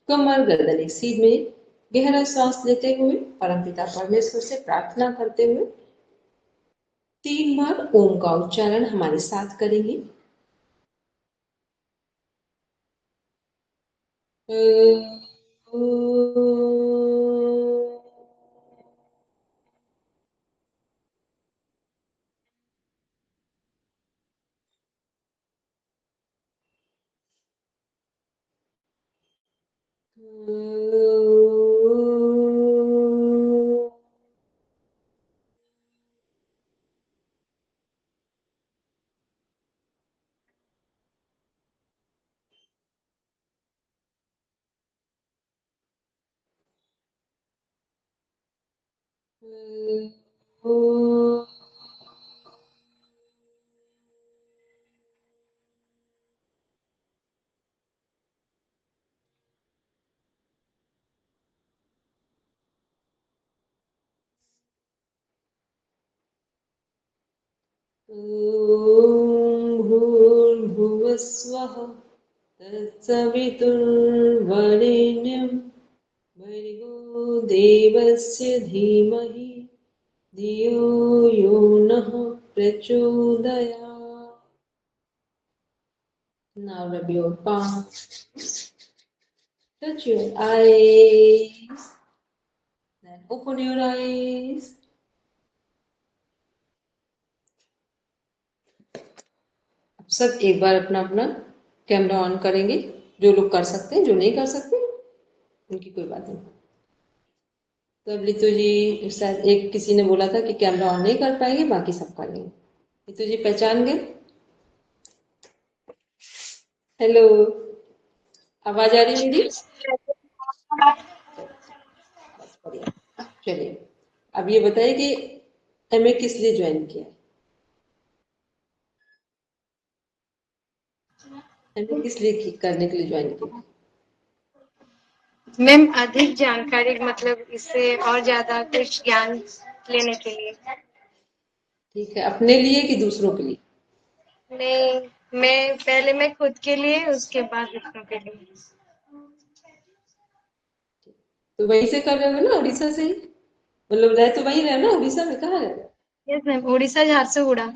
कमर गर्दन एक सीध में, गहरा श्वास लेते हुए परमपिता परमेश्वर से प्रार्थना करते हुए 3 बार ओम का उच्चारण हमारे साथ करेंगे। भूर्भुवस्वः तत्सवितुर्वरेण्यं भर्गो देवस्य धीमहि धियो यो नः प्रचोदयात्। Now rub your palms, touch your eyes, then open your eyes. अब सब एक बार अपना अपना कैमरा ऑन करेंगे, जो लोग कर सकते हैं, जो नहीं कर सकते उनकी कोई बात नहीं। तो अब लितू जी, शायद एक किसी ने बोला था कि कैमरा ऑन नहीं कर पाएंगे, बाकी सब कर लेंगे। लितू जी पहचान गए? हेलो, आवाज आ रही है मेरी? चलिए, अब ये बताइए कि एमए किस लिए ज्वाइन किया? एमए किस लिए करने के लिए ज्वाइन किया? मैम अधिक जानकारी, मतलब इससे और ज्यादा कुछ ज्ञान लेने के लिए। ठीक है, अपने लिए कि दूसरों के लिए? नहीं, मैं खुद के लिए, उसके बाद दूसरों के लिए। तो वहीं से कर रहे हो ना, उड़ीसा से ही? मतलब रह तो वहीं रहे ना, उड़ीसा में? कहाँ रह रहे? Yes ma'am, Orissa Jharsuguda.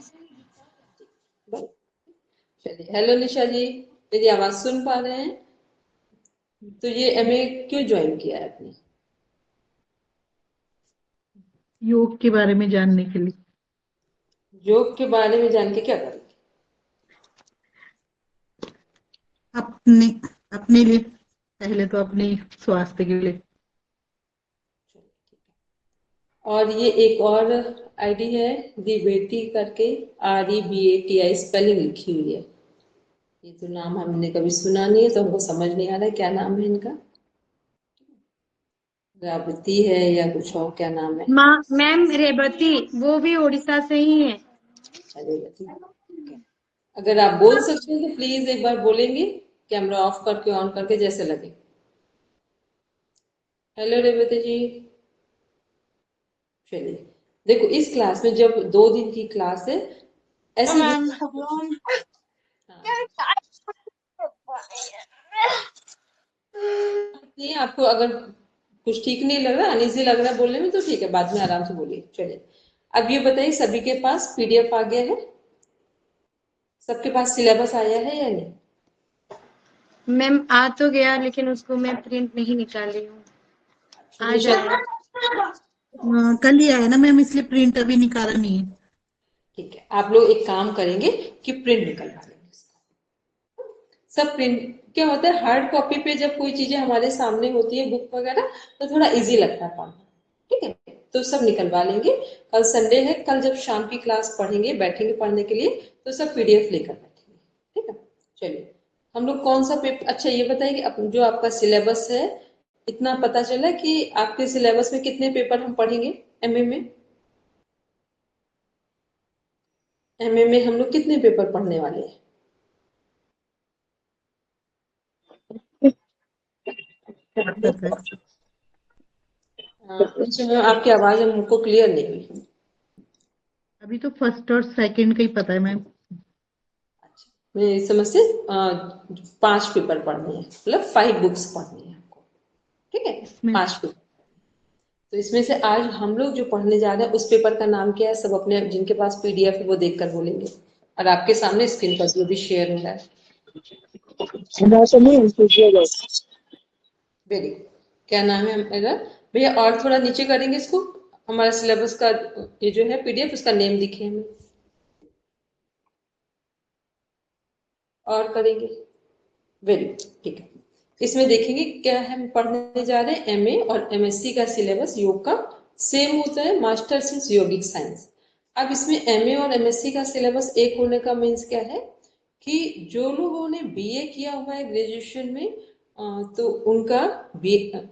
चलिए, हेलो निशा जी, मेरी आवाज सुन पा रहे हैं? तो ये एमए क्यों ज्वाइन किया है आपने? योग के बारे में जानने के लिए। योग के बारे में जान के क्या करेंगे? अपने अपने लिए, पहले तो अपने स्वास्थ्य के लिए। और ये एक और आईडी है दिवेटी करके, REBATI स्पेलिंग लिखी हुई है। ये तो नाम हमने कभी सुना नहीं है, तो हमको समझ नहीं आ रहा है क्या नाम है इनका। रावती है या कुछ और, क्या नाम है? मैम रेवती, वो भी उड़ीसा से ही है। रेवती, ठीक है। अगर आप बोल सकते हो तो प्लीज एक बार बोलेंगे, कैमरा ऑफ करके ऑन करके, जैसे लगे। हेलो रेवती जी। चलिए, देखो इस क्लास में जब 2 दिन की क्लास है, ऐसे नहीं, आपको अगर कुछ ठीक नहीं लग रहा, अनइजी लग रहा है बोलने में, तो ठीक है, बाद में आराम से बोलिए। चलिए, अब ये बताइए, सभी के पास PDF आ गया है? सबके पास सिलेबस आया है या नहीं? मैम आ तो गया, लेकिन उसको मैं प्रिंट नहीं निकाली हूँ। आ निशा जी, जाएगा। कल ही आया ना मैम, इसलिए प्रिंट अभी निकाला नहीं है। ठीक है, आप लोग एक काम करेंगे कि प्रिंट निकलवा लेंगे। सब प्रिंट, क्या होता है हार्ड कॉपी पे जब कोई चीजें हमारे सामने होती है, बुक वगैरह, तो थोड़ा इजी लगता है पढ़ना। ठीक है, तो सब निकलवा लेंगे। कल संडे है, कल जब शाम की क्लास पढ़ेंगे, बैठेंगे पढ़ने के लिए, तो सब PDF लेकर बैठेंगे। ठीक है, चलिए, हम लोग कौन सा पेपर, अच्छा ये बताइए कि जो आपका सिलेबस है, इतना पता चला कि आपके सिलेबस में कितने पेपर हम पढ़ेंगे एमए में? एमए में हम लोग कितने पेपर पढ़ने वाले हैं? अच्छा, आपकी आवाज हमको क्लियर नहीं हुई। अभी तो फर्स्ट और सेकंड का ही पता है मैम। मैं समझ से 5 पेपर पढ़ने हैं, मतलब 5 बुक्स पढ़नी है आपको। इसमें 5 पेपर। तो इसमें से आज हम लोग जो पढ़ने जा रहे हैं उस पेपर का नाम क्या है, सब अपने जिनके पास पीडीएफ है वो देखकर बोलेंगे। और आपके सामने स्क्रीन पर जो भी शेयर हो रहा है। Very good. क्या नाम है मेरा भैया? और थोड़ा नीचे करेंगे इसको, हमारा सिलेबस का ये जो है पीडीएफ, उसका नेम दिखे हमें, और करेंगे। वेरी गुड, ठीक है। इसमें देखेंगे क्या है, हम पढ़ने जा रहे हैं एमए और एमएससी का सिलेबस योग का सेम होता है, मास्टर्स इन योगिक साइंस। अब इसमें एमए और एमएससी का सिलेबस एक होने का मीन्स क्या है कि जो लोगों ने बीए किया हुआ है ग्रेजुएशन में, तो उनका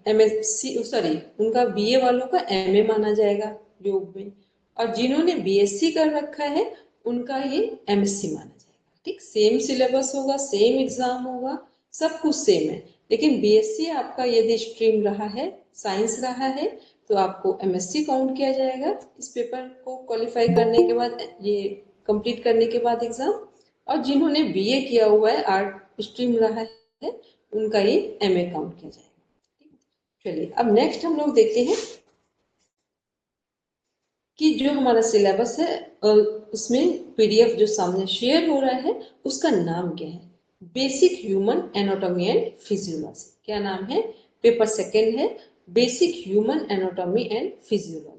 एमएससी सॉरी उनका बीए वालों का एमए माना जाएगा योग में, और जिन्होंने बीएससी कर रखा है उनका ये एमएससी माना जाएगा। ठीक, सेम सिलेबस होगा, सेम एग्जाम होगा, सब कुछ सेम है। लेकिन बीएससी आपका यदि स्ट्रीम रहा है, साइंस रहा है, तो आपको एमएससी काउंट किया जाएगा इस पेपर को क्वालिफाई करने के बाद, ये कंप्लीट करने के बाद एग्जाम। और जिन्होंने बीए किया हुआ है, आर्ट स्ट्रीम रहा है, उनका ये एमए काउंट किया जाएगा। चलिए अब नेक्स्ट हम लोग देखते हैं कि जो हमारा सिलेबस है उसमें पीडीएफ जो सामने शेयर हो रहा है उसका नाम क्या है, basic human anatomy and physiology. क्या नाम है? पेपर सेकंड है, basic human anatomy and physiology.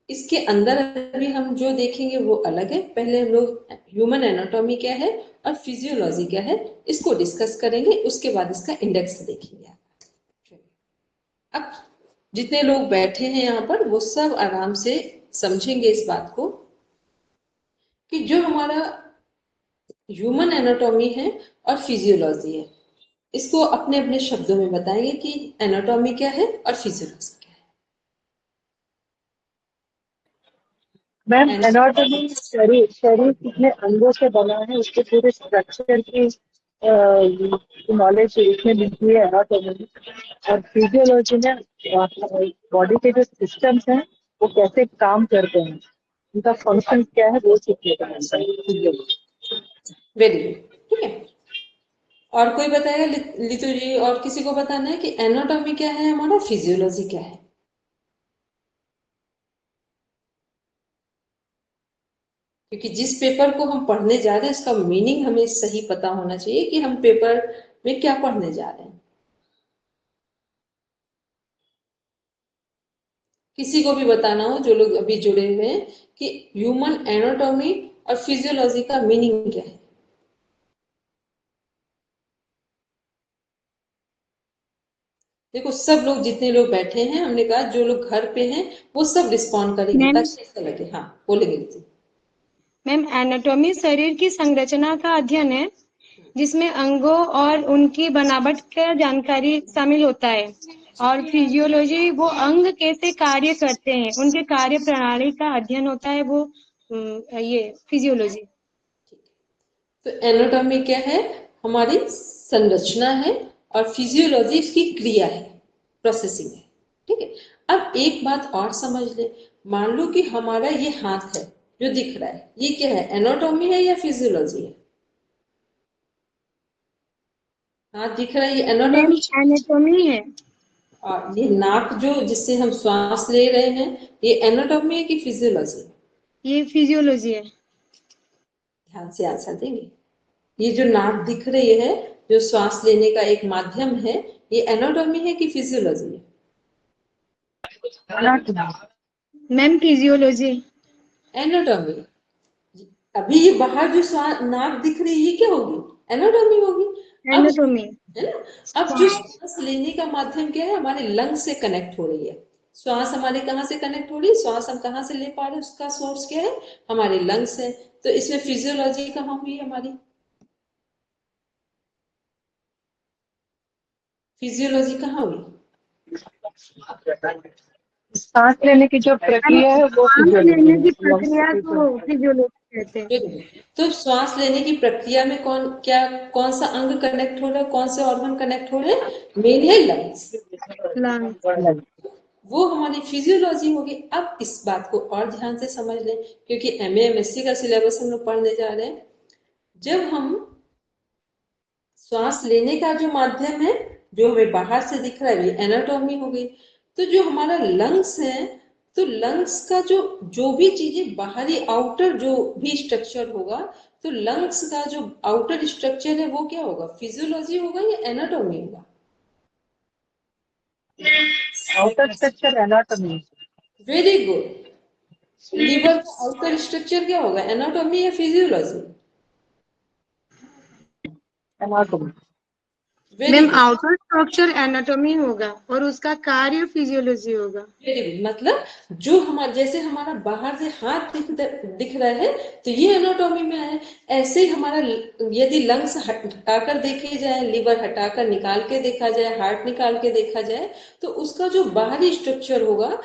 इसके अंदर अभी हम जो देखेंगे वो अलग है। पहले हम लोग ह्यूमन एनाटॉमी क्या है और फिजियोलॉजी क्या है इसको डिस्कस करेंगे, उसके बाद इसका इंडेक्स देखेंगे। अब जितने लोग बैठे हैं यहाँ पर वो सब आराम से समझेंगे इस बात को कि जो हमारा ह्यूमन एनाटॉमी है और फिजियोलॉजी है, इसको अपने अपने शब्दों में बताएंगे कि एनाटॉमी क्या है और फिजियोलॉजी क्या है। मैम एनाटॉमी शरीर कितने अंगों से बना है उसके पूरे स्ट्रक्चर की नॉलेज इसमें मिलती है एनाटॉमी में। और फिजियोलॉजी में बॉडी के जो सिस्टम्स हैं वो कैसे काम करते हैं, उनका फंक्शन क्या है वो सीखने का मिलता है फिजियोलॉजी। वेरी गुड, ठीक है। और कोई बताएगा लितू जी? और किसी को बताना है कि एनाटॉमी क्या है हमारा, फिजियोलॉजी क्या है? क्योंकि जिस पेपर को हम पढ़ने जा रहे हैं उसका मीनिंग हमें सही पता होना चाहिए कि हम पेपर में क्या पढ़ने जा रहे हैं। किसी को भी बताना हो, जो लोग अभी जुड़े हुए हैं, कि ह्यूमन एनाटॉमी और फिजियोलॉजी का मीनिंग क्या है। देखो सब लोग जितने लोग बैठे हैं, हमने कहा जो लोग घर पे हैं वो सब रिस्पॉन्ड करेंगे मैम ताकि ऐसा लगे। हाँ बोलेंगे जी। मैम एनाटॉमी शरीर की संरचना का अध्ययन है जिसमें अंगों और उनकी बनावट का जानकारी शामिल होता है। और फिजियोलॉजी वो अंग कैसे कार्य करते हैं, उनके कार्य प्रणाली का अध्ययन होता है, वो ये फिजियोलॉजी। तो एनाटॉमी क्या है? हमारी संरचना है, और फिजियोलॉजी इसकी क्रिया है, प्रोसेसिंग है। ठीक है। अब एक बात और समझ ले, मान लो कि हमारा ये हाथ है जो दिख रहा है, ये क्या है, एनाटॉमी है या फिजियोलॉजी है? हाथ दिख रहा है, ये मैम एनाटॉमी। एनाटॉमी है। और ये नाक जो जिससे हम श्वास ले रहे हैं, ये एनाटॉमी है कि फिजियोलॉजी? ये फिजियोलॉजी है। ध्यान से आंसर देंगे। ये जो नाक दिख रही है जो श्वास लेने का एक माध्यम है, ये एनाटॉमी है कि फिजियोलॉजी है? Ma'am physiology. एनाटॉमी। अभी ये बाहर जो नाक दिख रही है ये क्या होगी, एनाटॉमी होगी। अब एनाटॉमी। है ना, अब जो श्वास लेने का माध्यम क्या है, हमारे लंग्स से कनेक्ट हो रही है। श्वास हमारे कहाँ से कनेक्ट हो रही है, श्वास हम कहाँ से ले पा रहे हैं, उसका सोर्स क्या है, हमारे लंग्स है। तो इसमें फिजियोलॉजी कहाँ हुई हमारी, फिजियोलॉजी कहाँ हुई? सांस लेने की जो प्रक्रिया है वो सांस लेने की प्रक्रिया फिजियोलॉजी को फिजियोलॉजी कहते हैं। तो श्वास लेने की प्रक्रिया में कौन सा अंग कनेक्ट हो रहा है, कौन से ऑर्गन कनेक्ट हो रहे हैं? मेन है लंग्स, लंग्स। वो हमारी फिजियोलॉजी होगी। अब इस बात को और ध्यान से समझ लें, क्योंकि एमए एमएससी का सिलेबस हम लोग पढ़ने जा रहे हैं। जब हम श्वास लेने का जो माध्यम है जो हमें बाहर से दिख रहा है ये एनाटॉमी हो गई। तो जो हमारा लंग्स है, तो लंग्स का जो भी चीजें बाहरी आउटर जो भी स्ट्रक्चर होगा, तो लंग्स का जो आउटर स्ट्रक्चर है वो क्या होगा, फिजियोलॉजी होगा या एनाटॉमी होगा? Outer structure anatomy. Very good. Liver का आउटर स्ट्रक्चर क्या होगा, एनाटॉमी या physiology? Anatomy. Very ma'am good. Outer structure anatomy होगा और उसका कार्य फिजियोलॉजी होगा। Very good. मतलब जो हमारा, जैसे हमारा बाहर से हाथ दिख रहा है तो ये एनाटॉमी में है। ऐसे ही हमारा यदि लंग्स हटाकर देखे जाए, लिवर हटाकर निकाल के देखा जाए, हार्ट निकाल के देखा जाए, तो उसका जो बाहरी स्ट्रक्चर होगा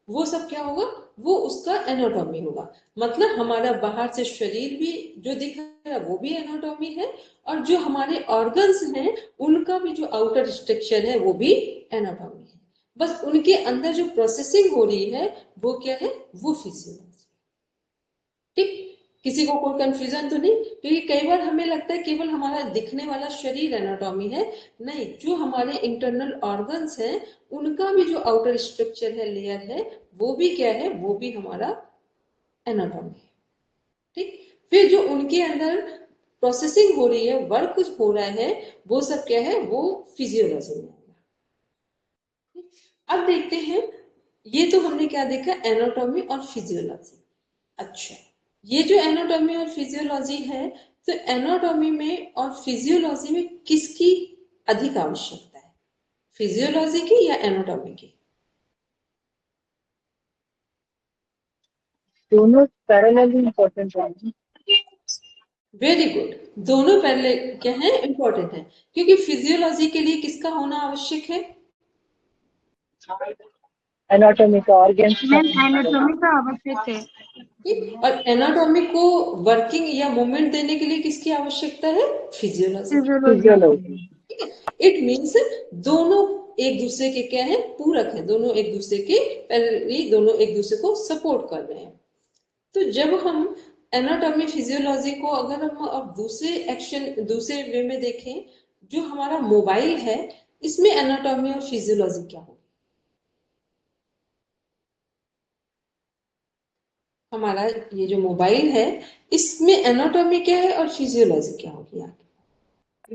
वो सब क्या होगा, वो उसका एनाटॉमी होगा। मतलब हमारा बाहर से शरीर भी जो दिख रहा है वो भी एनाटॉमी है, और जो हमारे ऑर्गन्स हैं उनका भी जो आउटर स्ट्रक्चर है वो भी एनाटॉमी है। बस उनके अंदर जो प्रोसेसिंग हो रही है वो क्या है, वो फिजियोलॉजी। ठीक, किसी को कोई कंफ्यूजन तो नहीं? क्योंकि कई बार हमें लगता है केवल हमारा दिखने वाला शरीर एनाटॉमी है, नहीं, जो हमारे इंटरनल ऑर्गन्स हैं उनका भी जो आउटर स्ट्रक्चर है, लेयर है, वो भी क्या है, वो भी हमारा एनाटॉमी है। ठीक, फिर जो उनके अंदर प्रोसेसिंग हो रही है, वर्क कुछ हो रहा है, वो सब क्या है, वो फिजियोलॉजी में आएगा। अब देखते हैं, ये तो हमने क्या देखा, एनाटॉमी और फिजियोलॉजी। अच्छा, ये जो एनाटॉमी और फिजियोलॉजी है, तो एनाटॉमी में और फिजियोलॉजी में किसकी अधिक आवश्यकता है, फिजियोलॉजी की या एनाटॉमी की? दोनों पैरेलली इंपॉर्टेंट है। वेरी गुड, दोनों पहले क्या है, इंपॉर्टेंट है। क्योंकि फिजियोलॉजी के लिए किसका होना आवश्यक है? एनाटॉमी का, ऑर्गन्स का। मैम एनाटॉमी का आवश्यक है। ठीक? और एनाटॉमी को वर्किंग या मूवमेंट देने के लिए किसकी आवश्यकता है, फिजियोलॉजी की। फिजियोलॉजी। फिजियोलॉजी। इट मीन्स दोनों एक दूसरे के क्या है, पूरक है, दोनों एक दूसरे के पैरेलली, दोनों एक दूसरे को सपोर्ट कर रहे हैं। तो जब हम एनाटॉमी फिजियोलॉजी को अगर हम अब दूसरे एक्शन, दूसरे वे में देखें, जो हमारा मोबाइल है इसमें एनाटॉमी और फिजियोलॉजी क्या होगी? हमारा ये जो मोबाइल है इसमें एनाटॉमी क्या है और फिजियोलॉजी क्या होगी आगे?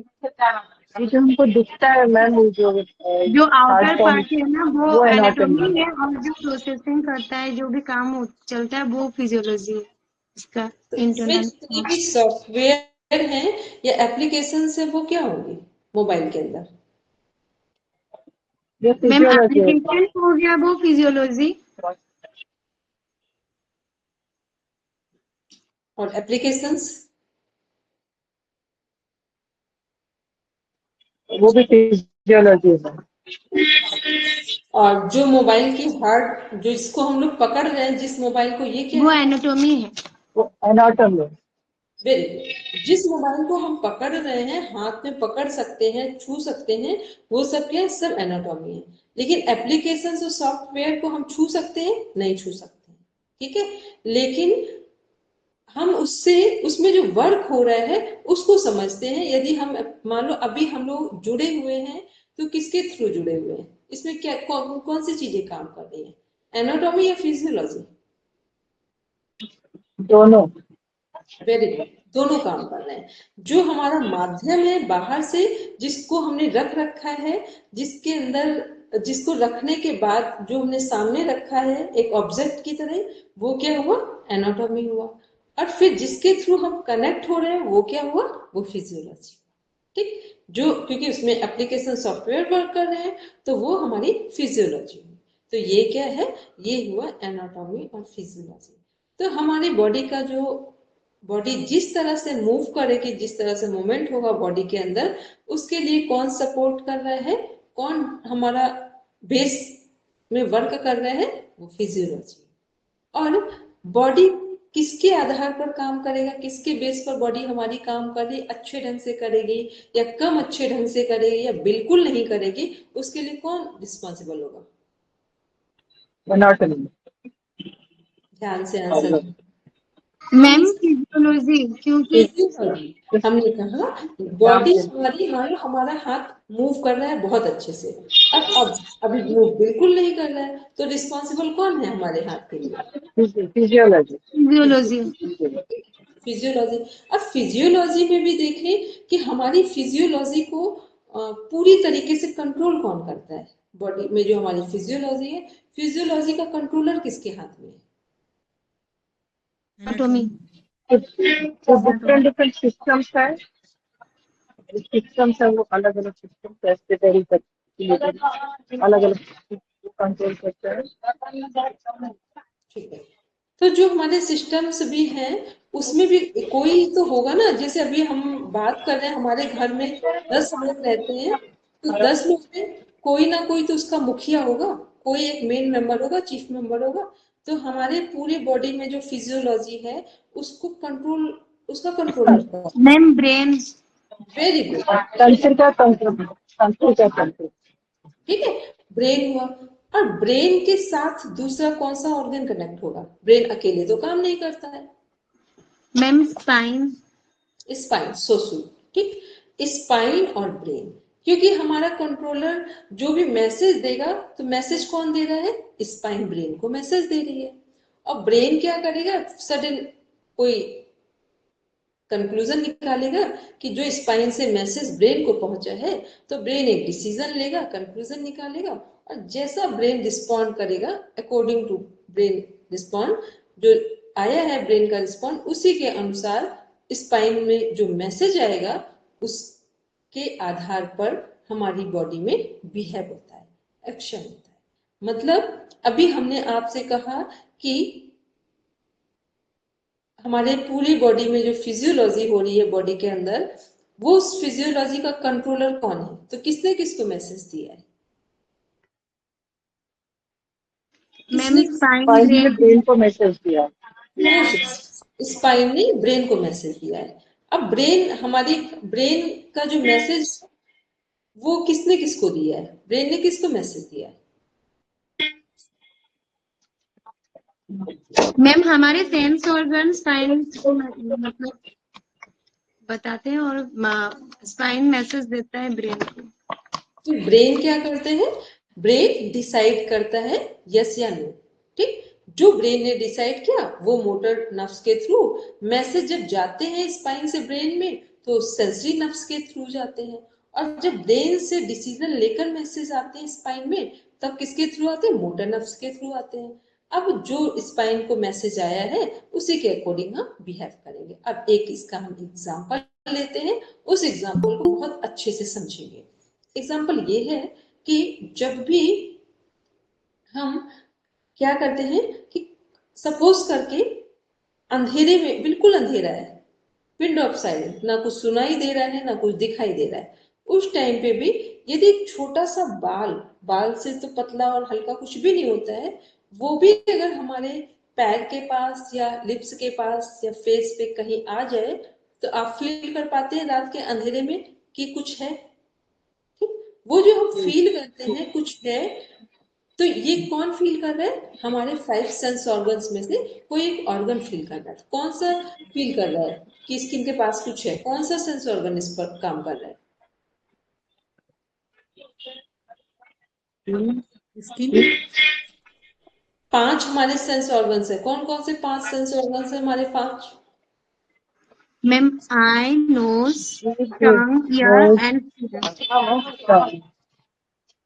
ये जो हमको दिखता है मैम, जो हार्ट आउटर फॉर्म, पार्ट है ना वो वो एनाटॉमी एनाटॉमी है। है, और जो प्रोसेसिंग करता है, जो भी काम चलता है, वो फिजियोलॉजी है इसका तो इसमें इंटरनल। जितने भी सॉफ्टवेयर हैं या एप्लीकेशन है वो क्या होंगे मोबाइल के अंदर? ये मैम फिजियोलॉजी होता एप्लीकेशन हो गया वो फिजियोलॉजी। है। और एप्लीकेशंस? वो भी फिजियोलॉजी है। और जो मोबाइल की हार्ड, जो इसको हम लोग पकड़ रहे हैं जिस मोबाइल को, ये क्या वो है? एनाटॉमी है। वो एनाटॉमी है। Very good. जिस मोबाइल को हम पकड़ रहे हैं, हाथ में पकड़ सकते हैं, छू सकते हैं, वो सब क्या है, सब एनाटॉमी है। लेकिन एप्लीकेशन और सॉफ्टवेयर को हम छू सकते हैं, नहीं छू सकते हैं। ठीक है, लेकिन हम उससे, उसमें जो वर्क हो रहा है उसको समझते हैं। यदि हम मान लो अभी हम लोग जुड़े हुए हैं, तो किसके थ्रू जुड़े हुए हैं, इसमें क्या कौन सी चीजें काम कर रही है, एनाटॉमी या फिजियोलॉजी? दोनों। वेरी गुड, दोनों काम कर रहे हैं। जो हमारा माध्यम है बाहर से, जिसको हमने रख रखा है, जिसके अंदर, जिसको रखने के बाद जो हमने सामने रखा है एक ऑब्जेक्ट की तरह, वो क्या हुआ, एनाटॉमी हुआ। और फिर जिसके थ्रू हम कनेक्ट हो रहे हैं वो क्या हुआ, वो फिजियोलॉजी। ठीक, जो क्योंकि उसमें एप्लीकेशन सॉफ्टवेयर वर्क कर रहे हैं तो वो हमारी फिजियोलॉजी हुई। तो ये क्या है, ये हुआ एनाटॉमी और फिजियोलॉजी। तो हमारी बॉडी का जो, बॉडी जिस तरह से मूव करेगी, जिस तरह से मूवमेंट होगा बॉडी के अंदर, उसके लिए कौन सपोर्ट कर रहा है, कौन हमारा बेस में वर्क कर रहा है, वो फिजियोलॉजी। और बॉडी किसके आधार पर काम करेगा, किसके बेस पर बॉडी हमारी काम कर रही, अच्छे ढंग से करेगी या कम अच्छे ढंग से करेगी या बिल्कुल नहीं करेगी, उसके लिए कौन रिस्पॉन्सिबल होगा? एनाटॉमी। ध्यान से आंसर। मैम फिजियोलॉजी, क्योंकि फिजियोलॉजी। हमने कहा बॉडी हमारी, मान लो हमारा हाथ मूव कर रहा है बहुत अच्छे से। अब अभी मूव बिल्कुल नहीं कर रहा है, तो रिस्पॉन्सिबल कौन है हमारे हाथ के लिए? फिजियोलॉजी। फिजियोलॉजी। फिजियोलॉजी। अब फिजियोलॉजी में भी देखें कि हमारी फिजियोलॉजी को पूरी तरीके से कंट्रोल कौन करता है? बॉडी में जो हमारी फिजियोलॉजी है, फिजियोलॉजी का कंट्रोलर किसके हाथ में है? एनाटॉमी। तो डिफरेंट सिस्टम्स है, सिस्टम्स है, वो अलग अलग सिस्टम रेस्पिरेटरी तक अलग अलग कंट्रोल करते हैं। ठीक है, तो जो हमारे सिस्टम्स भी हैं उसमें भी कोई तो होगा ना, जैसे अभी हम बात कर रहे हैं हमारे घर में 10 लोग रहते हैं, तो 10 लोग में कोई ना कोई तो उसका मुखिया होगा, कोई एक मेन मेंबर होगा, चीफ मेंबर होगा। तो हमारे पूरी बॉडी में जो फिजियोलॉजी है उसको कंट्रोल, उसका कंट्रोलर कौन है? Ma'am brain. वेरी गुड, तंत्र का कंट्रोल। ठीक है, ब्रेन हुआ। और ब्रेन के साथ दूसरा कौन सा ऑर्गन कनेक्ट होगा? ब्रेन अकेले तो काम नहीं करता है। Ma'am spine. स्पाइन, सोसू, ठीक, स्पाइन और ब्रेन, क्योंकि हमारा कंट्रोलर जो भी मैसेज देगा तो मैसेज कौन दे रहा है? स्पाइन ब्रेन को मैसेज दे रही है। और ब्रेन क्या करेगा? सडन कोई कंक्लूजन निकालेगा कि जो स्पाइन से मैसेज ब्रेन को पहुंचा है, तो ब्रेन एक डिसीजन लेगा, कंक्लूजन निकालेगा, और जैसा ब्रेन रिस्पॉन्ड करेगा अकॉर्डिंग टू ब्रेन रिस्पॉन्ड, जो आया है ब्रेन का रिस्पॉन्ड, उसी के अनुसार स्पाइन में जो मैसेज आएगा उसके आधार पर हमारी बॉडी में बिहेव होता है, एक्शन होता है। मतलब अभी हमने आपसे कहा कि हमारे पूरी बॉडी में जो फिजियोलॉजी हो रही है बॉडी के अंदर, वो उस फिजियोलॉजी का कंट्रोलर कौन है? तो किसने किसको मैसेज दिया है? मैम किसने? स्पाइन ने ब्रेन को मैसेज दिया। स्पाइन ने ब्रेन को मैसेज दिया है। अब ब्रेन, हमारी ब्रेन का जो मैसेज वो किसने किसको दिया है? ब्रेन ने किसको मैसेज दिया है? मैम हमारे सेंस ऑर्गन स्पाइन को मतलब बताते हैं और स्पाइन मैसेज देता है ब्रेन को। तो ब्रेन क्या करते हैं? ब्रेन डिसाइड करता है यस या नो, ठीक। जो ब्रेन ने डिसाइड किया वो मोटर नर्व्स के थ्रू मैसेज जब जाते हैं स्पाइन से ब्रेन में, तो सेंसरी नर्व्स के थ्रू जाते हैं। और जब ब्रेन से डिसीजन लेकर मैसेज आते हैं स्पाइन में, तब किसके थ्रू आते हैं? मोटर नर्व्स के थ्रू आते हैं। अब जो स्पाइन को मैसेज आया है उसी के अकॉर्डिंग हम बिहेव करेंगे। अब एक इसका हम एग्जांपल लेते हैं, उस एग्जांपल को बहुत अच्छे से समझेंगे। एग्जाम्पल ये है कि जब भी हम क्या करते हैं कि सपोज करके अंधेरे में, बिल्कुल अंधेरा है, विंड ऑफ साइलेंस, ना कुछ सुनाई दे रहा है ना कुछ दिखाई दे रहा है, उस टाइम पे भी यदि एक छोटा सा बाल, बाल से तो पतला और हल्का कुछ भी नहीं होता है, वो भी अगर हमारे पैर के पास या लिप्स के पास या फेस पे कहीं आ जाए, तो आप फील कर पाते हैं रात के अंधेरे में कि कुछ है। वो जो हम फील करते हैं कुछ है, तो ये कौन फील कर रहा है? हमारे 5 सेंस ऑर्गन्स में से कोई एक ऑर्गन फील कर रहा है। कौन सा फील कर रहा है कि स्किन के पास कुछ है? कौन सा सेंस ऑर्गन इस पर काम कर रहा है? स्किन। 5 हमारे सेंस ऑर्गन्स है। कौन कौन से 5 सेंस ऑर्गन्स है हमारे? 5। Ma'am eye, nose, tongue, ear and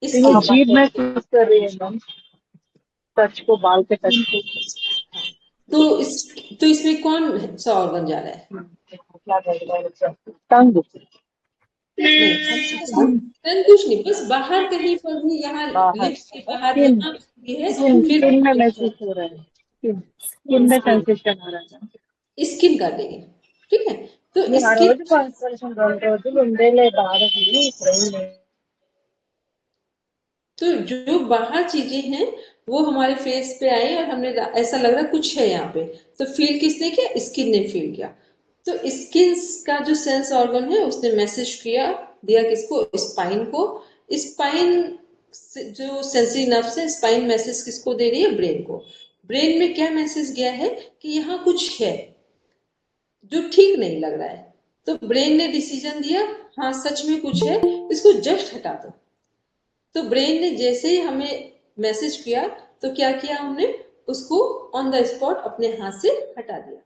ये स्किन। जीभ महसूस कर रही है मैम, टच को, बाल के टच को। तो इसमें कौन सा ऑर्गन जा रहा है? टंग। नहीं, टंग कुछ नहीं, बस बाहर कहीं पर भी, यहाँ लिप्स के बाहर स्किन, यहाँ ये है, फिर स्किन में महसूस हो रहा है, स्किन में सेंसेशन हो रहा है। स्किन कर देंगे, ठीक है। तो మీరు ఆ स्किन, రోజు 2 రోజులు ఉండేలే బాధకి ట్రైన్। तो जो बाहर चीजें हैं वो हमारे फेस पे आई और हमने ऐसा लग रहा है कुछ है यहाँ पे, तो फील किसने किया? स्किन ने फील किया। तो स्किन का जो सेंस ऑर्गन है उसने मैसेज किया, दिया किसको? स्पाइन को। स्पाइन जो सेंसरी नर्व्स है, स्पाइन मैसेज किसको दे रही है? ब्रेन को। ब्रेन में क्या मैसेज गया है कि यहाँ कुछ है जो ठीक नहीं लग रहा है, तो ब्रेन ने डिसीजन दिया हाँ सच में कुछ है, इसको जस्ट हटा दो। तो ब्रेन ने जैसे ही हमें मैसेज किया तो क्या किया हमने, उसको ऑन द स्पॉट अपने हाथ से हटा दिया।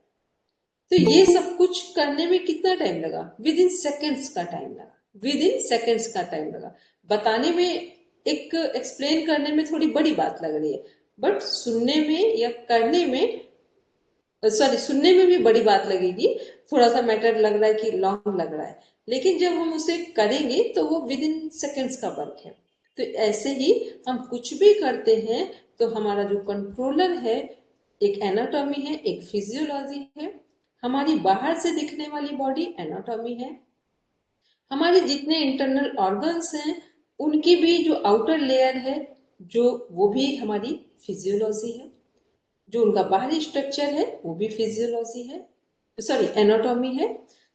तो ये सब कुछ करने में कितना टाइम लगा, विद इन सेकेंड्स का टाइम लगा, विद इन सेकेंड्स का टाइम लगा। बताने में, एक एक्सप्लेन करने में थोड़ी बड़ी बात लग रही है, बट सुनने में या करने में, सॉरी सुनने में भी बड़ी बात लगेगी, थोड़ा सा मैटर लग रहा है कि लॉन्ग लग रहा है, लेकिन जब हम उसे करेंगे तो वो विद इन सेकेंड्स का वर्क है। तो ऐसे ही हम कुछ भी करते हैं तो हमारा जो कंट्रोलर है, एक एनाटॉमी है, एक फिजियोलॉजी है, हमारी बाहर से दिखने वाली बॉडी एनाटॉमी है, हमारे जितने इंटरनल ऑर्गन्स हैं उनकी भी जो आउटर लेयर है, जो वो भी हमारी फिजियोलॉजी है, जो उनका बाहरी स्ट्रक्चर है वो भी फिजियोलॉजी है, सॉरी एनाटॉमी है।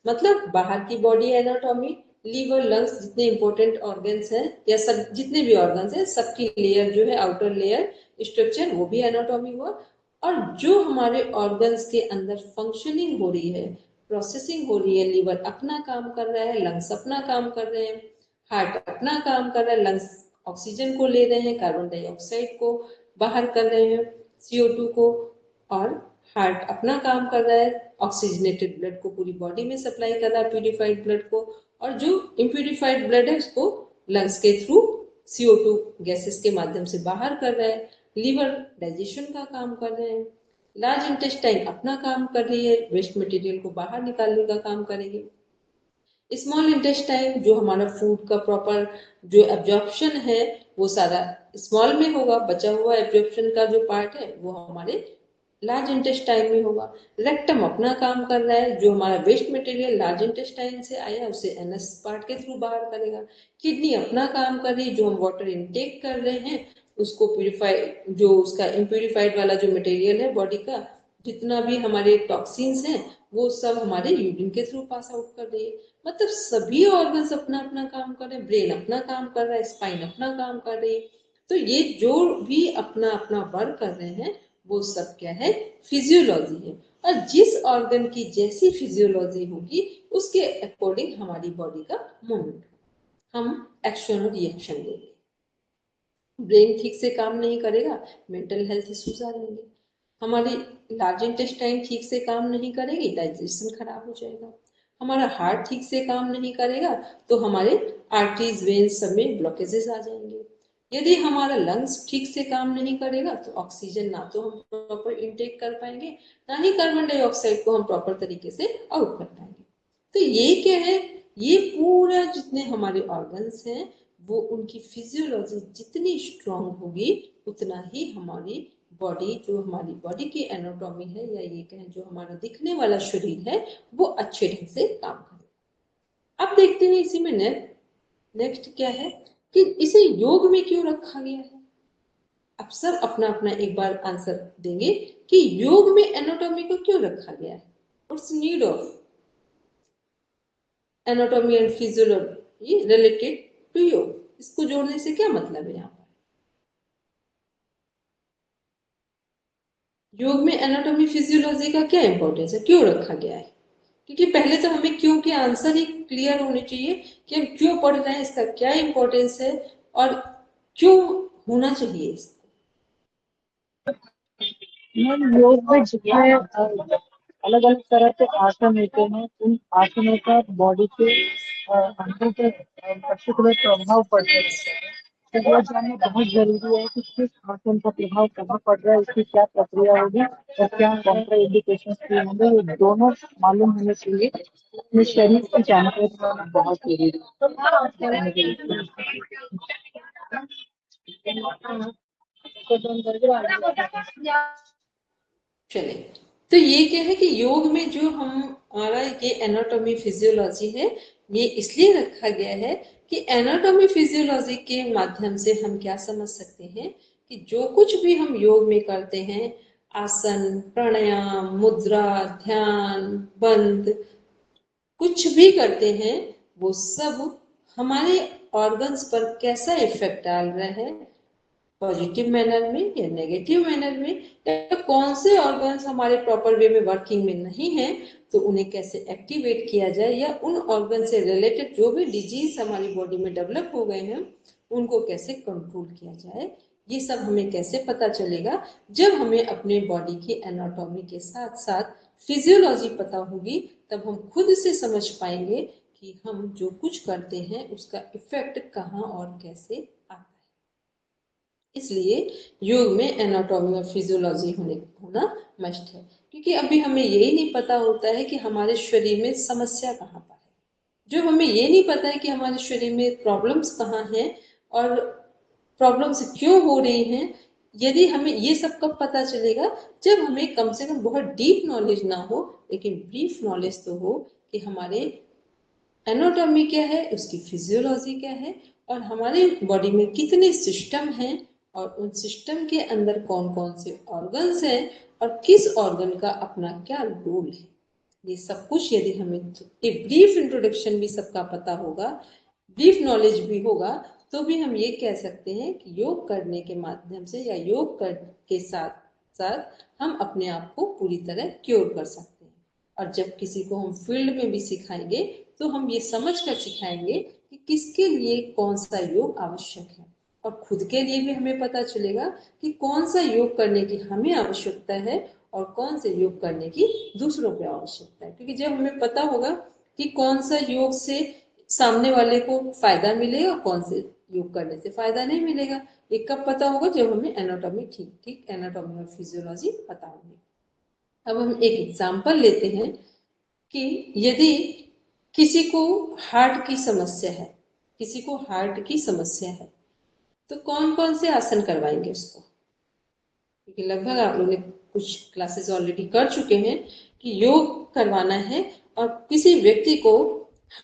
मतलब बाहर की बॉडी एनाटॉमी, लीवर लंग्स जितने इंपॉर्टेंट ऑर्गन्स हैं या सब जितने भी ऑर्गन्स हैं सबकी लेयर जो है आउटर लेयर स्ट्रक्चर वो भी एनाटॉमी हुआ। और जो हमारे ऑर्गन्स के अंदर फंक्शनिंग हो रही है, प्रोसेसिंग हो रही है, लीवर अपना काम कर रहा है, लंग्स अपना काम कर रहे हैं, हार्ट अपना काम कर रहा है, लंग्स ऑक्सीजन को ले रहे हैं, कार्बन डाइऑक्साइड को बाहर कर रहे हैं, CO2 को, और हार्ट अपना काम कर रहा है, ऑक्सीजनेटेड ब्लड को पूरी बॉडी में सप्लाई कर रहा है, प्यूरिफाइड ब्लड को, और जो इम्प्यूरिफाइड ब्लड है उसको लंग्स के थ्रू CO2 गैसेस के माध्यम से बाहर कर रहा है, लीवर डाइजेशन का काम कर रहे हैं, लार्ज इंटेस्टाइन अपना काम कर रही है, वेस्ट मटेरियल को बाहर निकालने का काम करेंगे, स्मॉल इंटेस्टाइन जो हमारा फूड का प्रॉपर जो एब्जॉर्प्शन है वो सारा स्मॉल में होगा, बचा हुआ एब्जॉर्प्शन का जो पार्ट है वो हमारे लार्ज इंटेस्टाइन में होगा। रेक्टम अपना काम कर रहा है, जो हमारा वेस्ट मटेरियल लार्ज इंटेस्टाइन से आया उसे एनएस पार्ट के थ्रू बाहर करेगा। किडनी अपना काम कर रही है, जो हम वाटर इनटेक कर रहे हैं उसको प्यूरिफाई, जो उसका इम्प्यूरिफाइड वाला जो मटेरियल है बॉडी का, जितना भी हमारे टॉक्सिन्स हैं वो सब हमारे यूरिन के थ्रू पास आउट कर रही है। मतलब सभी ऑर्गन्स अपना अपना काम कर रहे हैं, ब्रेन अपना काम कर रहा है, स्पाइन अपना काम कर रही है। तो ये जो भी अपना अपना वर्क कर रहे हैं वो सब क्या है, फिजियोलॉजी है। और जिस ऑर्गन की जैसी फिजियोलॉजी होगी उसके अकॉर्डिंग हमारी बॉडी का मूवमेंट, हम एक्शन और रिएक्शन देंगे। ब्रेन ठीक से काम नहीं करेगा, मेंटल हेल्थ इश्यूज आ जाएंगे। हमारी लार्ज इंटेस्टाइन ठीक से काम नहीं करेगी, डाइजेशन खराब हो जाएगा। हमारा हार्ट ठीक से काम नहीं करेगा तो हमारे आर्टरीज वेन्स सब में ब्लॉकेजेस आ जाएंगे। यदि हमारा लंग्स ठीक से काम नहीं करेगा तो ऑक्सीजन ना तो हम प्रॉपर इनटेक कर पाएंगे, ना ही कार्बन डाइऑक्साइड को हम प्रॉपर तरीके से आउट कर पाएंगे। तो ये क्या है, ये पूरा जितने हमारे ऑर्गन्स हैं वो उनकी फिजियोलॉजी जितनी स्ट्रांग होगी उतना ही हमारी बॉडी, जो हमारी बॉडी की एनाटॉमी है या ये कहें जो हमारा दिखने वाला शरीर है वो अच्छे ढंग से काम करे। अब देखते हैं इसी में नेक्स्ट क्या है कि इसे योग में क्यों रखा गया है। अब सब अपना अपना एक बार आंसर देंगे कि योग में एनाटॉमी को क्यों रखा गया है, what's need of anatomy and physiology related to yoga, इसको जोड़ने से क्या मतलब है। यहाँ पर योग में एनाटॉमी फिजियोलॉजी का क्या इंपॉर्टेंस है, क्यों रखा गया है, क्योंकि पहले तो हमें क्यों के आंसर ही क्लियर होने चाहिए कि हम क्यों पढ़ रहे हैं, इसका क्या इंपॉर्टेंस है और क्यों होना चाहिए इसको। योग में जितने अलग अलग तरह के आसन होते हैं उन आसनों का बॉडी के अंगों पे पर्टिकुलर प्रभाव पड़ता रहता है। तो यह जानना बहुत जरूरी है कि किस आसन का प्रभाव कहाँ पड़ रहा है, इसकी क्या प्रक्रिया होगी और क्या कॉन्ट्रा इंडिकेशन भी होंगे, ये दोनों मालूम होने चाहिए। अपने शरीर की जानकारी होना बहुत जरूरी है। चले, तो ये क्या है कि योग में जो हमारा ये एनाटॉमी फिजियोलॉजी है ये इसलिए रखा गया है कि एनाटॉमी फिजियोलॉजी के माध्यम से हम क्या समझ सकते हैं कि जो कुछ भी हम योग में करते हैं, आसन, प्राणायाम, मुद्रा, ध्यान, बंद, कुछ भी करते हैं वो सब हमारे ऑर्गन्स पर कैसा इफेक्ट डाल रहा है, पॉजिटिव मैनर में या नेगेटिव मैनर में, या कौन से ऑर्गन्स हमारे प्रॉपर वे में वर्किंग में नहीं है तो उन्हें कैसे एक्टिवेट किया जाए, या उन ऑर्गन से रिलेटेड जो भी डिजीज हमारी बॉडी में डेवलप हो गए हैं उनको कैसे कंट्रोल किया जाए। ये सब हमें कैसे पता चलेगा? जब हमें अपने बॉडी की एनाटॉमी के साथ साथ फिजियोलॉजी पता होगी, तब हम खुद से समझ पाएंगे कि हम जो कुछ करते हैं उसका इफेक्ट कहाँ और कैसे आता है। इसलिए योग में एनाटॉमी और फिजियोलॉजी होना मस्ट है, क्योंकि अभी हमें यही नहीं पता होता है कि हमारे शरीर में समस्या कहाँ पर है। जो हमें ये नहीं पता है कि हमारे शरीर में प्रॉब्लम्स कहाँ हैं और प्रॉब्लम्स क्यों हो रही हैं, यदि हमें ये सब कब पता चलेगा? जब हमें कम से कम बहुत डीप नॉलेज ना हो, लेकिन ब्रीफ नॉलेज तो हो कि हमारे एनाटॉमी क्या है, उसकी फिजियोलॉजी क्या है, और हमारे बॉडी में कितने सिस्टम हैं और उन सिस्टम के अंदर कौन कौन से ऑर्गन्स हैं और किस ऑर्गन का अपना क्या रोल है। ये सब कुछ यदि हमें एक ब्रीफ इंट्रोडक्शन भी सबका पता होगा, ब्रीफ नॉलेज भी होगा, तो भी हम ये कह सकते हैं कि योग करने के माध्यम से या योग के साथ साथ हम अपने आप को पूरी तरह क्योर कर सकते हैं। और जब किसी को हम फील्ड में भी सिखाएंगे तो हम ये समझ कर सिखाएंगे कि किसके लिए कौन सा योग आवश्यक है, और खुद के लिए भी हमें पता चलेगा कि कौन सा योग करने की हमें आवश्यकता है और कौन से योग करने की दूसरों को आवश्यकता है। क्योंकि जब हमें पता होगा कि कौन सा योग से सामने वाले को फायदा मिलेगा, कौन से योग करने से फायदा नहीं मिलेगा, ये कब पता होगा? जब हमें एनाटॉमी ठीक एनाटॉमी और फिजियोलॉजी पता होगी। अब हम एक एग्जाम्पल लेते हैं कि यदि किसी को हार्ट की समस्या है, किसी को हार्ट की समस्या है, तो कौन कौन से आसन करवाएंगे उसको? क्योंकि लगभग आप लोग ने कुछ क्लासेस ऑलरेडी कर चुके हैं कि योग करवाना है और किसी व्यक्ति को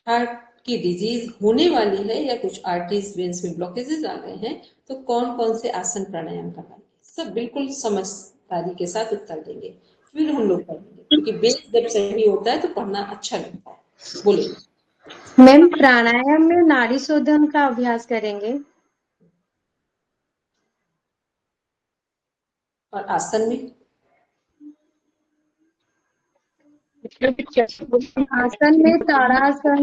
हार्ट की डिजीज होने वाली है या कुछ आर्टरीज वेन्स में ब्लॉकेजेस आ गए हैं, तो कौन कौन से आसन प्राणायाम करवाएंगे? सब बिल्कुल समझदारी के साथ उत्तर देंगे, फिर हम लोग पढ़ेंगे, क्योंकि बेस जब सही होता है तो पढ़ना अच्छा लगता है। बोलिए मैम, प्राणायाम में नाड़ी शोधन का अभ्यास करेंगे और आसन में आसन में ताड़ासन,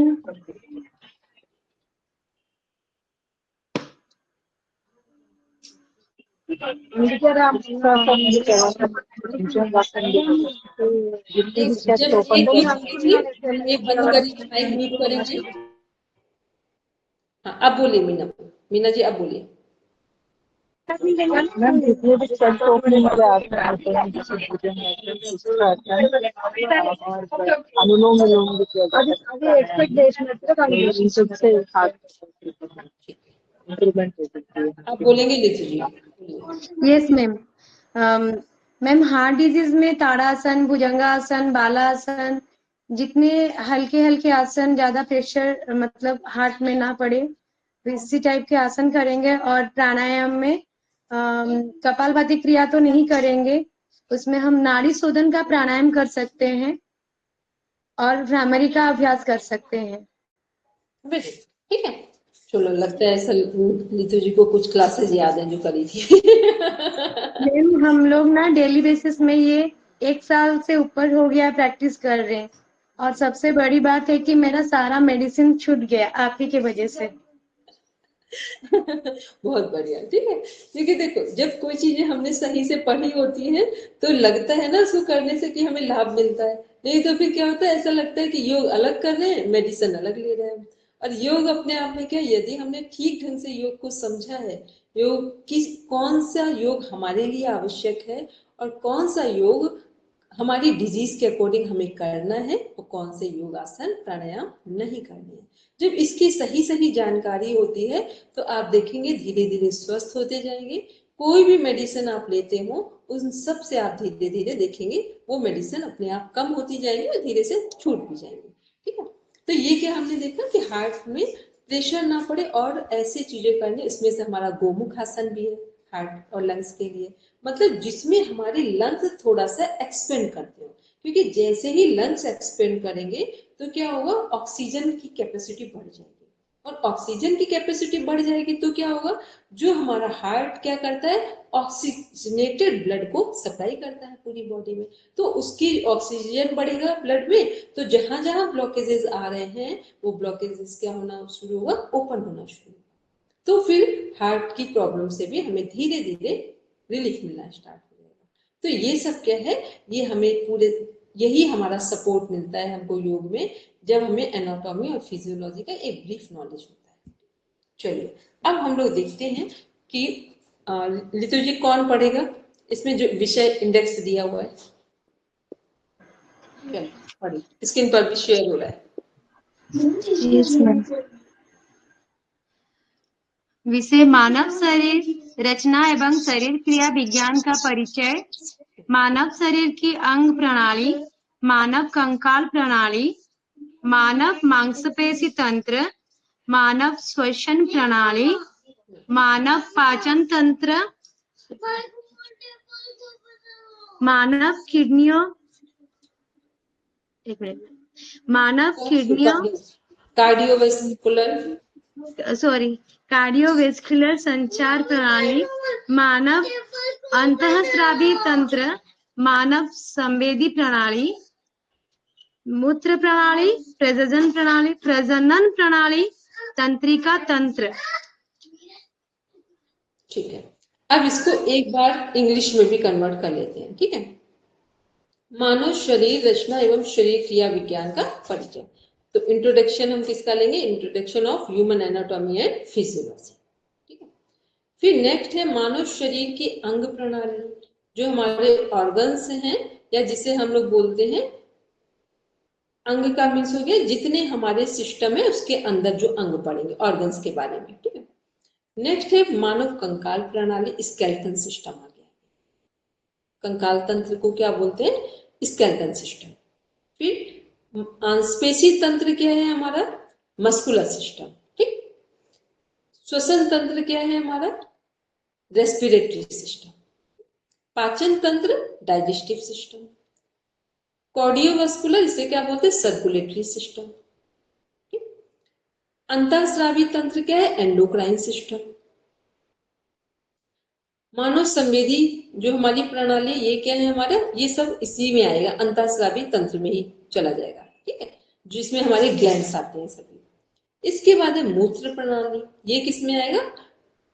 एक बंद करिए, माइक म्यूट करेंगे। हाँ, अब बोलिए मीना जी, अब बोलिए। मैम जितने भी चेस्ट ओपनिंग के आसन होते हैं, जैसे भुजंग और अनुलोम विलोम भी किया जाता है, इन सबसे इम्प्रूवमेंट हो सकती है। आप बोलेंगे लिखी जी। Yes ma'am. Ma'am, heart disease में ताड़ासन, भुजंगासन, बालासन, जितने हल्के हल्के आसन, ज्यादा प्रेशर मतलब हार्ट में ना पड़े, इसी टाइप के आसन करेंगे। और प्राणायाम में कपालभाति क्रिया तो नहीं करेंगे, उसमें हम नाड़ी शोधन का प्राणायाम कर सकते हैं और भ्रामरी का अभ्यास कर सकते हैं। ठीक है, चलो, लगता है ऐसा नीतू जी को कुछ क्लासेस याद है जो करी थी। मैम, हम लोग ना डेली बेसिस में ये 1 साल से ऊपर हो गया प्रैक्टिस कर रहे हैं, और सबसे बड़ी बात है कि मेरा सारा मेडिसिन छूट गया आप ही की वजह से। बहुत बढ़िया, ठीक है। क्योंकि देखो, जब कोई चीजें हमने सही से पढ़ी होती है तो लगता है ना उसको करने से कि हमें लाभ मिलता है, नहीं तो फिर क्या होता है, ऐसा लगता है कि योग अलग कर रहे हैं, मेडिसिन अलग ले रहे हैं। और योग अपने आप में क्या, यदि हमने ठीक ढंग से योग को समझा है, योग किस कौन सा योग हमारे लिए आवश्यक है और कौन सा योग हमारी डिजीज के अकॉर्डिंग हमें करना है और कौन से योग आसन प्राणायाम नहीं करने हैं, जब इसकी सही सही जानकारी होती है तो आप देखेंगे धीरे धीरे स्वस्थ होते जाएंगे। कोई भी मेडिसिन आप लेते हो, उन सब से आप धीरे धीरे देखेंगे वो मेडिसिन अपने आप कम होती जाएगी और धीरे से छूट भी जाएंगी। ठीक है, तो ये क्या हमने देखा कि हार्ट में प्रेशर ना पड़े और ऐसी चीजें करने, इसमें से हमारा गोमुख आसन भी है हार्ट और लंग्स के लिए, मतलब जिसमें हमारी लंग्स थोड़ा सा एक्सपेंड करते हो, क्योंकि जैसे ही लंग्स एक्सपेंड करेंगे तो क्या होगा, ऑक्सीजन की कैपेसिटी बढ़ जाएगी। और ऑक्सीजन की कैपेसिटी बढ़ जाएगी तो क्या होगा, जो हमारा हार्ट क्या करता है, ऑक्सीजनेटेड ब्लड को सप्लाई करता है पूरी बॉडी में, तो उसकी ऑक्सीजन बढ़ेगा ब्लड में, तो जहां जहां ब्लॉकेजेस आ रहे हैं वो ब्लॉकेजेस क्या होना शुरू होगा, ओपन होना शुरू होगा, तो फिर हार्ट की प्रॉब्लम से भी हमें धीरे धीरे रिलीफ मिलना स्टार्ट हो जाएगा। तो ये सब क्या है, ये हमें पूरे, यही हमारा सपोर्ट मिलता है हमको योग में, जब हमें एनाटॉमी और फिजियोलॉजी का एक ब्रीफ नॉलेज होता है। चलिए अब हम लोग देखते हैं कि लितु जी कौन पढ़ेगा, इसमें जो विषय इंडेक्स दिया हुआ है, चलिए पढ़िए, स्क्रीन पर भी शेयर हो रहा है। Yes ma'am. विषय मानव शरीर रचना एवं शरीर क्रिया विज्ञान का परिचय, मानव शरीर की अंग प्रणाली, मानव कंकाल प्रणाली, मानव मांसपेशी तंत्र, मानव श्वसन प्रणाली, मानव पाचन तंत्र, मानव किडनियों, एक मिनट, मानव किडनियों, कार्डियोवैस्कुलर, सॉरी, कार्डियोवेस्कुलर संचार प्रणाली, मानव अंतःस्रावी तंत्र, मानव संवेदी प्रणाली, मूत्र प्रणाली, प्रजनन प्रणाली, तंत्रिका तंत्र। ठीक है, अब इसको एक बार इंग्लिश में भी कन्वर्ट कर लेते हैं, ठीक है। मानव शरीर रचना एवं शरीर क्रिया विज्ञान का परिचय, तो इंट्रोडक्शन हम किसका लेंगे, introduction of human anatomy and physiology, ठीक है। फिर नेक्स्ट है मानव शरीर की अंग प्रणाली, जो हमारे ऑर्गन्स हैं, या जिसे हम लोग बोलते हैं अंग का मीन्स हो गया जितने हमारे सिस्टम है उसके अंदर जो अंग पड़ेंगे, ऑर्गन्स के बारे में, ठीक है। नेक्स्ट है मानव कंकाल प्रणाली, स्केलेटन सिस्टम आ गया, कंकाल तंत्र को क्या बोलते हैं, स्केलेटन सिस्टम। फिर मांसपेशी तंत्र क्या है हमारा, मस्कुलर सिस्टम, ठीक। श्वसन तंत्र क्या है हमारा, रेस्पिरेटरी सिस्टम। पाचन तंत्र डाइजेस्टिव सिस्टम। कार्डियोवास्कुलर इसे क्या बोलते हैं, सर्कुलेटरी सिस्टम। अंतःस्रावी तंत्र क्या है, एंडोक्राइन सिस्टम। मानव संवेदी जो हमारी प्रणाली, ये क्या है हमारा, ये सब इसी में आएगा, अंतःस्रावी तंत्र में ही चला जाएगा, ठीक है, जिसमें हमारे ग्लैंड्स आते हैं सभी। इसके बाद है मूत्र प्रणाली, ये किस में आएगा,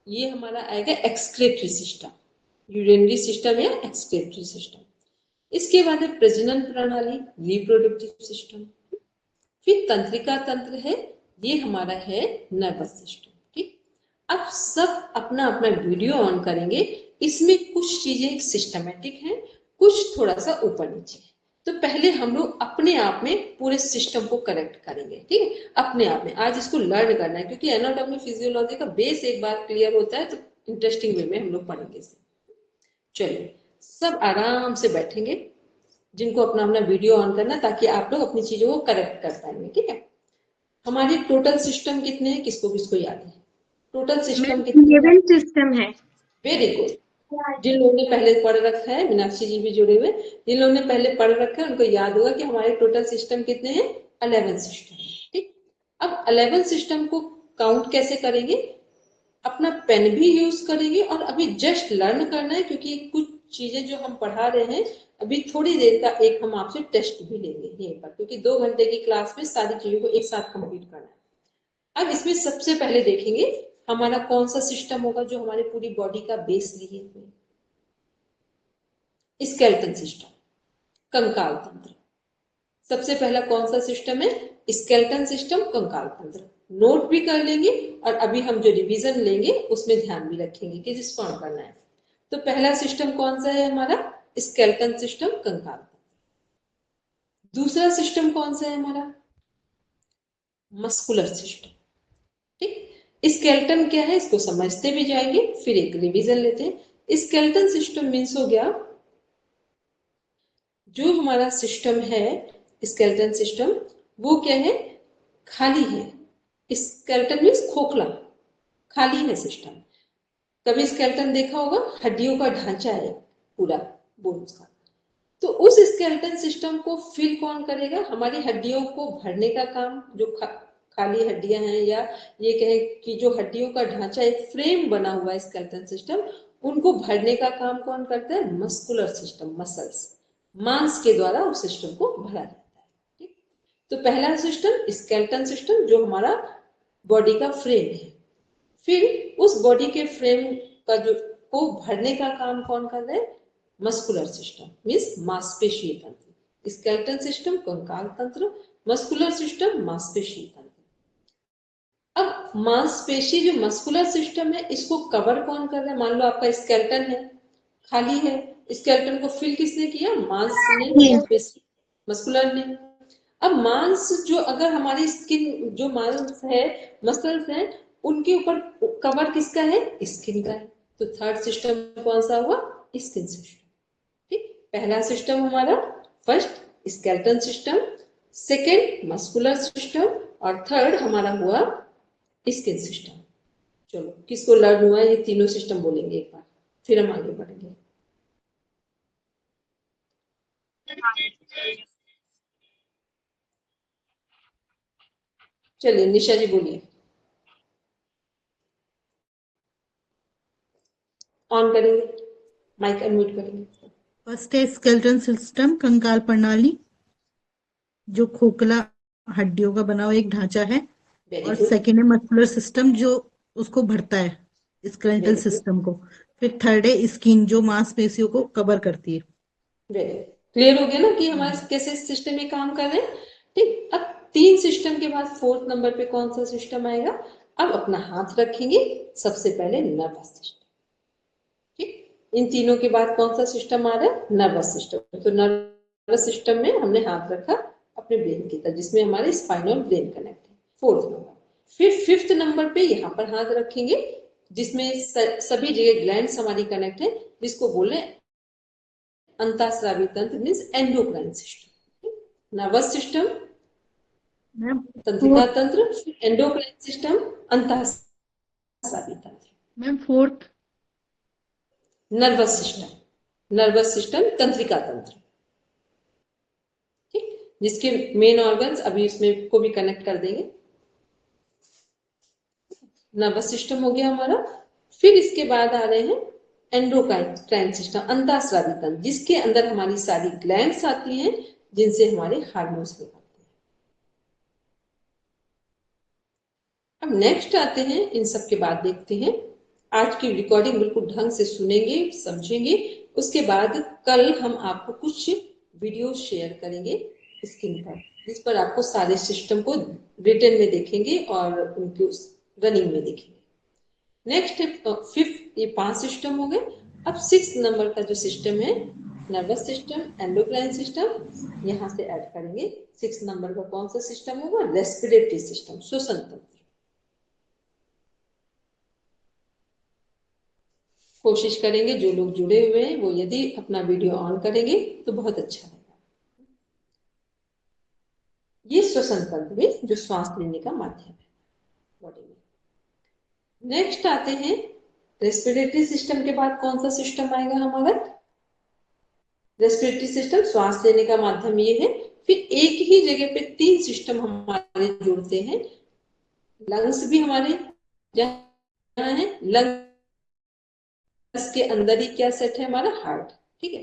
ये हमारा आएगा एक्सक्रेटरी सिस्टम, यूरिनरी सिस्टम या एक्सक्रेटरी सिस्टम। इसके बाद है प्रजनन प्रणाली, रिप्रोडक्टिव सिस्टम। फिर तंत्रिका तंत्र है, ये हमारा है नर्वस सिस्टम, ठीक। अब सब अपना अपना वीडियो ऑन करेंगे, इसमें कुछ चीजें सिस्टमेटिक हैं, कुछ थोड़ा सा ऊपर नीचे है, तो पहले हम लोग अपने आप में पूरे सिस्टम को करेक्ट करेंगे, ठीक है, अपने आप में आज इसको लर्न करना है, क्योंकि एनाटॉमी फिजियोलॉजी का बेस एक बार क्लियर होता है तो इंटरेस्टिंग वे में हम लोग पढ़ेंगे इसे। चलिए सब आराम से बैठेंगे, जिनको अपना अपना वीडियो ऑन करना, ताकि आप लोग अपनी चीजों को करेक्ट कर पाएंगे, ठीक है। हमारे टोटल सिस्टम कितने हैं, किसको किसको याद है, टोटल सिस्टम कितने हैं, 11 सिस्टम है। Very good. जिन लोगों ने पहले पढ़ रखा है, मीनाक्षी जी भी जुड़े हुए, जिन लोगों ने पहले पढ़ रखा है उनको याद होगा कि हमारे टोटल सिस्टम कितने हैं, 11 सिस्टम, ठीक। अब 11 सिस्टम को काउंट कैसे करेंगे, अपना पेन भी यूज करेंगे, और अभी जस्ट लर्न करना है, क्योंकि कुछ चीजें जो हम पढ़ा रहे हैं अभी थोड़ी देर का एक हम आपसे टेस्ट भी लेंगे यहीं पर, क्योंकि 2 घंटे की क्लास में सारी चीजों को एक साथ कंप्लीट करना है। अब इसमें सबसे पहले देखेंगे हमारा कौन सा सिस्टम होगा जो हमारी पूरी बॉडी का बेस लिए हुए, स्केलेटन सिस्टम, कंकाल तंत्र। सबसे पहला कौन सा सिस्टम है, स्केलेटन सिस्टम, कंकाल तंत्र। नोट भी कर लेंगे, और अभी हम जो रिवीजन लेंगे उसमें ध्यान भी रखेंगे कि रिस्पॉन्ड करना है। तो पहला सिस्टम कौन सा है हमारा, स्केलेटन सिस्टम, कंकाल। दूसरा सिस्टम कौन सा है हमारा, मस्कुलर सिस्टम, ठीक। स्केलेटन क्या है इसको समझते भी जाएंगे, फिर एक रिवीजन लेते हैं। स्केलेटन सिस्टम मीन्स हो गया, जो हमारा सिस्टम है स्केलेटन सिस्टम, वो क्या है, खाली है। स्केलेटन मीन्स खोखला, खाली है सिस्टम। कभी स्केलेटन देखा होगा, हड्डियों का ढांचा है पूरा बोन्स का, तो उस स्केलेटन सिस्टम को फिल कौन करेगा, हमारी हड्डियों को भरने का काम जो खाली हड्डियां हैं, या ये कहें कि जो हड्डियों का ढांचा एक फ्रेम बना हुआ है स्केलेटन सिस्टम, उनको भरने का काम कौन करता है? मस्कुलर सिस्टम, मसल्स, मांस के द्वारा उस सिस्टम को भरा जाता है। ठीक, तो पहला सिस्टम स्केलेटन सिस्टम जो हमारा बॉडी का फ्रेम है। फिर उस बॉडी के फ्रेम का जो को भरने का काम कौन कर रहा है? मस्कुलर सिस्टम, मीन्स मांसपेशीय तंत्र। स्केलेटन सिस्टम कंकाल तंत्र, मस्कुलर सिस्टम मांसपेशीय तंत्र। अब मांसपेशी जो मस्कुलर सिस्टम है, इसको कवर कौन कर रहा है? मान लो आपका स्केलेटन है, खाली है, स्केलेटन को फिल किसने किया? मांस ने, मांसपेशी, मस्कुलर ने। अब मांस जो, अगर हमारी स्किन जो मांस है, मसल्स है, उनके ऊपर कवर किसका है? स्किन का है। तो थर्ड सिस्टम कौन सा हुआ? Skin system. ठीक, पहला सिस्टम हमारा first skeleton system, second muscular system, और थर्ड हमारा हुआ स्किन सिस्टम। चलो, किसको लर्न हुआ ये तीनों सिस्टम बोलेंगे एक बार, फिर हम आगे बढ़ेंगे। चलिए निशा जी बोलिए, ऑन करेंगे, माइक अनम्यूट करेंगे। फर्स्ट है स्केलेटन सिस्टम, कंकाल प्रणाली, जो खोखला हड्डियों का बना हुआ एक ढांचा है। वेरी और गुड, सेकेंड है मस्कुलर सिस्टम, जो उसको भरता है, स्केलेटल वेरी गुड, सिस्टम को। फिर थर्ड है स्किन, जो मांसपेशियों को कवर करती है। Very good. क्लियर हो गया ना कि हमारे कैसे सिस्टम में काम कर रहे हैं? ठीक, अब 3 सिस्टम के बाद 4th नंबर पे कौन सा सिस्टम आएगा? अब अपना हाथ रखेंगे, सबसे पहले नर्वस सिस्टम। ठीक, इन तीनों के बाद कौन सा सिस्टम आ रहा है? Nervous system. तो नर्वस सिस्टम में हमने हाथ रखा अपने ब्रेन की तरफ, जिसमें हमारे स्पाइन और ब्रेन कनेक्ट है, 4th नंबर। फिर 5th नंबर पे यहाँ पर हाथ रखेंगे, जिसमें सभी जगह ग्लैंड्स हमारी कनेक्ट है, जिसको बोल रहे हैं अंतःस्रावी तंत्र, means endocrine system. Nervous system, ma'am तंत्रिका फोर्थ। तंत्र, एंडोक्राइन सिस्टम, अंतःस्रावी तंत्र। Ma'am fourth. Nervous system, nervous system, तंत्रिका तंत्र। ठीक, जिसके मेन ऑर्गन्स अभी इसमें को भी कनेक्ट कर देंगे। नर्वस सिस्टम हो गया हमारा। फिर इसके बाद आ रहे हैं एंडोक्राइन सिस्टम, अंतःस्रावी तंत्र, जिसके अंदर हमारी सारी ग्लैंड्स आती हैं, जिनसे हमारे हार्मोन्स निकलते हैं। अब नेक्स्ट आते हैं, इन सब के बाद देखते हैं, आज की रिकॉर्डिंग बिल्कुल ढंग से सुनेंगे, समझेंगे। उसके बाद कल हम आपको कुछ वीडियो शेयर करेंगे स्क्रीन पर, जिस पर आपको सारे सिस्टम को रिटर्न में देखेंगे और उनको रनिंग में देखेंगे। नेक्स्ट है 5th, ये 5 सिस्टम हो गए। अब 6th नंबर का जो सिस्टम है, नर्वस सिस्टम, एंडोक्राइन सिस्टम, यहाँ से ऐड करेंगे। 6th नंबर का कौन सा सिस्टम होगा? रेस्पिरेटरी सिस्टम, श्वसन तंत्र। कोशिश करेंगे जो लोग जुड़े हुए हैं वो यदि अपना वीडियो ऑन करेंगे तो बहुत अच्छा रहेगा। ये श्वसन तंत्र में जो श्वास लेने का माध्यम है बॉडी में। नेक्स्ट आते हैं रेस्पिरेटरी सिस्टम के बाद कौन सा सिस्टम आएगा हमारा? रेस्पिरेटरी सिस्टम, श्वास लेने का माध्यम ये है। फिर एक ही जगह पे 3 सिस्टम हमारे जुड़ते हैं। लंग्स भी हमारे जहाँ है, लंग्स के अंदर ही क्या सेट है हमारा? हार्ट। ठीक है,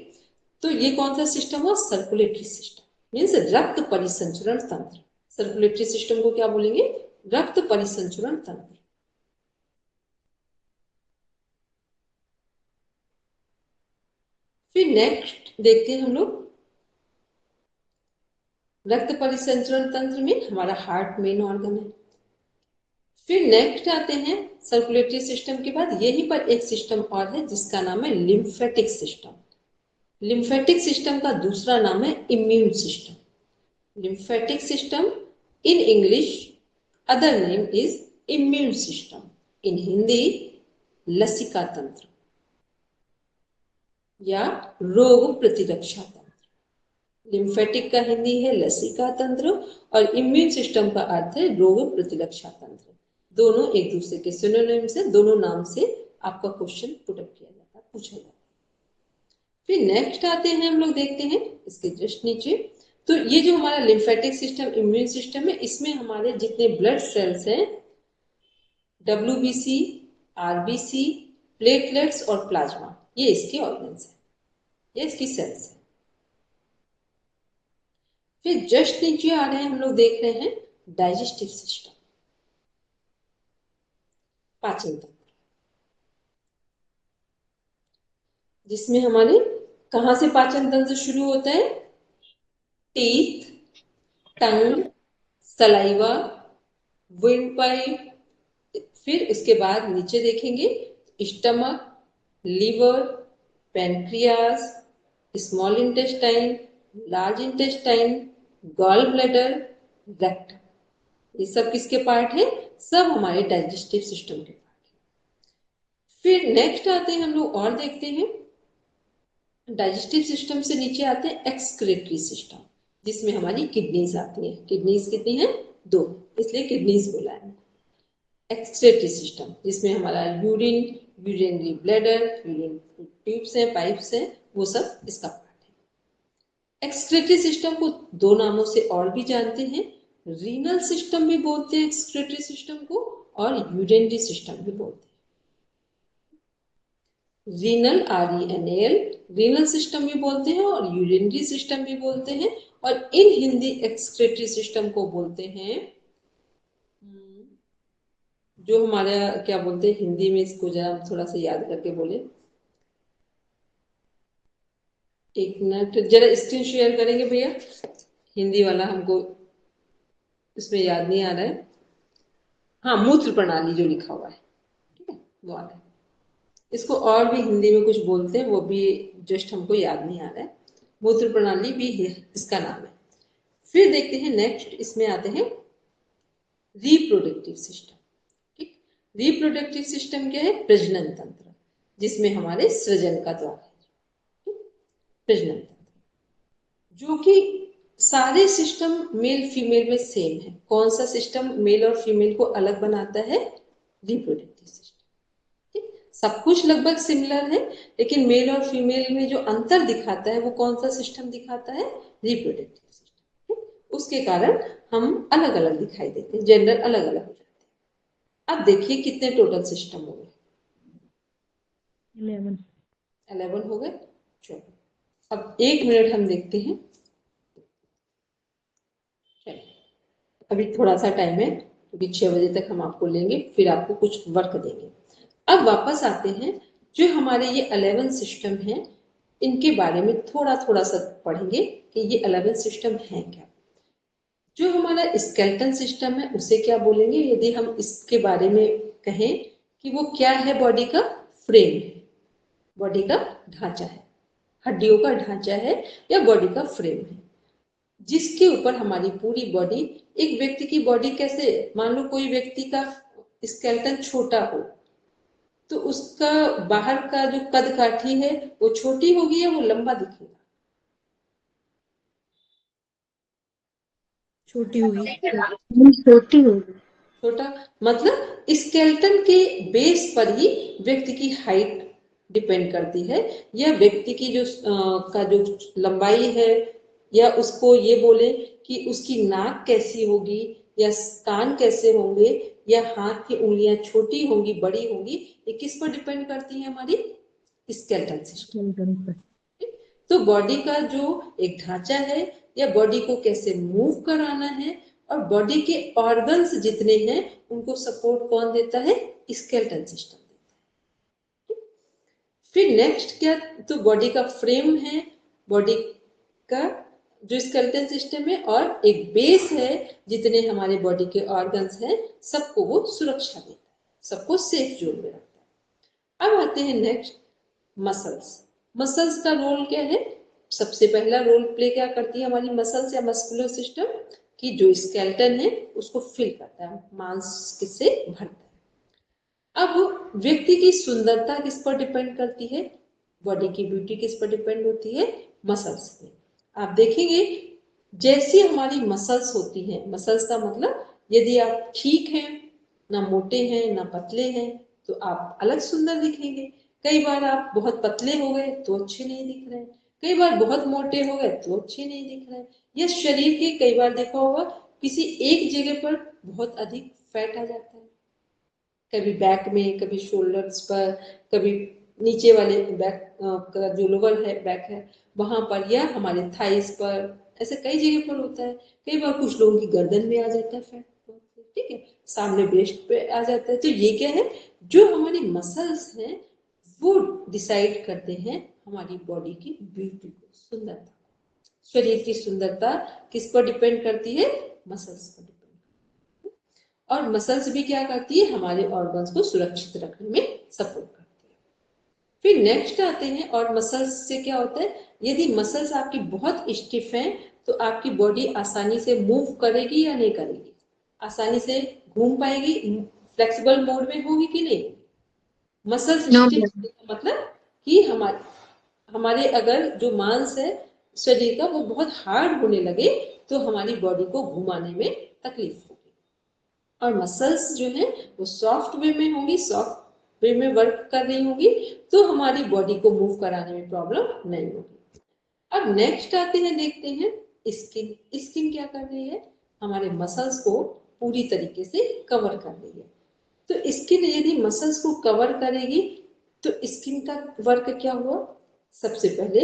तो ये कौन सा सिस्टम हुआ? सर्कुलेटरी सिस्टम, मीन्स रक्त परिसंचरण तंत्र। सर्कुलेटरी सिस्टम को क्या बोलेंगे? रक्त परिसंचरण तंत्र। फिर नेक्स्ट देखते हैं हम लोग, रक्त परिसंचरण तंत्र में हमारा हार्ट मेन ऑर्गन है। फिर नेक्स्ट आते हैं सर्कुलेटरी सिस्टम के बाद यहीं पर एक सिस्टम और है जिसका नाम है लिम्फेटिक सिस्टम। लिम्फेटिक सिस्टम का दूसरा नाम है immune system. lymphatic system, in English other name is immune system, in Hindi लसिका तंत्र या रोग प्रतिरक्षा तंत्र। लिम्फेटिक का हिंदी है लसिका तंत्र और इम्यून सिस्टम का अर्थ है रोग प्रतिरक्षा तंत्र। दोनों एक दूसरे के सिनोनिम से, दोनों नाम से आपका क्वेश्चन पुटअप किया जाता है, पूछा जाता है। फिर नेक्स्ट आते हैं हम लोग, देखते हैं इसके जस्ट नीचे तो ये जो हमारा लिम्फेटिक सिस्टम, इम्यून सिस्टम है, इसमें हमारे जितने ब्लड सेल्स हैं, WBC, RBC, प्लेटलेट्स और प्लाज्मा, ये इसके ऑर्गन्स हैं, ये इसकी सेल्स हैं। फिर जस्ट नीचे आ रहे हैं, हम लोग देख रहे हैं डाइजेस्टिव सिस्टम, पाचन तंत्र, जिसमें हमारे कहां से पाचन तंत्र शुरू होता है? Teeth, tongue, saliva, wind pipe, फिर उसके बाद नीचे देखेंगे stomach, liver, pancreas, small intestine, large intestine, gall bladder, rectum, ये सब किसके पार्ट है? सब हमारे डाइजेस्टिव सिस्टम के पार्ट है। फिर नेक्स्ट आते हैं हम लोग और देखते हैं, डाइजेस्टिव सिस्टम से नीचे आते हैं एक्सक्रीटरी सिस्टम, जिसमें हमारी किडनीज आती है। किडनीज कितनी है? 2, इसलिए किडनीज बोला है। एक्सक्रीटरी सिस्टम, जिसमें हमारा urine, urinary bladder, urine tubes हैं, पाइप्स हैं, वो सब इसका पार्ट है। एक्सक्रीटरी सिस्टम को 2 नामों से और भी जानते हैं, रीनल सिस्टम भी बोलते हैं एक्सक्रीटरी सिस्टम को, और यूरिनरी सिस्टम भी बोलते हैं। रीनल, RENAL, रीनल सिस्टम भी बोलते हैं और यूरिनरी सिस्टम भी बोलते हैं, और इन हिंदी एक्सक्रीटरी सिस्टम को बोलते हैं, जो हमारा क्या बोलते हैं हिंदी में, इसको जरा थोड़ा सा याद करके बोले, एक मिनट जरा स्क्रीन शेयर करेंगे भैया, हिंदी वाला हमको इसमें याद नहीं आ रहा है। हाँ, मूत्र प्रणाली जो लिखा हुआ है, ठीक है, वो आ रहा है। इसको और भी हिंदी में कुछ बोलते हैं, वो भी जस्ट हमको याद नहीं आ रहा है। मूत्र प्रणाली भी इसका नाम है। फिर देखते हैं नेक्स्ट, इसमें आते हैं रिप्रोडक्टिव सिस्टम। ठीक, रिप्रोडक्टिव सिस्टम क्या है? प्रजनन तंत्र, जिसमें हमारे सृजन का द्वार है। प्रजनन तंत्र, जो कि सारे सिस्टम मेल फीमेल में सेम है। कौन सा सिस्टम मेल और फीमेल को अलग बनाता है? Reproductive system. सब कुछ लगभग सिमिलर है, लेकिन मेल और फीमेल में जो अंतर दिखाता है वो कौन सा सिस्टम दिखाता है? Reproductive system. उसके कारण हम अलग अलग दिखाई देते हैं, जेंडर अलग अलग हो जाते हैं। अब देखिए कितने टोटल सिस्टम हो गए? 11 हो गए। चलो अब 1 मिनट हम देखते हैं। अभी थोड़ा सा टाइम है, क्योंकि 6 बजे तक हम आपको लेंगे, फिर आपको कुछ वर्क देंगे। अब वापस आते हैं, जो हमारे ये 11 सिस्टम हैं, इनके बारे में थोड़ा थोड़ा सा पढ़ेंगे कि ये 11 सिस्टम हैं क्या। जो हमारा स्केलेटन सिस्टम है उसे क्या बोलेंगे? यदि हम इसके बारे में कहें कि वो क्या है, बॉडी का फ्रेम है, बॉडी का ढांचा है, हड्डियों का ढांचा है या बॉडी का फ्रेम है, जिसके ऊपर हमारी पूरी बॉडी, एक व्यक्ति की बॉडी कैसे, मान लो कोई व्यक्ति का स्केलेटन छोटा हो तो उसका बाहर का जो कद काठी है वो छोटी होगी या वो लंबा दिखेगा? छोटी होगी। छोटी होगी। छोटा, मतलब स्केलेटन के बेस पर ही व्यक्ति की हाइट डिपेंड करती है, या व्यक्ति की जो का जो लंबाई है, या उसको ये बोले कि उसकी नाक कैसी होगी, या कान कैसे होंगे, या हाथ की उंगलियां छोटी होंगी बड़ी होंगी, ये किस पर डिपेंड करती है? हमारी स्केलेटन सिस्टम। तो बॉडी का जो एक ढांचा है, या बॉडी को कैसे मूव कराना है, और बॉडी के ऑर्गन्स जितने हैं उनको सपोर्ट कौन देता है? स्केलेटन सिस्टम देता है। फिर नेक्स्ट क्या, तो बॉडी का फ्रेम है, बॉडी का जो स्केलेटन सिस्टम है, और एक बेस है, जितने हमारे बॉडी के ऑर्गन्स हैं सबको वो सुरक्षा देता है, सबको सेफ जोन में रखता है। अब आते हैं नेक्स्ट, मसल्स। मसल्स का रोल क्या है? सबसे पहला रोल प्ले क्या करती है हमारी मसल्स या मस्कुलर सिस्टम, कि जो स्केलेटन है उसको फिल करता है, मांस किससे भरता है। अब व्यक्ति की सुंदरता किस पर डिपेंड करती है? बॉडी की ब्यूटी किस पर डिपेंड होती है? मसल्स पे। आप देखेंगे जैसी हमारी मसल्स होती हैं, मसल्स का मतलब यदि आप ठीक हैं, ना मोटे हैं ना पतले हैं, तो आप अलग सुंदर दिखेंगे। कई बार आप बहुत पतले हो गए तो अच्छे नहीं दिख रहे हैं, कई बार बहुत मोटे हो गए तो अच्छे नहीं दिख रहे हैं। या शरीर के कई बार देखा होगा किसी एक जगह पर बहुत अधिक फैट आ जाता है, कभी बैक में, कभी शोल्डर्स पर, कभी नीचे वाले बैक का जो लोअर है बैक है वहां पर, या हमारे थाइस पर, ऐसे कई जगह पर होता है। कई बार कुछ लोगों की गर्दन में आ जाता है फैट, ठीक है, सामने ब्रेस्ट पे आ जाता है। तो ये क्या है, जो हमारी मसल्स हैं वो डिसाइड करते हैं हमारी बॉडी की ब्यूटी को, सुंदरता। शरीर की सुंदरता किस पर डिपेंड करती है, मसल्स पर डिपेंड। और मसल्स भी क्या करती है, हमारे ऑर्गन्स को सुरक्षित रखने में सपोर्ट करती है। फिर नेक्स्ट आते हैं, और मसल्स से क्या होता है, यदि मसल्स आपकी बहुत स्टिफ हैं तो आपकी बॉडी आसानी से मूव करेगी या नहीं करेगी, आसानी से घूम पाएगी, फ्लेक्सिबल मोड में होगी कि नहीं। मसल्स नो स्टिफ मतलब कि हमारे अगर जो मांस है शरीर का वो बहुत हार्ड होने लगे तो हमारी बॉडी को घुमाने में तकलीफ होगी। और मसल्स जो है वो सॉफ्ट वे में होंगी, सॉफ्ट वे में वर्क कर रही होंगी, तो हमारी बॉडी को मूव कराने में प्रॉब्लम नहीं होगी। अब नेक्स्ट आते हैं, देखते हैं स्किन। स्किन क्या कर रही है, हमारे मसल्स को पूरी तरीके से कवर कर रही है। तो स्किन यदि मसल्स को कवर करेगी तो स्किन का वर्क क्या हुआ, सबसे पहले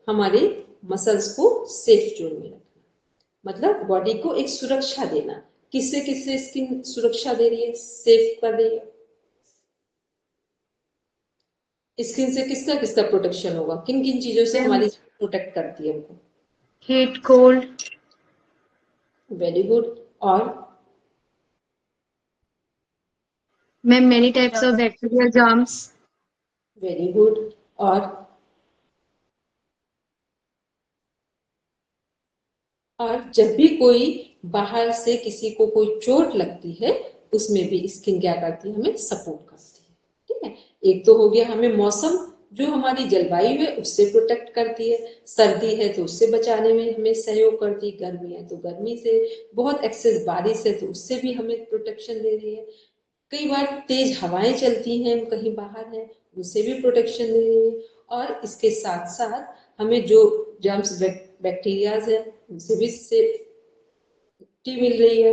हमारे मसल्स को सेफ जोन में रखना, मतलब बॉडी को एक सुरक्षा देना। किससे किससे स्किन सुरक्षा दे रही है, सेफ कर रही है। स्किन से किसका किसका प्रोटेक्शन होगा, किन किन चीजों से मैम, हमारी प्रोटेक्ट करती है हमको। Heat, cold, very good. और ma'am many types of bacterial germs, very good. और जब भी कोई बाहर से किसी को कोई चोट लगती है उसमें भी स्किन क्या करती है, हमें सपोर्ट करती है, ठीक है। एक तो हो गया हमें मौसम, जो हमारी जलवायु है उससे प्रोटेक्ट करती है, सर्दी है तो उससे बचाने में हमें सहयोग करती है, गर्मी है तो गर्मी से, बहुत एक्सेस बारिश है तो उससे भी हमें प्रोटेक्शन दे रही है, कई बार तेज हवाएं चलती हैं, हम कहीं बाहर हैं, उससे भी प्रोटेक्शन दे रही है। और इसके साथ साथ हमें जो जर्म्स बैक्टीरियाज है उनसे भी सेफ्टी मिल रही है।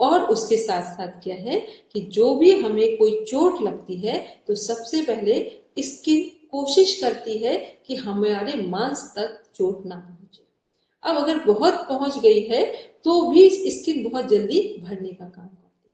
और उसके साथ साथ क्या है कि जो भी हमें कोई चोट लगती है तो सबसे पहले इसकी कोशिश करती है कि हमारे मांस तक चोट ना पहुंचे। अब अगर बहुत पहुंच गई है तो भी स्किन बहुत जल्दी भरने का काम करती है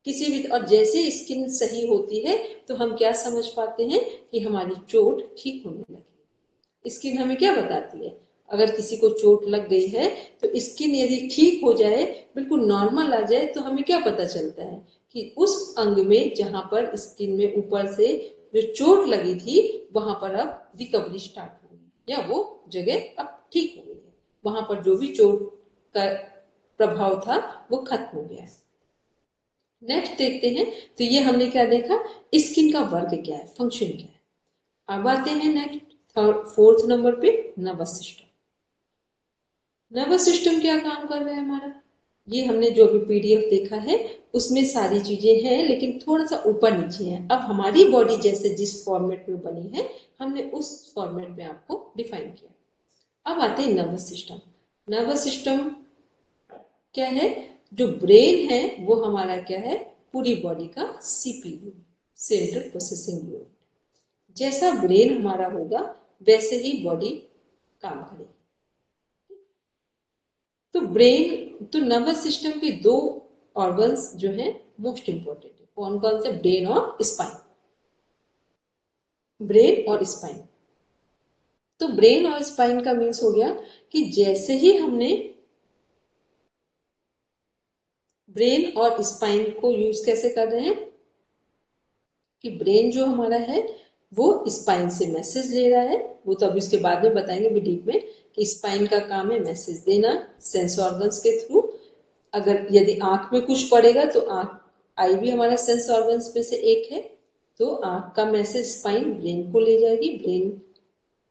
किसी भी। और जैसे स्किन सही होती है तो हम क्या समझ पाते हैं कि हमारी चोट ठीक होने लगी। स्किन हमें क्या बताती है, अगर किसी को चोट लग गई है तो स्किन यदि ठीक हो जाए, बिल्कुल नॉर्मल आ जाए, तो हमें क्या पता चलता है कि उस अंग में जहां पर स्किन में ऊपर से जो चोट लगी थी वहां पर अब रिकवरी स्टार्ट हो गई, या वो जगह अब ठीक हो गई है, वहां पर जो भी चोट का प्रभाव था वो खत्म हो गया है। नेक्स्ट देखते हैं, तो ये हमने क्या देखा, स्किन का वर्क क्या है, फंक्शन क्या है। अब आते हैं नेक्स्ट फोर्थ नंबर पे, नर्वस सिस्टम। नर्वस सिस्टम क्या काम कर रहा है हमारा, ये हमने जो भी पीडीएफ देखा है उसमें सारी चीजें हैं, लेकिन थोड़ा सा ऊपर नीचे है। अब हमारी बॉडी जैसे जिस फॉर्मेट में बनी है हमने उस फॉर्मेट में आपको डिफाइन किया। अब आते हैं नर्वस सिस्टम। नर्वस सिस्टम क्या है, जो ब्रेन है वो हमारा क्या है, पूरी बॉडी का सीपीयू, सेंट्रल प्रोसेसिंग यूनिट। जैसा ब्रेन हमारा होगा वैसे ही बॉडी काम करेगी। तो ब्रेन, तो नर्वस सिस्टम के दो ऑर्गन्स जो हैं मोस्ट इंपॉर्टेंट है, कौन कौन से, ब्रेन और स्पाइन। ब्रेन और स्पाइन, तो ब्रेन और स्पाइन का मीन्स हो गया कि जैसे ही हमने ब्रेन और स्पाइन को यूज कैसे कर रहे हैं, कि ब्रेन जो हमारा है वो स्पाइन से मैसेज ले रहा है, वो तो अभी इसके बाद में बताएंगे भी डीप में, कि स्पाइन का काम है मैसेज देना सेंस ऑर्गन्स के थ्रू। अगर यदि आंख में कुछ पड़ेगा तो आंख, आई भी हमारा सेंस ऑर्गन्स में से एक है, तो आंख का मैसेज स्पाइन ब्रेन को ले जाएगी, ब्रेन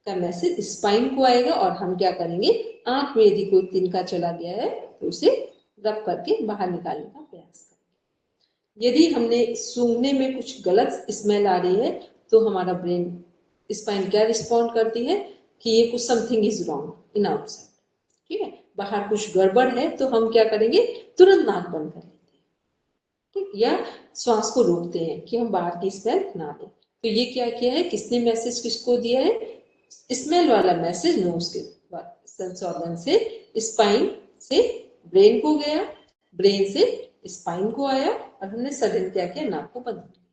का मैसेज स्पाइन को आएगा, और हम क्या करेंगे, आंख में यदि कोई तिनका चला गया है तो उसे रब करके बाहर निकालने का प्रयास करें। यदि हमने सूंघने में कुछ गलत स्मेल आ रही है तो हमारा ब्रेन, स्पाइन क्या रिस्पॉन्ड करती है, कि ये कुछ something is wrong in outside, ठीक है, बाहर कुछ गड़बड़ है, तो हम क्या करेंगे, तुरंत नाक बंद कर लेते हैं, ठीक, या श्वास को रोकते हैं कि हम बाहर की स्मेल ना लें। तो ये क्या किया है, किसने मैसेज किसको दिया है, स्मेल वाला मैसेज नोज के सेंस ऑर्गन से स्पाइन से ब्रेन को गया, ब्रेन से स्पाइन को आया, और हमने सडन क्या किया, नाक को बंद किया,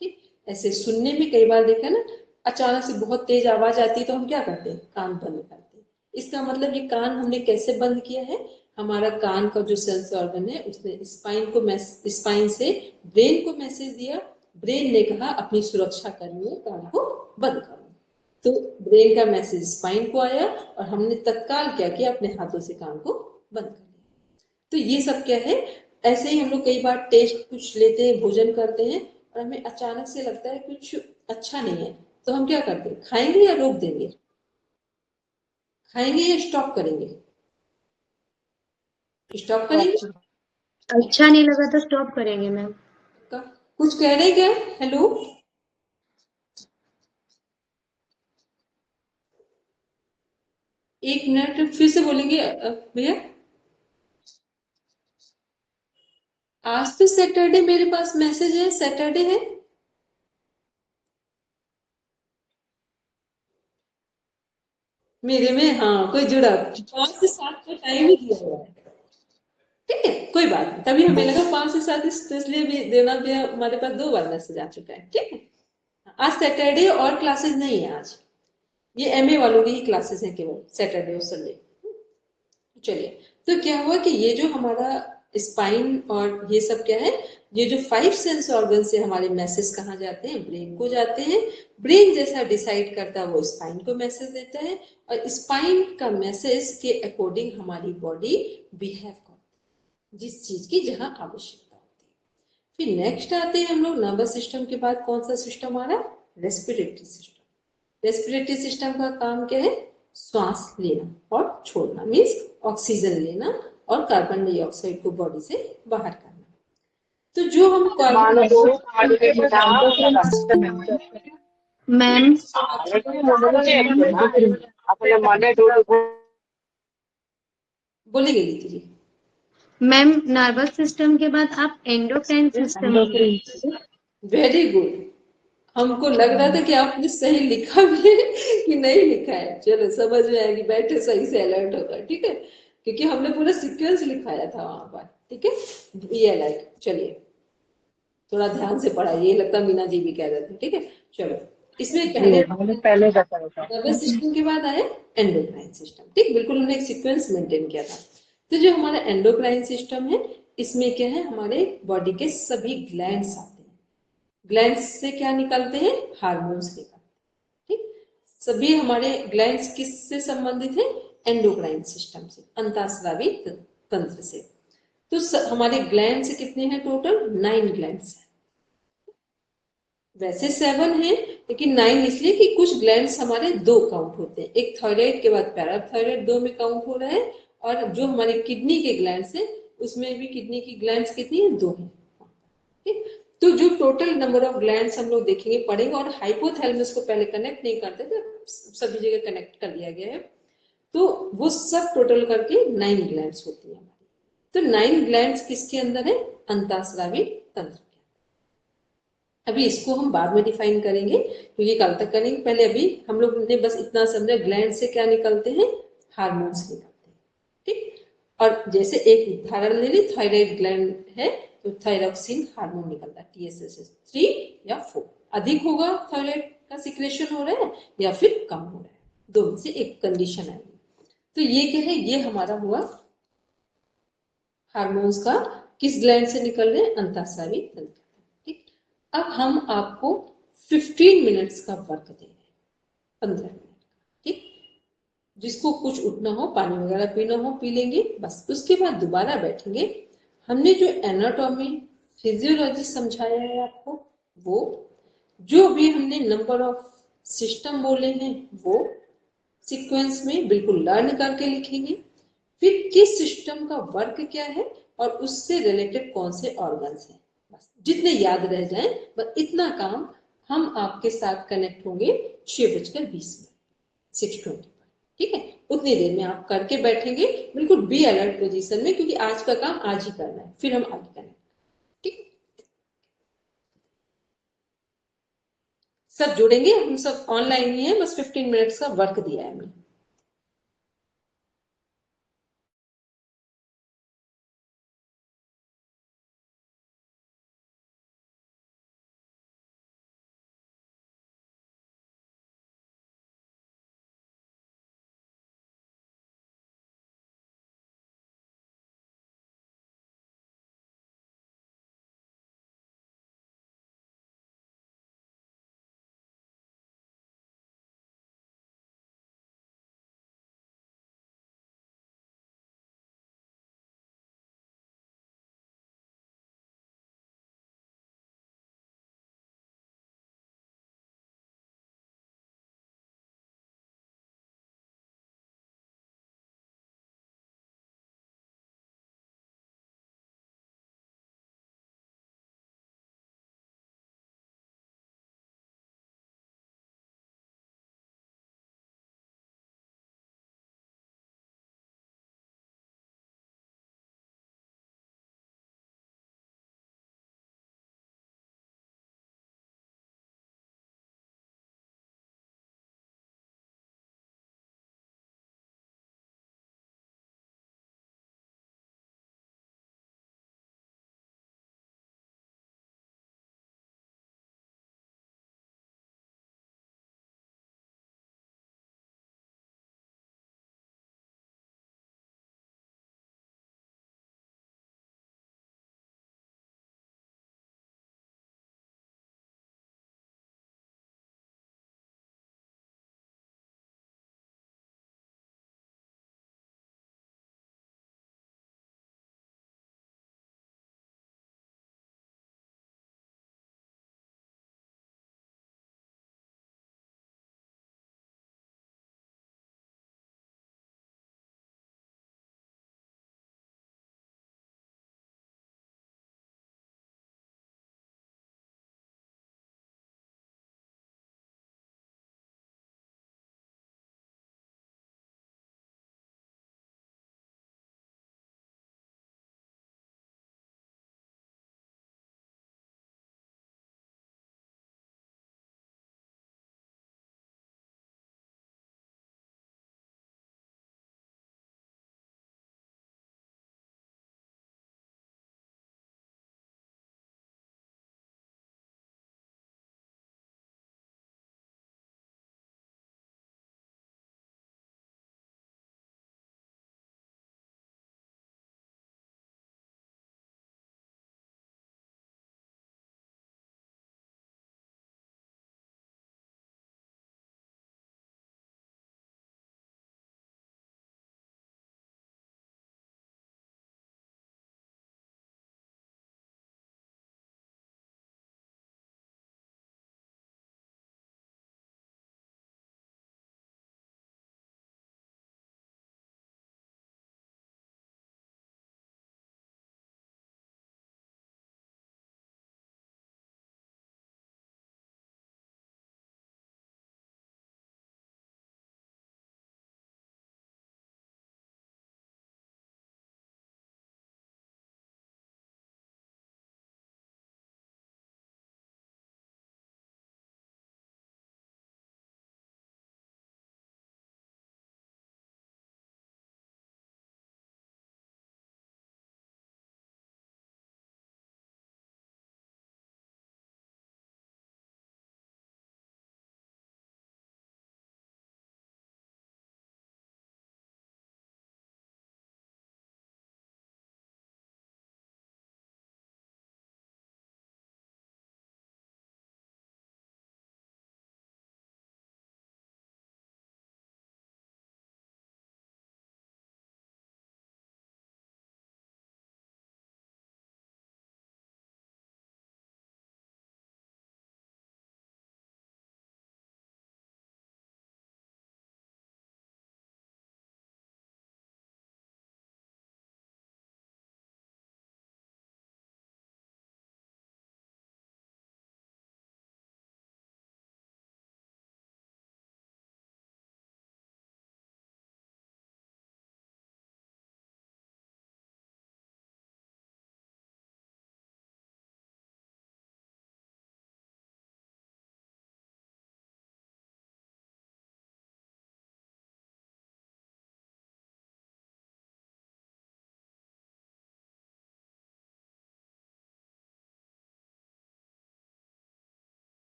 ठीक। ऐसे सुनने में कई बार देखा ना, अचानक से बहुत तेज आवाज आती है तो हम क्या करते हैं, कान बंद करते हैं। इसका मतलब ये कान हमने कैसे बंद किया है, हमारा कान का जो सेंस ऑर्गन है उसने स्पाइन से ब्रेन को मैसेज दिया, ब्रेन ने कहा अपनी सुरक्षा करनी है, कान को बंद करो, तो ब्रेन का मैसेज स्पाइन को आया और हमने तत्काल क्या किया, अपने हाथों से कान को बंद कर दिया। तो ये सब क्या है, ऐसे ही हम लोग कई बार टेस्ट कुछ लेते हैं, भोजन करते हैं और हमें अचानक से लगता है कुछ अच्छा नहीं है, तो हम क्या करते हैं, खाएंगे या रोक देंगे, खाएंगे या स्टॉप करेंगे, स्टॉप करेंगे, अच्छा नहीं लगा तो स्टॉप करेंगे मैम। कुछ कह रहे क्या, हेलो, एक मिनट फिर से बोलेंगे भैया। आज तो सैटरडे, मेरे पास मैसेज है सैटरडे है, मेरे में हाँ कोई जुड़ा 5 से 7 का टाइम ही दिया हुआ है, ठीक है, कोई बात नहीं, तभी हमें लगा 5 से 7 इसलिए भी देना भी, हमारे पास 2 बार मैसेज आ चुका है, ठीक है। आज सैटरडे और क्लासेस नहीं है, आज ये एमए वालों की ही क्लासेस है केवल, सैटरडे और संडे। चलिए, तो क्या हुआ कि ये जो हमारा स्पाइन और ये सब क्या है, ये जो 5 सेंस ऑर्गन से हमारे मैसेज कहाँ जाते हैं, ब्रेन को जाते हैं, ब्रेन जैसा डिसाइड करता है वो स्पाइन को मैसेज देता है, और स्पाइन का मैसेज के अकॉर्डिंग हमारी बॉडी बिहेव करती है, जिस चीज की जहां आवश्यकता होती है। फिर नेक्स्ट आते हैं हम लोग नर्वस सिस्टम के बाद कौन सा सिस्टम आ रहा है, रेस्पिरेटरी सिस्टम। रेस्पिरेटरी सिस्टम का काम क्या है, श्वास लेना और छोड़ना, मीन्स ऑक्सीजन लेना और कार्बन डाइऑक्साइड को बॉडी से बाहर करना। तो जो हम मैम बोलेंगे लीजिए जी। मैम नर्वस सिस्टम के बाद आप एंडोक्राइन सिस्टम, वेरी गुड, हमको लग रहा था कि आपने सही लिखा भी है कि नहीं लिखा है, चलो समझ में आएगी, बैठे सही से अलर्ट होकर, ठीक है, क्योंकि हमने पूरा सीक्वेंस लिखाया था वहां पर, ठीक है, ये अलर्ट। चलिए थोड़ा ध्यान से पढ़ाइए, लगता मीना जी भी कह रहे थे, ठीक है। चलो, इसमें पहले बताया था, नर्वस सिस्टम के बाद आया एंडोक्राइन सिस्टम, ठीक, बिल्कुल हमने एक सीक्वेंस मेंटेन किया था। तो जो हमारा एंडोक्राइन सिस्टम है, इसमें क्या है, हमारे बॉडी के सभी ग्लैंड्स आते हैं, ग्लैंड्स से क्या निकलते हैं, हार्मोन्स निकलते हैं, ठीक। सभी हमारे ग्लैंड्स किससे संबंधित है, एंडोक्राइन सिस्टम से, अंतःस्रावी तंत्र से। तो हमारे ग्लैंड्स कितने हैं, टोटल 9 ग्लैंड्स हैं, वैसे 7 है लेकिन 9 इसलिए कि कुछ ग्लैंड्स हमारे 2 काउंट होते हैं, एक थायराइड के बाद पैराथायराइड 2 में काउंट हो रहा है, और जो हमारे किडनी के ग्लैंड्स है उसमें भी किडनी की ग्लैंड्स कितनी है, 2 है, ठीक। तो जो टोटल नंबर ऑफ ग्लैंड्स हम लोग देखेंगे पढ़ेंगे, और हाइपोथैलेमस को पहले कनेक्ट नहीं करते थे, सभी जगह कनेक्ट कर दिया गया है, तो वो सब टोटल करके 9 ग्लैंड्स होती है हमारी। तो 9 ग्लैंड्स किसके अंदर है, अंतःस्रावी तंत्र। अभी इसको हम बाद में डिफाइन करेंगे क्योंकि कल तक करेंगे, पहले अभी हम लोग ने बस इतना समझा, ग्लैंड से क्या निकलते हैं, हार्मोन्स निकलते हैं, ठीक। और जैसे एक उदाहरण ले ली, थायराइड ग्लैंड है तो थायरॉक्सिन हार्मोन निकलता है, TSH3 या 4, अधिक होगा थायराइड का सिक्रेशन हो रहा है या फिर कम हो रहा है, दो में से एक कंडीशन आएगी। तो ये क्या है, ये हमारा हुआ हार्मोन्स का किस ग्लैंड से निकल रहे हैं, अंतःस्रावी तंत्र, ठीक। अब हम आपको 15 मिनट्स का वर्क दे रहे हैं, 15 मिनट, ठीक। जिसको कुछ उठना हो, पानी वगैरह पीना हो पी लेंगे, बस उसके बाद दोबारा बैठेंगे। हमने जो एनाटॉमी फिजियोलॉजी समझाया है आपको, वो जो भी हमने नंबर ऑफ सिस्टम बोले हैं वो सीक्वेंस में बिल्कुल लर्न करके लिखेंगे, फिर किस सिस्टम का वर्क क्या है और उससे रिलेटेड कौन से ऑर्गन्स हैं, बस जितने याद रह जाएं, बस इतना काम हम आपके साथ कनेक्ट होंगे 6:20 में। 6:20 पर, ठीक है। उतनी देर में आप करके बैठेंगे, बिल्कुल बी अलर्ट पोजीशन में, क्योंकि आज का काम आज ही करना है, फिर हम आगे करेंगे, ठीक है। सब जुड़ेंगे, हम सब ऑनलाइन ही है, बस 15 मिनट्स का वर्क दिया है हमने।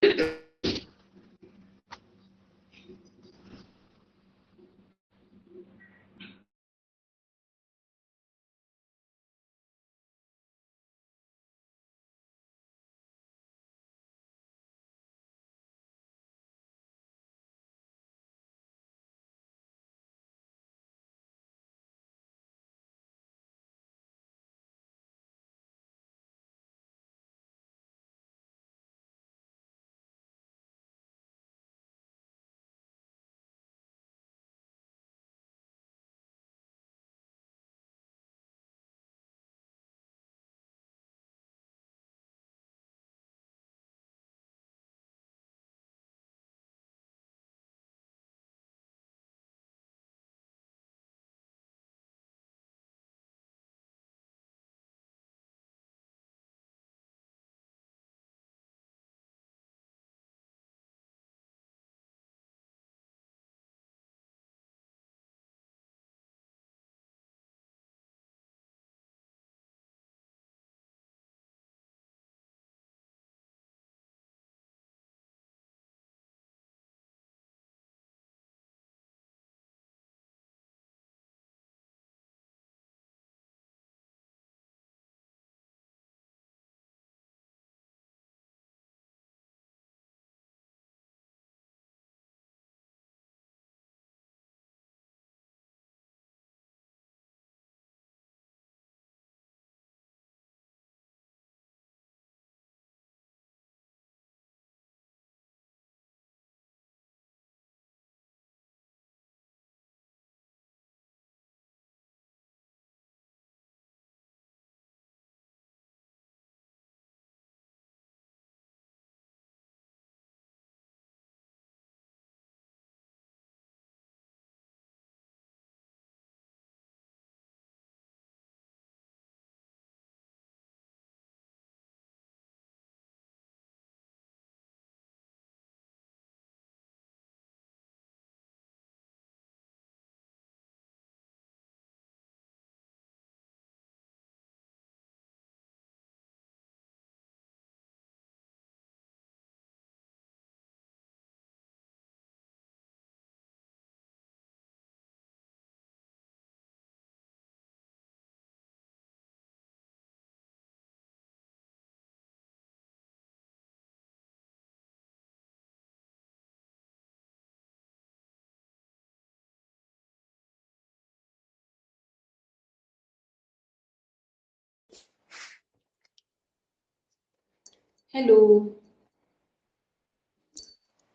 हेलो।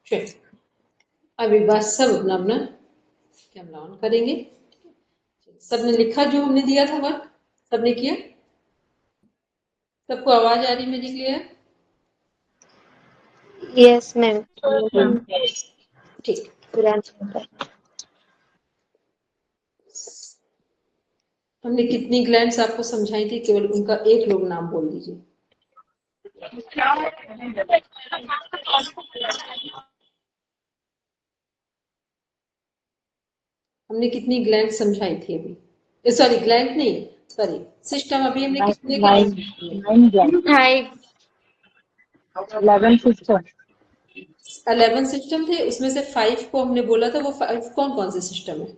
चलिए, अभी बात सब अपना अपना कैमरा ऑन करेंगे। सबने लिखा जो हमने दिया था वर्क? सबने किया? सबको आवाज आ रही मेरी क्लियर? Yes ma'am. ठीक। हमने कितनी ग्लैंड्स आपको समझाई थी? केवल उनका एक लोग नाम बोल दीजिए। हमने कितनी ग्लैंड समझाई थी अभी? सॉरी, ग्लैंड नहीं, सॉरी, सिस्टम अभी हमने कितने फाइव 11 सिस्टम 11 सिस्टम थे, उसमें से 5 को हमने बोला था। वो 5 कौन कौन से सिस्टम है?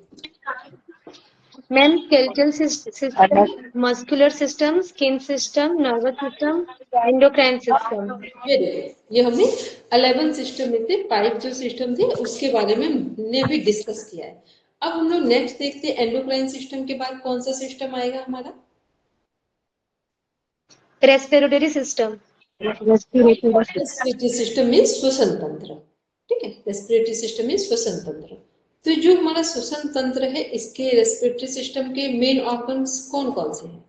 Ma'am skeletal system, muscular system, skin system, nervous system, endocrine system. ये हमने 11 सिस्टम में थे। 5 जो सिस्टम थे उसके बारे में हमने अभी डिस्कस किया है। अब हम लोग नेक्स्ट देखते हैं एंडोक्राइन सिस्टम के बाद कौन सा सिस्टम आएगा हमारा? Respiratory system. Respiratory system means श्वसन तंत्र। ठीक है, रेस्पिरेटरी सिस्टम मीन्स श्वसन तंत्र। तो जो हमारा श्वसन तंत्र है, इसके रेस्पिरेटरी सिस्टम के मेन ऑर्गन्स कौन कौन से हैं?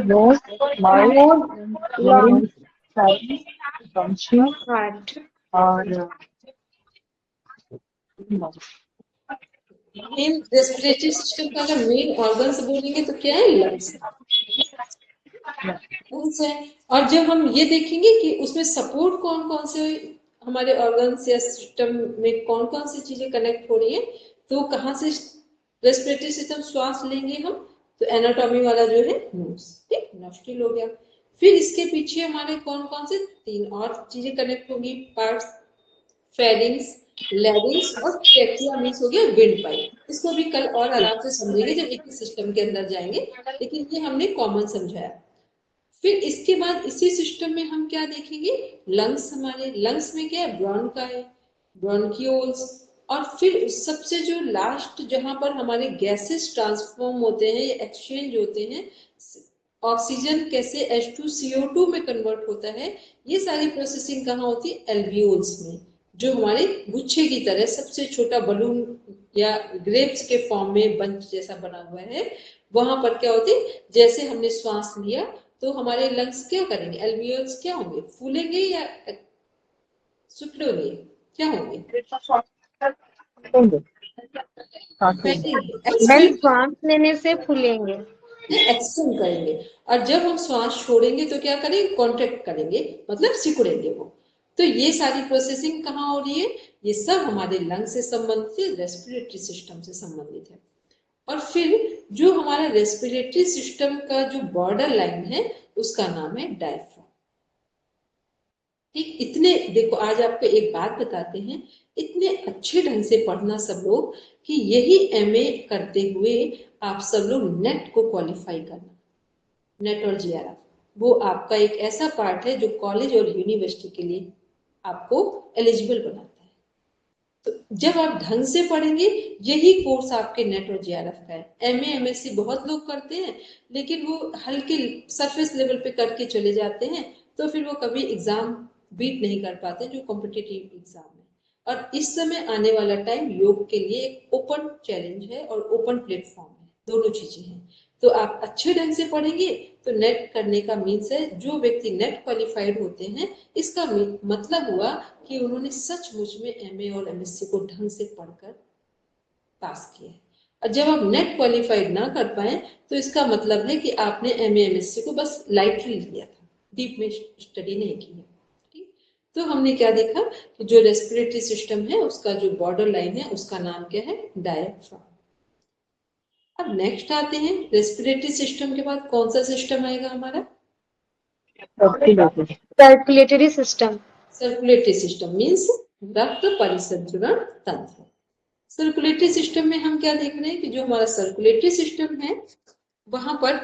Nose, mouth, lungs, bronchus heart. और मेन रेस्पिरेटरी सिस्टम का अगर मेन ऑर्गन्स बोलेंगे तो क्या है? लंग्स है। और जब हम ये देखेंगे कि उसमें सपोर्ट कौन कौन से हमारे ऑर्गन्स या सिस्टम में कौन कौन सी चीजें कनेक्ट हो रही है, तो कहाँ से रेस्पिरेटरी सिस्टम श्वास लेंगे हम? तो एनाटॉमी वाला जो है नोज, ठीक, नॉस्ट्रिल हो गया। फिर इसके पीछे हमारे कौन कौन से 3 और चीजें कनेक्ट होंगी पार्ट्स, फेरिंग्स, लैरिंग्स और ट्रेकिया मीन्स हो गया विंड पाइप। इसको भी कल और आराम से समझेंगे जब एक सिस्टम के अंदर जाएंगे, लेकिन ये हमने कॉमन समझाया। फिर इसके बाद इसी सिस्टम में हम क्या देखेंगे, लंग्स। हमारे लंग्स में क्या है, ब्रोंकाई, ब्रोंकियोल्स, और फिर सबसे जो लास्ट जहां पर हमारे गैसेस ट्रांसफॉर्म होते हैं या एक्सचेंज होते हैं, ऑक्सीजन कैसे H2CO2 में कन्वर्ट होता है, ये सारी प्रोसेसिंग कहाँ होती है, एल्वियोल्स में, जो हमारे गुच्छे की तरह सबसे छोटा बलून या ग्रेप्स के फॉर्म में बंच जैसा बना हुआ है। वहां पर क्या होती है, जैसे हमने श्वास लिया तो हमारे लंग्स क्या करेंगे, एल्वियोल्स क्या होंगे, फूलेंगे या सिकुड़ेंगे, क्या होंगे, मैम श्वास लेने से फूलेंगे, एक्सटेंड करेंगे, और जब हम श्वास छोड़ेंगे तो क्या करेंगे, कॉन्ट्रैक्ट करेंगे, मतलब सिकुड़ेंगे वो। तो ये सारी प्रोसेसिंग कहाँ हो रही है, ये सब हमारे लंग से संबंधित है, रेस्पिरेटरी सिस्टम से संबंधित है। और फिर जो हमारा रेस्पिरेटरी सिस्टम का जो बॉर्डर लाइन है उसका नाम है डायफ्राम। ठीक, इतने देखो, आज आपको एक बात बताते हैं, इतने अच्छे ढंग से पढ़ना सब लोग कि यही एमए करते हुए आप सब लोग नेट को क्वालिफाई करना। नेट और जीआरएफ वो आपका एक ऐसा पार्ट है जो कॉलेज और यूनिवर्सिटी के लिए आपको एलिजिबल बनाता है। तो जब आप ढंग से पढ़ेंगे, यही कोर्स आपके नेट और जीआरएफ का है। एमए एमएससी बहुत लोग करते हैं, लेकिन वो हल्के सरफेस लेवल पे करके चले जाते हैं, तो फिर वो कभी एग्जाम बीट नहीं कर पाते जो कॉम्पिटिटिव एग्जाम है। और इस समय आने वाला टाइम योग के लिए एक ओपन चैलेंज है और ओपन प्लेटफॉर्म है, दोनों चीजें हैं। तो आप अच्छे ढंग से पढ़ेंगे तो नेट करने का मीन्स है, जो व्यक्ति नेट क्वालिफाइड होते हैं, इसका मतलब हुआ कि उन्होंने सचमुच में एमए और एमएससी को ढंग से पढ़कर पास किया है। और जब आप नेट क्वालिफाइड ना कर पाए तो इसका मतलब है कि आपने एमए एमएससी को बस लाइटली लिया था, डीप में स्टडी नहीं की है। ठीक, तो हमने क्या देखा कि जो रेस्पिरेटरी सिस्टम है उसका जो बॉर्डर लाइन है उसका नाम क्या है, डायफ्राम। अब नेक्स्ट आते हैं, रेस्पिरेटरी सिस्टम के बाद कौन सा सिस्टम आएगा हमारा, circulatory system. Circulatory system means रक्त परिसंचरण तंत्र। सर्कुलेटरी सिस्टम में हम क्या देख रहे हैं कि जो हमारा सर्कुलेटरी सिस्टम है वहां पर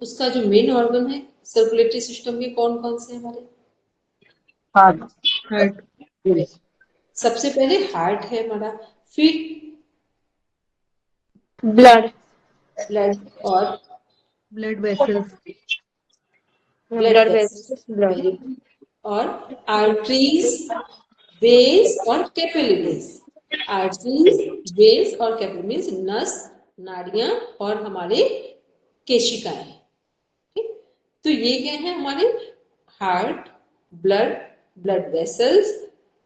उसका जो मेन ऑर्गन है सर्कुलेटरी सिस्टम के कौन कौन से हमारे, हार्ट, सबसे पहले हार्ट है हमारा, फिर ब्लड, ब्लड और blood vessels, blood vessels, blood, vessels और आर्टरीज, वेन्स और कैपिलरीज। आर्टरीज, वेन्स और कैपिलरीज नस, नाड़ियां और हमारे केशिकाएं। ठीक, तो ये क्या है हमारे heart, blood, blood vessels,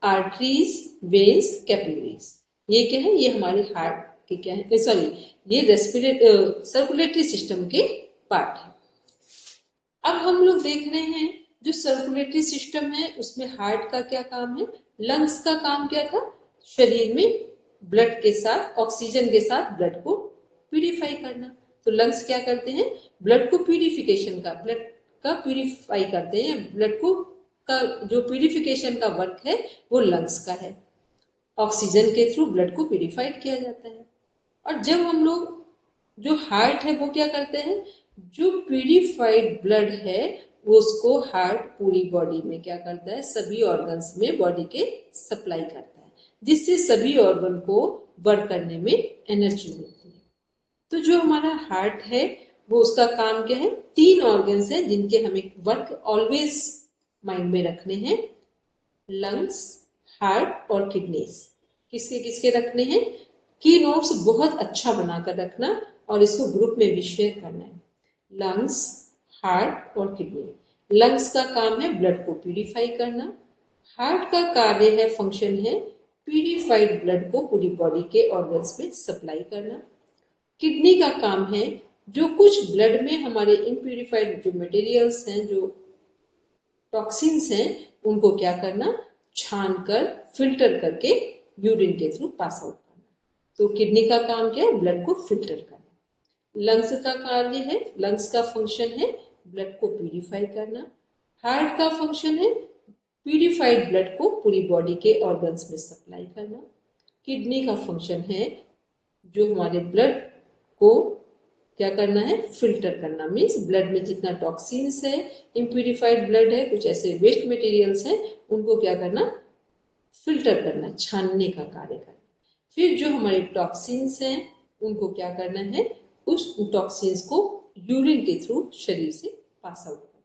arteries, veins, capillaries. ये क्या है, ये हमारे हार्ट के क्या है, सॉरी, ये सर्कुलेटरी सिस्टम के पार्ट है। अब हम लोग देख रहे हैं जो सर्कुलेटरी सिस्टम है उसमें हार्ट का क्या काम है, लंग्स का काम क्या था, शरीर में ब्लड के साथ, ऑक्सीजन के साथ ब्लड को प्यूरिफाई करना। तो लंग्स क्या करते हैं, ब्लड को प्यूरिफिकेशन का, ब्लड का प्यूरिफाई करते हैं, ब्लड को का जो प्यूरिफिकेशन का वर्क है वो लंग्स का है। ऑक्सीजन के थ्रू ब्लड को प्यूरिफाइड किया जाता है। और जब हम लोग, जो हार्ट है वो क्या करते हैं, जो प्यूरिफाइड ब्लड है वो उसको हार्ट पूरी बॉडी में क्या करता है, सभी ऑर्गन्स में बॉडी के सप्लाई करता है, जिससे सभी ऑर्गन को वर्क करने में एनर्जी मिलती है। तो जो हमारा हार्ट है वो उसका काम क्या है, 3 ऑर्गन्स है जिनके हमें वर्क ऑलवेज माइंड में रखने हैं, लंग्स, हार्ट और किडनीज। किसके किसके रखने हैं, की नोट्स बहुत अच्छा बनाकर रखना और इसको ग्रुप में भी शेयर करना है। लंग्स, हार्ट और किडनी। लंग्स का काम है ब्लड को प्यूरिफाई करना, हार्ट का कार्य है, फंक्शन है प्यूरिफाइड ब्लड को पूरी बॉडी के ऑर्गन्स में सप्लाई करना। किडनी का काम है जो कुछ ब्लड में हमारे इम्प्यूरिफाइड जो मटेरियल्स हैं, जो टॉक्सिन्स हैं, उनको क्या करना, छान कर फिल्टर करके यूरिन के थ्रू पास आउट करना। तो किडनी का काम क्या है, ब्लड को फिल्टर करना। लंग्स का कार्य है, लंग्स का फंक्शन है ब्लड को प्यूरिफाई करना। हार्ट का फंक्शन है प्यूरिफाइड ब्लड को पूरी बॉडी के ऑर्गन्स में सप्लाई करना। किडनी का फंक्शन है जो हमारे ब्लड को क्या करना है, फिल्टर करना। मीन्स ब्लड में जितना टॉक्सिन्स है, इम्प्यूरिफाइड ब्लड है, कुछ ऐसे वेस्ट मटेरियल्स हैं, उनको क्या करना, फिल्टर करना, छानने का कार्य करना। फिर जो हमारे टॉक्सिन्स हैं उनको क्या करना है, उस टॉक्सिन्स को यूरिन के थ्रू शरीर से पास आउट करना।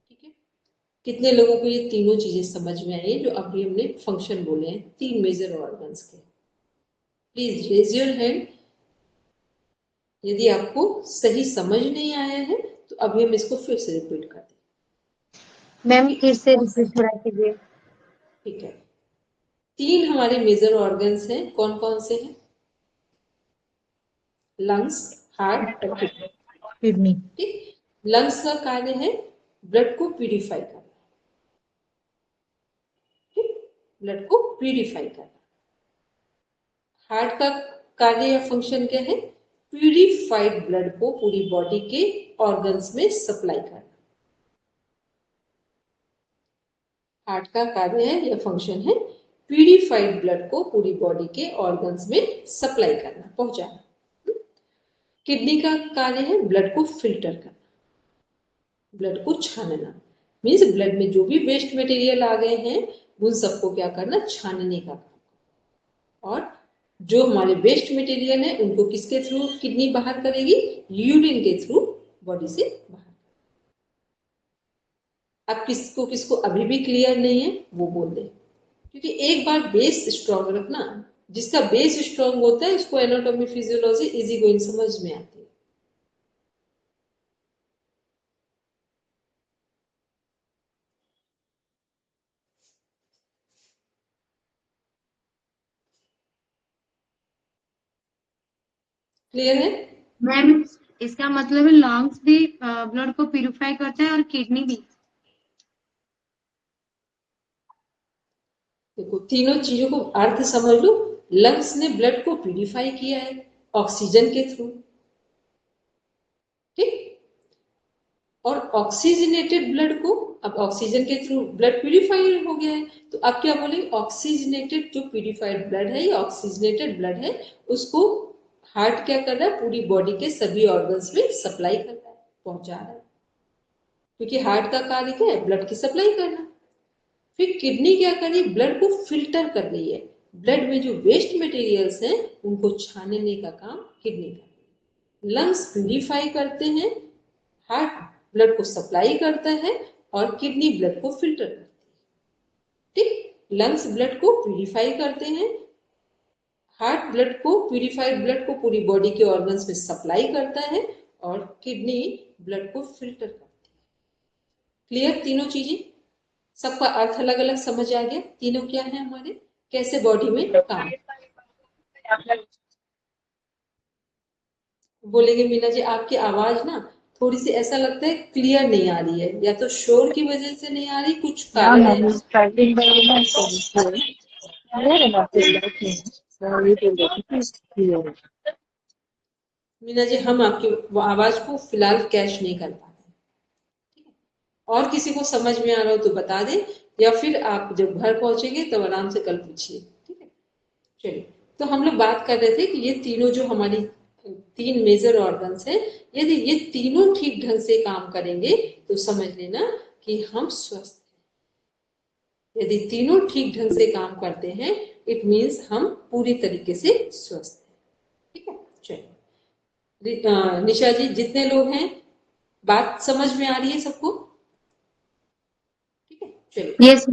ठीक है, कितने लोगों को ये तीनों चीजें समझ में आई जो अभी हमने फंक्शन बोले हैं तीन मेजर ऑर्गन्स के? प्लीज रेज योर हैंड यदि आपको सही समझ नहीं आया है, तो अभी हम इसको फिर से रिपीट कर दें। मैम फिर से रिपीट थोड़ा कीजिए। ठीक है, तीन हमारे मेजर ऑर्गन्स हैं, कौन कौन से हैं? लंग्स, हार्ट और किडनी। किडनी। ठीक, लंग्स का कार्य है ब्लड को प्यूरिफाई करना। ठीक, ब्लड को प्यूरिफाई करना। हार्ट का कार्य या फंक्शन क्या है? प्यूरिफाइड ब्लड को पूरी बॉडी के ऑर्गन्स में सप्लाई करना। हार्ट का कार्य है या फंक्शन है प्यूरिफाइड ब्लड को पूरी बॉडी के ऑर्गन्स में सप्लाई करना, पहुंचाना। किडनी का कार्य है ब्लड को फिल्टर करना, ब्लड को छानना। मीन्स ब्लड में जो भी वेस्ट मटेरियल आ गए हैं उन सबको क्या करना, छानने का काम। और जो हमारे वेस्ट मटेरियल है उनको किसके थ्रू किडनी बाहर करेगी? यूरिन के थ्रू बॉडी से बाहर। अब किसको किसको अभी भी क्लियर नहीं है वो बोल दे, क्योंकि एक बार बेस स्ट्रॉन्ग रखना। जिसका बेस स्ट्रॉन्ग होता है उसको एनाटॉमी फिजियोलॉजी इजी गोइंग समझ में आती है। क्लियर है? मैम इसका मतलब है लंग्स भी ब्लड को प्यूरिफाई करता है और किडनी भी। देखो तीनों चीजों को अर्थ समझ लो। लंग्स ने ब्लड को प्यूरिफाई किया है ऑक्सीजन के थ्रू। ठीक, और ऑक्सीजनेटेड ब्लड को, अब ऑक्सीजन के थ्रू ब्लड प्यूरिफाइड हो गया है, तो अब क्या बोलेंगे? ऑक्सीजनेटेड जो प्यूरिफाइड ब्लड है या ऑक्सीजनेटेड ब्लड है उसको हार्ट क्या कर रहा है? पूरी बॉडी के सभी ऑर्गन्स में सप्लाई कर रहा है, पहुंचा रहा है। क्योंकि हार्ट का कार्य क्या है? ब्लड की सप्लाई करना। फिर किडनी क्या कर रही है? ब्लड को फिल्टर कर रही है। ब्लड में जो वेस्ट मटेरियल्स हैं उनको छानने का काम किडनी कर रही है। लंग्स प्यूरिफाई करते हैं, हार्ट ब्लड को सप्लाई करता है और किडनी ब्लड को फिल्टर करती है। ठीक, लंग्स ब्लड को प्यूरिफाई करते हैं, हार्ट ब्लड को, प्यूरिफाइड ब्लड को पूरी बॉडी के ऑर्गन्स में सप्लाई करता है और किडनी ब्लड को फिल्टर करती है। क्लियर? तीनों चीजें, सबका अर्थ अलग अलग समझ आ गया? तीनों क्या है हमारे, कैसे बॉडी में काम बोलेंगे? मीना जी आपकी आवाज ना थोड़ी सी ऐसा लगता है क्लियर नहीं आ रही है, या तो शोर की वजह से नहीं आ रही, कुछ कारण है? मीना जी हम आपकी आवाज को फिलहाल कैच नहीं कर पा रहे। और किसी को समझ में आ रहा हो तो बता दें, या फिर आप जब घर पहुंचेंगे तब आराम से कल पूछिए। ठीक है, चलिए। तो हम लोग बात कर रहे थे कि ये तीनों जो हमारी तीन मेजर ऑर्गन्स हैं, यदि ये तीनों ठीक ढंग से काम करेंगे तो समझ लेना कि हम स्वस्थ हैं। यदि तीनों ठीक ढंग से काम करते हैं इट मीन्स हम पूरी तरीके से स्वस्थ हैं। ठीक है, चलिए। निशा जी जितने लोग हैं बात समझ में आ रही है सबको? ठीक है, चलिए। यस।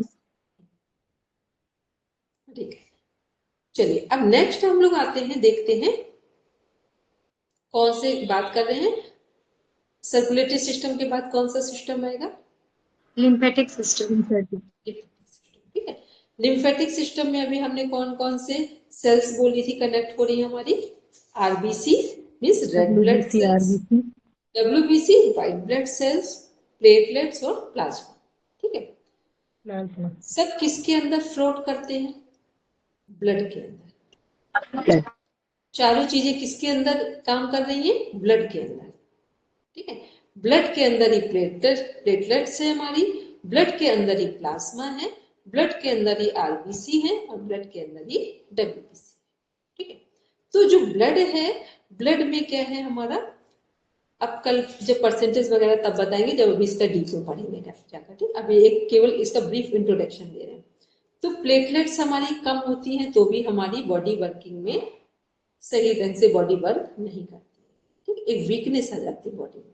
ठीक है, चलिए अब नेक्स्ट हम लोग आते हैं, देखते हैं कौन से बात कर रहे हैं। सर्कुलेटरी सिस्टम के बाद कौन सा सिस्टम आएगा? Lymphatic system. ठीक है, लिम्फेटिक सिस्टम में अभी हमने कौन कौन से सेल्स बोली थी कनेक्ट हो रही है हमारी? RBC means red blood WBC, सेल्स, RBC, WBC white blood cells, platelets और प्लाज्मा। ठीक है, प्लाज्मा। सब किसके अंदर फ्लोट करते हैं? ब्लड के अंदर। चारों चीजें किसके अंदर काम कर रही है? ब्लड के अंदर। ठीक है, ब्लड के अंदर ही प्लेटलेट्स है हमारी, ब्लड के अंदर ही प्लाज्मा है, ब्लड के अंदर ही आरबीसी है और ब्लड के अंदर ही डब्ल्यूबीसी। ठीक है, तो जो ब्लड है, ब्लड में क्या है हमारा, अब कल जब परसेंटेज वगैरह तब बताएंगे जब अभी इसका डीप में पढ़ेंगे जाकर। ठीक, अभी एक केवल इसका ब्रीफ इंट्रोडक्शन दे रहे हैं। तो प्लेटलेट्स हमारी कम होती हैं तो भी हमारी बॉडी वर्किंग में सही ढंग से बॉडी वर्क नहीं करती। ठीक, एक वीकनेस आ जाती है बॉडी में।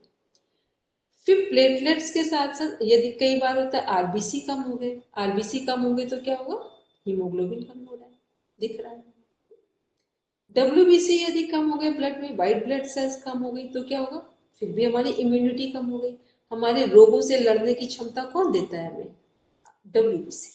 फिर प्लेटलेट्स के साथ साथ यदि कई बार होता है आरबीसी कम हो गए, आरबीसी कम होंगे तो क्या होगा, हीमोग्लोबिन कम हो रहा है, दिख रहा है। डब्ल्यूबीसी यदि कम हो गए ब्लड में, व्हाइट ब्लड सेल्स कम हो गई तो क्या होगा, फिर भी हमारी इम्यूनिटी कम हो गई। हमारे रोगों से लड़ने की क्षमता कौन देता है हमें, डब्ल्यूबीसी।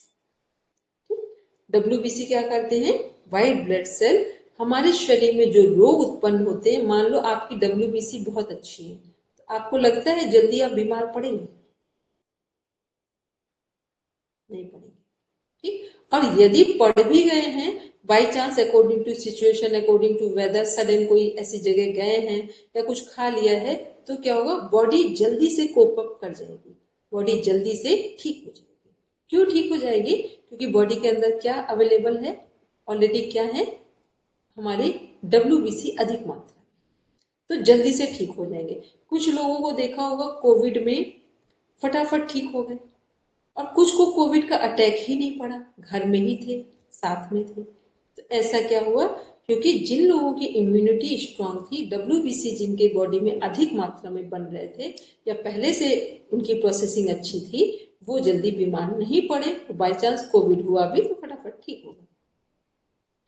डब्ल्यूबीसी क्या करते हैं, व्हाइट ब्लड सेल हमारे शरीर में जो रोग उत्पन्न होते हैं, मान लो आपकी डब्ल्यूबीसी बहुत अच्छी है, तो आपको लगता है जल्दी आप बीमार पड़ेंगे, नहीं पड़ेंगे। ठीक, और यदि पढ़ भी गए हैं by chance, according to situation, according to weather, sudden कोई ऐसी जगह गए हैं या कुछ खा लिया है, तो क्या होगा, बॉडी जल्दी से कोप अप कर जाएगी, बॉडी जल्दी से ठीक हो जाएगी। क्यों ठीक हो जाएगी, क्योंकि बॉडी के अंदर क्या अवेलेबल है, ऑलरेडी क्या है, हमारी डब्ल्यूबीसी अधिक मात्रा, तो जल्दी से ठीक हो जाएंगे। कुछ लोगों को देखा होगा कोविड में फटाफट ठीक हो गए, और कुछ को कोविड का अटैक ही नहीं पड़ा, घर में ही थे, साथ में थे। तो ऐसा क्या हुआ, क्योंकि जिन लोगों की इम्यूनिटी स्ट्रांग थी, डब्ल्यूबीसी जिनके बॉडी में अधिक मात्रा में बन रहे थे या पहले से उनकी प्रोसेसिंग अच्छी थी, वो जल्दी बीमार नहीं पड़े, तो बाई चांस कोविड हुआ भी तो फटाफट ठीक हो गए।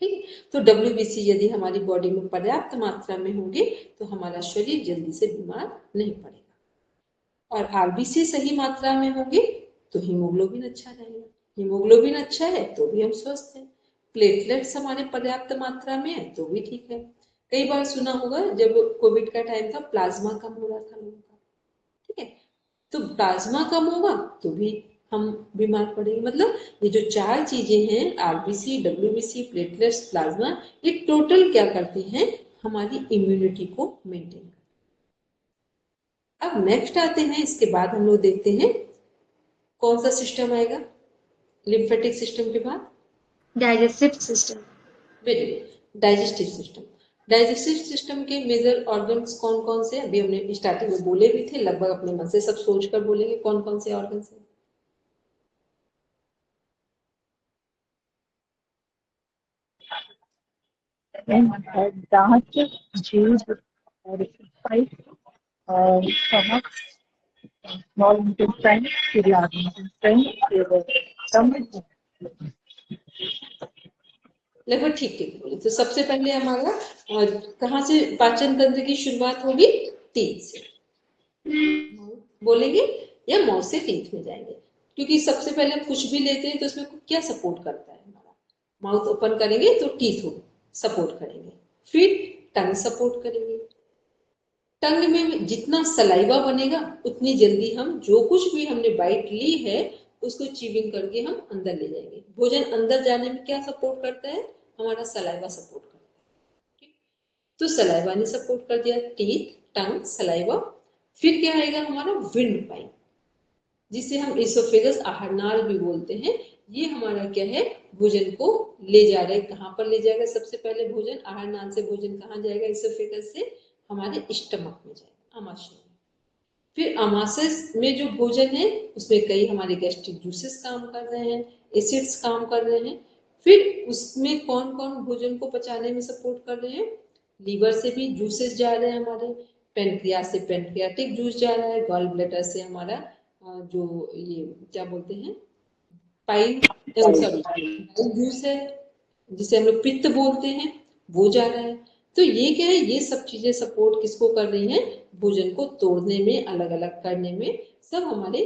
ठीक, तो डब्ल्यूबीसी यदि हमारी बॉडी में पर्याप्त मात्रा में होंगे तो हमारा शरीर जल्दी से बीमार नहीं पड़ेगा, और आरबीसी सही मात्रा में होंगे तो हीमोग्लोबिन अच्छा रहेगा, हीमोग्लोबिन अच्छा है तो भी हम स्वस्थ हैं, प्लेटलेट्स हमारे पर्याप्त मात्रा में है तो भी ठीक है। कई बार सुना होगा जब कोविड का टाइम था प्लाज्मा कम हो रहा था लोगों का, ठीक है, तो प्लाज्मा कम होगा तो भी हम बीमार पड़ेंगे। मतलब ये जो चार चीजें हैं, आरबीसी, डब्ल्यूबीसी, प्लेटलेट्स, प्लाज्मा, ये टोटल क्या करती हैं, हमारी इम्यूनिटी को मेंटेन। अब नेक्स्ट आते हैं, इसके बाद हम लोग देखते हैं कौन सा सिस्टम आएगा लिम्फेटिक सिस्टम के बाद, digestive system. Very good, digestive system. Digestive system के मेजर ऑर्गन्स कौन कौन से, अभी हमने स्टार्टिंग में बोले भी थे, लगभग अपने मन से सब सोच कर बोलेंगे कौन कौन से ऑर्गन्स हैं। दांत, जीभ और स्टमक, स्मॉल इंटेस्टाइन, फिर लार्ज इंटेस्टाइन, फिर स्टमक। लगभग ठीक ठीक बोले। तो सबसे पहले हमारा कहाँ से पाचन तंत्र की शुरुआत होगी, टीथ से बोलेंगे या माउथ से टीथ में जाएंगे, क्योंकि सबसे पहले हम कुछ भी लेते हैं तो उसमें क्या सपोर्ट करता है, हमारा माउथ ओपन करेंगे तो टीथ हो सपोर्ट करेंगे, फिर टंग सपोर्ट करेंगे, टंग में जितना सलाइवा बनेगा उतनी जल्दी हम जो कुछ भी हमने बाइट ली है उसको चीविंग करके हम अंदर ले जाएंगे। भोजन अंदर जाने में क्या सपोर्ट करता है, हमारा सलाइवा सपोर्ट करता है। तो सलाइवा ने सपोर्ट कर दिया, टीथ, टंग, सलाइवा। फिर क्या आएगा हमारा विंड पाइप, जिसे हम इसोफेगस, आहार नाल भी बोलते हैं। ये हमारा क्या है, भोजन को ले जा रहे हैं, कहाँ पर ले जाएगा, सबसे पहले भोजन आहार नाल से भोजन कहाँ जाएगा, इसोफेगस से हमारे स्टमक में जाएगा, आमाशय में। फिर आमाशय में जो भोजन है उसमें कई हमारे गैस्ट्रिक जूसेस काम कर रहे हैं, एसिड्स काम कर रहे हैं। फिर उसमें कौन कौन भोजन को पचाने में सपोर्ट कर रहे हैं, लीवर से भी जूसेस जा रहे हैं हमारे, पेनक्रियास से पेनक्रियाटिक जूस जा रहा है, गॉल ब्लैडर से हमारा जो ये क्या बोलते हैं, पाइल, सॉरी जूस है जिसे हम लोग पित्त बोलते हैं, वो जा रहा है। तो ये क्या है, ये सब चीजें सपोर्ट किसको कर रही हैं, भोजन को तोड़ने में, अलग अलग करने में, सब हमारे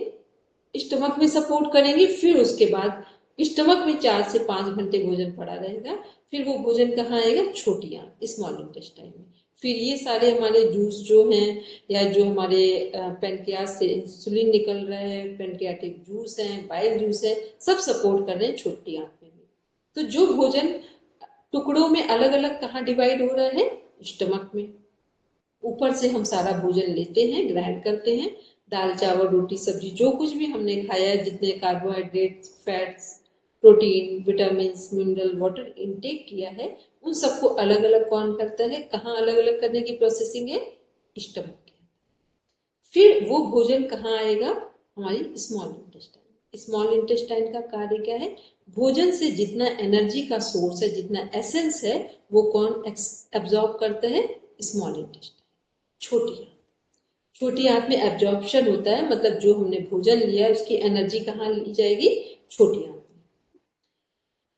स्टमक में सपोर्ट करेंगे। फिर उसके बाद स्टमक में 4 से 5 घंटे भोजन पड़ा रहेगा, फिर वो भोजन कहाँ आएगा, छोटी आंत, स्मॉल इंटेस्टाइन में। फिर ये सारे हमारे जूस जो हैं या जो हमारे पेनक्रियास से इंसुलिन निकल रहे हैं, पेनक्रियाटिक जूस है, बाइल जूस है, सब सपोर्ट कर रहे हैं छोटी आंत में। तो जो भोजन टुकड़ों में अलग अलग कहाँ डिवाइड हो रहा है, स्टमक में, ऊपर से हम सारा भोजन लेते हैं, ग्राइंड करते हैं, दाल चावल रोटी सब्जी जो कुछ भी हमने खाया है, जितने carbohydrates, fats, protein, vitamin, mineral, water intake किया है, उन सबको अलग अलग कौन करता है, कहाँ अलग अलग करने की प्रोसेसिंग है, स्टमक के। फिर वो भोजन कहाँ आएगा, हमारी स्मॉल इंटेस्टाइन। स्मॉल इंटेस्टाइन का कार्य क्या है, भोजन से जितना एनर्जी का सोर्स है, जितना एसेंस है, वो कौन एब्जॉर्ब करता है, स्मॉल इंटेस्टाइन, छोटी आंत। छोटी आंत में एब्जॉर्प्शन होता है, मतलब जो हमने भोजन लिया उसकी एनर्जी कहाँ ली जाएगी, छोटी आंत में।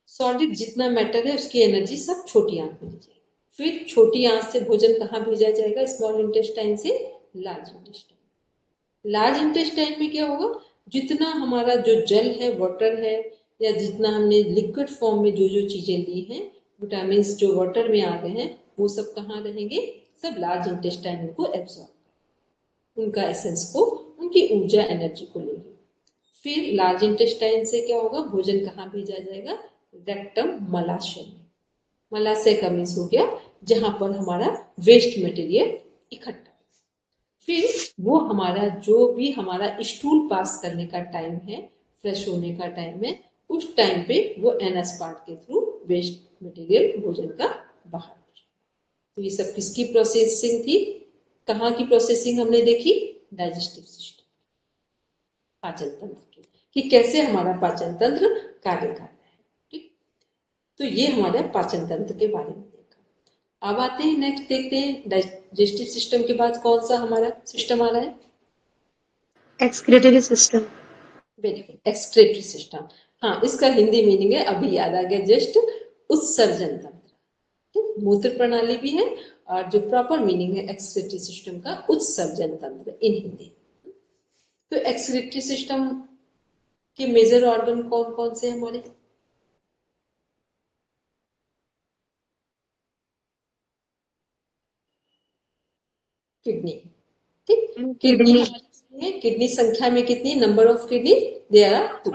सॉलिड जितना मैटर है उसकी एनर्जी सब छोटी आंत में ली जाएगी। फिर छोटी आंत से भोजन कहाँ भेजा जाएगा, स्मॉल इंटेस्टाइन से लार्ज इंटेस्टाइन। लार्ज इंटेस्टाइन में क्या होगा, जितना हमारा जो जल है, वाटर है, या जितना हमने लिक्विड फॉर्म में जो जो चीजें ली हैं, विटामिन जो वाटर में आ गए हैं, वो सब कहाँ रहेंगे, सब लार्ज इंटेस्टाइन को एब्सॉर्ब, उनका एसेंस को, उनकी ऊर्जा एनर्जी को लेंगे। फिर लार्ज इंटेस्टाइन से क्या होगा, भोजन कहाँ भेजा जाएगा, रेक्टम, मलाशय में। मलाशय का मीन्स हो गया जहां पर हमारा वेस्ट मटेरियल इकट्ठा। फिर वो हमारा जो भी हमारा स्टूल पास करने का टाइम है, फ्रेश होने का टाइम है, उस टाइम पे वो एनएस पार्ट के थ्रू वेस्ट मटेरियल भोजन का बाहर। तो ये सब किसकी प्रोसेसिंग थी, कहाँ की प्रोसेसिंग हमने देखी, डाइजेस्टिव सिस्टम, पाचन तंत्र की, कि कैसे हमारा पाचन तंत्र कार्य कर रहा है। ठीक, तो ये हमारे पाचन तंत्र के बारे में देखा। अब आते हैं नेक्स्ट, देखते हैं डाइजेस्टिव सिस्टम के बाद कौन सा हमारा सिस्टम आ रहा है, excretory system. Very good, excretory system. हाँ, इसका हिंदी मीनिंग है, अभी याद आ गया जस्ट, उत्सर्जन तंत्र। मूत्र प्रणाली भी है, और जो प्रॉपर मीनिंग है एक्सक्रीटरी सिस्टम का, उत्सर्जन तंत्र इन हिंदी। तो एक्सक्रीटरी सिस्टम के मेजर ऑर्गन कौन कौन से हमारे, किडनी। ठीक, किडनी हमारी, किडनी संख्या में कितनी, number of kidney there are 2,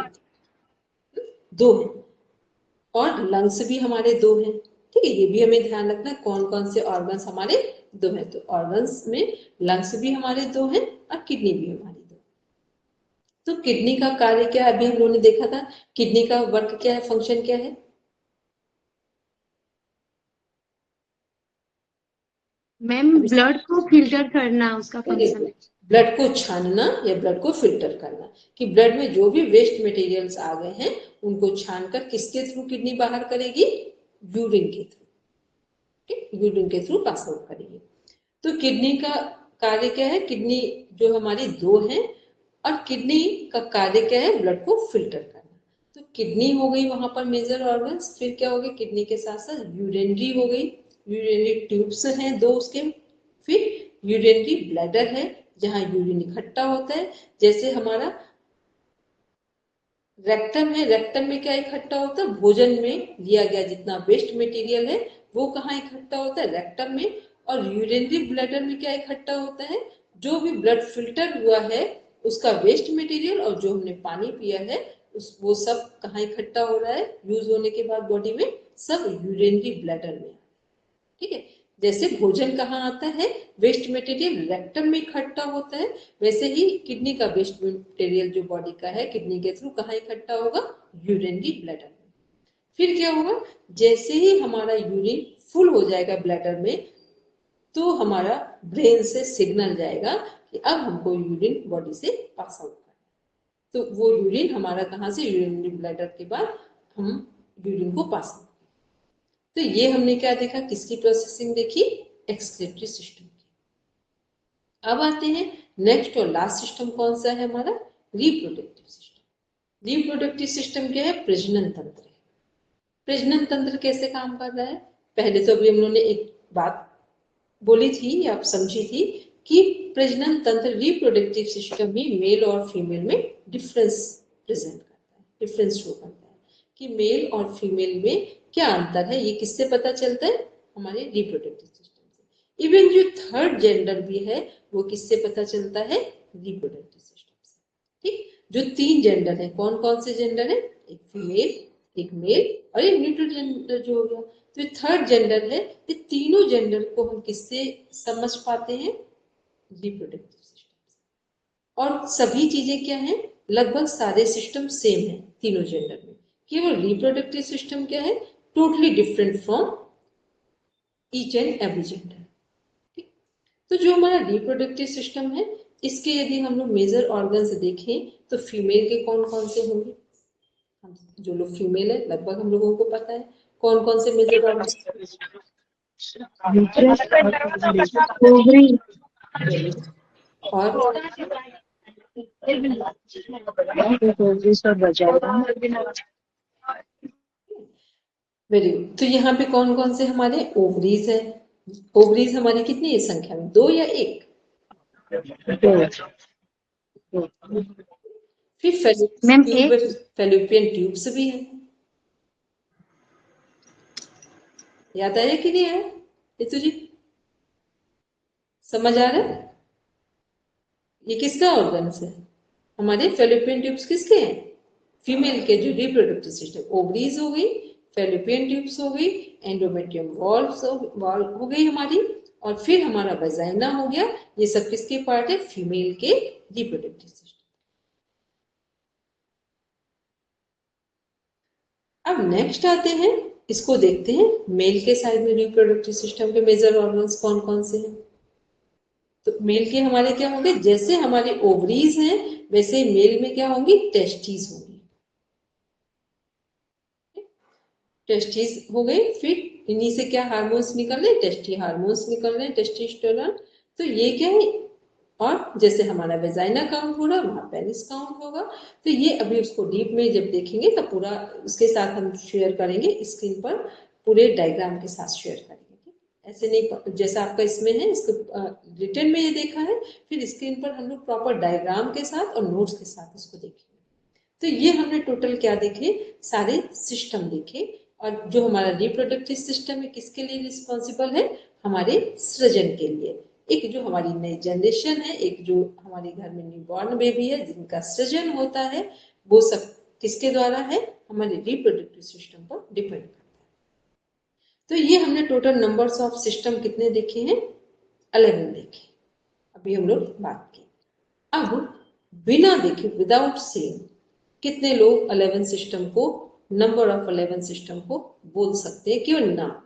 दो है, और लंग्स भी हमारे 2 हैं। ठीक है, ये भी हमें ध्यान रखना है कौन कौन से ऑर्गन्स हमारे 2 हैं। तो ऑर्गन्स में लंग्स भी हमारे 2 हैं और किडनी भी हमारी 2। तो किडनी का कार्य क्या है, अभी हम लोगों ने देखा था, किडनी का वर्क क्या है, फंक्शन क्या है, मैम ब्लड को फिल्टर करना उसका फंक्शन है। ब्लड को छानना या ब्लड को फिल्टर करना, कि ब्लड में जो भी वेस्ट मटेरियल्स आ गए हैं उनको छानकर किसके थ्रू किडनी बाहर करेगी, यूरिन के थ्रू। ठीक, यूरिन के थ्रू पास आउट करेगी। तो किडनी का कार्य क्या है, किडनी जो हमारी 2 हैं, और किडनी का कार्य क्या है, ब्लड को फिल्टर करना। तो किडनी हो गई वहां पर मेजर ऑर्गन्स। फिर क्या हो गया, किडनी के साथ साथ यूरिनरी हो गई, यूरिनरी ट्यूब्स हैं 2 उसके। फिर यूरिनरी ब्लैडर है, जहां यूरिन इकट्ठा होता है। जैसे हमारा रेक्टम है, रेक्टम में क्या इकट्ठा होता है, भोजन में लिया गया जितना वेस्ट मटेरियल है वो कहाँ इकट्ठा होता है, रेक्टम में। और यूरिनरी ब्लैडर में क्या इकट्ठा होता है, जो भी ब्लड फिल्टर हुआ है उसका वेस्ट मटेरियल, और जो हमने पानी पिया है उस वो सब कहाँ इकट्ठा हो रहा है, यूज होने के बाद बॉडी में, सब यूरिनरी ब्लैडर में। ठीक है, जैसे भोजन कहाँ आता है, वेस्ट मटेरियल रेक्टम में इकट्ठा होता है, वैसे ही किडनी का वेस्ट मटेरियल जो बॉडी का है, किडनी के थ्रू कहाँ इकट्ठा होगा, यूरिनरी ब्लैडर में। फिर क्या होगा, जैसे ही हमारा यूरिन फुल हो जाएगा ब्लैडर में, तो हमारा ब्रेन से सिग्नल जाएगा कि अब हमको यूरिन बॉडी से पास आउट करना। तो वो यूरिन हमारा कहाँ से, यूरिनरी ब्लैडर के बाद हम यूरिन को पास। तो ये हमने क्या देखा, किसकी प्रोसेसिंग देखी, एक्सक्रीटरी सिस्टम की। अब आते हैं नेक्स्ट और लास्ट सिस्टम कौन सा है हमारा, रिप्रोडक्टिव सिस्टम। रिप्रोडक्टिव सिस्टम क्या है, प्रजनन तंत्र है। प्रजनन तंत्र कैसे काम कर रहा है, पहले तो अभी हम लोगों ने एक बात बोली थी, आप समझी थी, कि प्रजनन तंत्र रिप्रोडक्टिव सिस्टम में मेल और फीमेल में डिफरेंस प्रेजेंट करता है, डिफरेंस शो करता है, कि मेल और फीमेल में क्या अंतर है। ये किससे पता चलता है, हमारे रिप्रोडक्टिव सिस्टम से। इवन जो थर्ड जेंडर भी है वो किससे पता चलता है, रिप्रोडक्टिव सिस्टम से। ठीक, जो 3 जेंडर है, कौन कौन से जेंडर है, एक फीमेल, एक मेल और एक न्यूट्रल जेंडर जो हो गया। तो ये थर्ड जेंडर है। ये तीनों जेंडर को हम किससे समझ पाते हैं? Reproductive system. और सभी चीजें क्या है? लगभग सारे सिस्टम सेम है तीनों जेंडर में। केवल रिप्रोडक्टिव सिस्टम क्या है? Totally different from each and every gender. ठीक। तो जो हमारा रिप्रोडक्टिव सिस्टम है, इसके यदि हम लोग मेजर ऑर्गन से देखें तो फीमेल के कौन कौन से होंगे? जो लोग फीमेल है लगभग हम लोगों को पता है कौन कौन से मेजर ऑर्गन। ओवरी, और वेरी गुड। तो यहाँ पे कौन कौन से हमारे ओवरीज है? ओवरीज हमारी कितनी है संख्या में? 2 या 1? फिर मैम एक। फैलोपियन ट्यूब्स भी है। याद आया कि नहीं आया? ये तुझे समझ आ रहा है? ये किसका ऑर्गन्स है? हमारे फैलोपियन ट्यूब्स किसके हैं? फीमेल के जो रिप्रोडक्टिव सिस्टम। ओवरीज हो गई, फैलोपियन ट्यूब्स हो गई, एंडोमेट्रियम वॉल हो गई हमारी, और फिर हमारा वजाइना हो गया। ये सब किसके पार्ट है? फीमेल के रिप्रोडक्टिव सिस्टम। अब नेक्स्ट आते हैं, इसको देखते हैं मेल के साइड में रिप्रोडक्टिव सिस्टम के मेजर ऑर्गन्स कौन कौन से हैं। तो मेल के हमारे क्या होंगे? जैसे हमारे ओवरीज हैं वैसे मेल में क्या होंगी? टेस्टिस होंगी। टेस्टिस हो गए। फिर इन्हीं से क्या हार्मोन्स निकल रहे? टेस्टी हार्मोन्स निकल रहे हैं, टेस्टोस्टेरोन। तो ये क्या है? और जैसे हमारा वेजाइना काउंट हो रहा है वहां पेनिस काउंट होगा। तो ये अभी उसको डीप में जब देखेंगे तो पूरा उसके साथ हम शेयर करेंगे स्क्रीन पर, पूरे डायग्राम के साथ शेयर करेंगे। ऐसे नहीं जैसा आपका इसमें है, इसको रिटर्न में ये देखा है, फिर स्क्रीन पर हम लोग प्रॉपर डायग्राम के साथ और नोट्स के साथ इसको देखेंगे। तो ये हमने टोटल क्या देखे? सारे सिस्टम देखे। और जो हमारा रिप्रोडक्टिव सिस्टम है किसके लिए रिस्पॉन्सिबल है? हमारे सृजन के लिए। एक जो हमारी नई जनरेशन है, एक जो हमारे घर में न्यूबॉर्न बेबी है जिनका सृजन होता है, वो सब किसके द्वारा है? हमारे रिप्रोडक्टिव सिस्टम पर डिपेंड करता है। तो ये हमने टोटल नंबर्स ऑफ सिस्टम कितने देखे हैं? 11 देखे अभी हम लोग बात की। अब बिना देखे, विदाउट सेइंग, कितने लोग 11 सिस्टम को, नंबर ऑफ 11 सिस्टम को बोल सकते हैं? क्यों ना?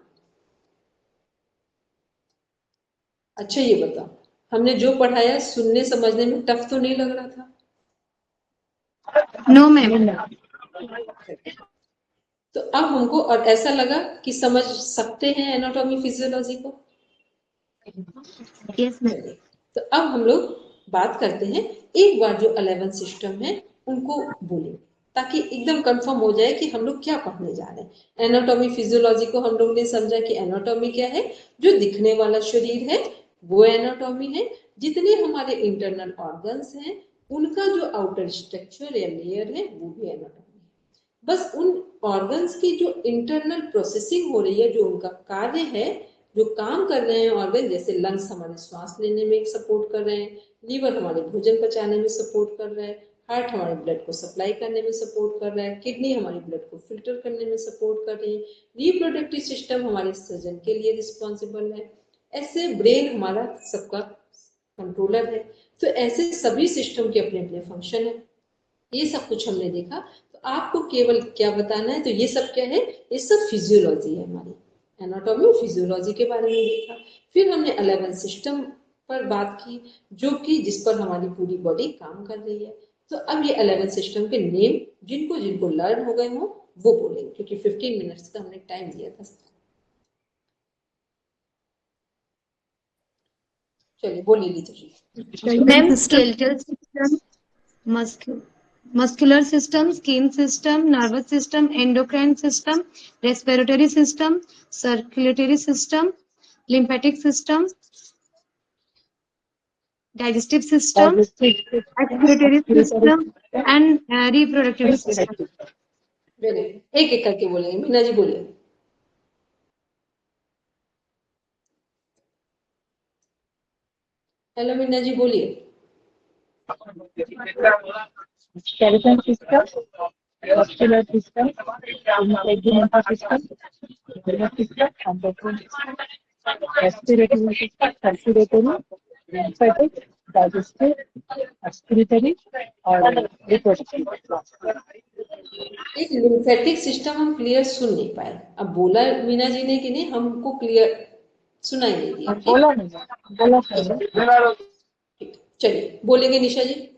अच्छा ये बताओ, हमने जो पढ़ाया सुनने समझने में टफ तो नहीं लग रहा था? No ma'am. तो अब हमको और ऐसा लगा कि समझ सकते हैं एनाटॉमी फिजियोलॉजी को? Yes ma'am. तो अब हम लोग बात करते हैं, एक बार जो 11 सिस्टम है उनको बोलेंगे ताकि एकदम कंफर्म हो जाए कि हम लोग क्या पढ़ने जा रहे हैं। एनाटॉमी फिजियोलॉजी को हम लोग ने समझा कि एनाटॉमी क्या है? जो दिखने वाला शरीर है वो एनाटॉमी है। जितने हमारे इंटरनल ऑर्गन्स हैं उनका जो आउटर स्ट्रक्चर या लेयर है वो भी एनाटॉमी है। बस उन ऑर्गन्स की जो इंटरनल प्रोसेसिंग हो रही है, जो उनका कार्य है, जो काम कर रहे हैं ऑर्गन, जैसे लंग्स हमारे श्वास लेने में सपोर्ट कर रहे हैं, लीवर हमारे भोजन पचाने में सपोर्ट कर रहा है, हार्ट हमारे ब्लड को सप्लाई करने में सपोर्ट कर रहा है, किडनी हमारे ब्लड को फिल्टर करने में सपोर्ट कर रही है, रिप्रोडक्टिव सिस्टम हमारे सृजन के लिए रिस्पॉन्सिबल है, ऐसे ब्रेन हमारा सबका कंट्रोलर है। तो ऐसे सभी सिस्टम के अपने अपने फंक्शन है। ये सब कुछ हमने देखा। तो आपको केवल क्या बताना है? तो ये सब क्या है? ये सब फिजियोलॉजी है हमारी, एनाटॉमी फिजियोलॉजी के बारे में देखा। फिर हमने 11 सिस्टम पर बात की, जो कि जिस पर हमारी पूरी बॉडी काम कर रही है। तो अब ये 11 सिस्टम के नेम जिनको जिनको लर्न हो गए हो वो बोलेंगे, क्योंकि 15 मिनट्स का हमने टाइम दिया था। चलिए बोलिए लीजिए। Ma'am skeletal system, muscular system, skin system, nervous system, endocrine system, respiratory system, circulatory system, lymphatic system, digestive system, excretory system, and reproductive system. Very एक एक करके बोलेंगे। मीना जी बोलिए। हेलो मीना जी बोलिए। skeleton system, vascular system, integumental system, nervous system, endocrine system, respiratory system, circulatory, lymphatic, digestive, excretory और reproductive. एक lymphatic system हम clear सुन नहीं पाए, अब बोला मीना जी ने कि नहीं, हमको क्लियर सुनाई नहीं दिया। बोला नहीं, बोला ठीक, चलिए बोलेंगे निशा जी।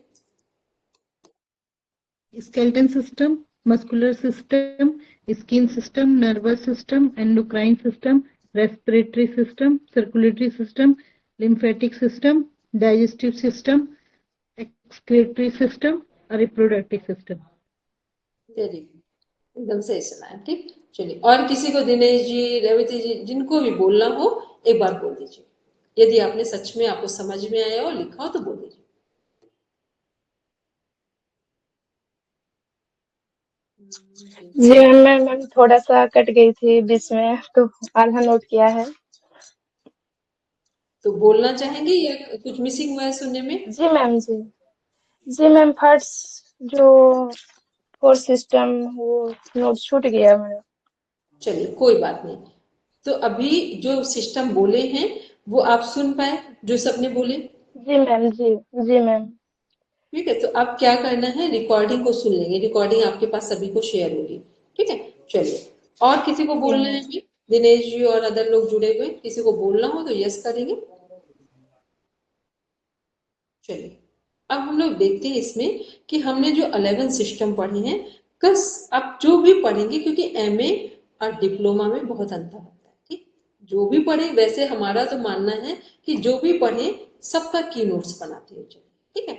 skeleton system, muscular system, skin system, nervous system, endocrine system, respiratory system, circulatory system, lymphatic system, digestive system, excretory system और reproductive system। वेरी गुड, एकदम सही सुना है। ठीक, चलिए और किसी को, दिनेश जी, रेवती जी, जिनको भी बोलना हो एक बार बोल दीजिए, यदि आपने सच में आपको समझ में आया हो, लिखा हो तो बोल दीजिए। जी मैम थोड़ा सा कट गई थी बीच में, तो आधा नोट किया है। तो बोलना चाहेंगे या कुछ मिसिंग हुआ है सुनने में? जी मैम, जी मैम, फर्स्ट जो फोर्थ सिस्टम वो नोट छूट गया मेरा। चलिए कोई बात नहीं, तो अभी जो सिस्टम बोले हैं वो आप सुन पाए, जो सबने बोले? जी मैम, जी मैम। ठीक है, तो अब क्या करना है, रिकॉर्डिंग को सुन लेंगे, रिकॉर्डिंग आपके पास सभी को शेयर होगी। ठीक है, चलिए और किसी को बोलना है? दिनेश जी और अदर लोग जुड़े हुए, किसी को बोलना हो तो यस करेंगे। चलिए अब हम लोग देखते हैं इसमें कि हमने जो 11 सिस्टम पढ़े हैं, कस अब जो भी पढ़ेंगे, क्योंकि एमए और डिप्लोमा में बहुत अंतर होता है। ठीक, जो भी पढ़े, वैसे हमारा तो मानना है कि जो भी पढ़े सबका की नोट्स बनाते हो। ठीक है,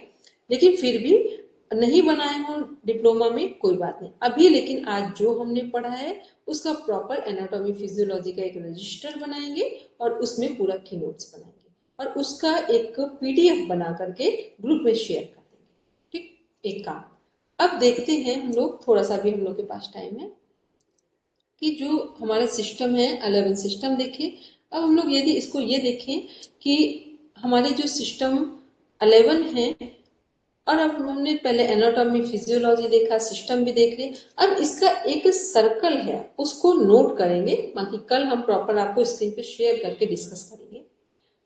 लेकिन फिर भी नहीं बनाए हो डिप्लोमा में कोई बात नहीं अभी, लेकिन आज जो हमने पढ़ा है उसका प्रॉपर एनाटॉमी फिजियोलॉजी का एक रजिस्टर बनाएंगे और उसमें पूरा की नोट्स बनाएंगे और उसका एक पीडीएफ बना करके ग्रुप में शेयर कर देंगे। ठीक, एक काम अब देखते हैं हम लोग, थोड़ा सा भी हम लोग के पास टाइम है, कि जो हमारा सिस्टम है 11 सिस्टम देखें। अब हम लोग यदि इसको ये देखें कि हमारे जो सिस्टम 11 है, और अब हमने पहले एनाटॉमी फिजियोलॉजी देखा, सिस्टम भी देख लिए, अब इसका एक सर्कल है उसको नोट करेंगे, बाकी कल हम प्रॉपर आपको स्क्रीन पे शेयर करके डिस्कस करेंगे।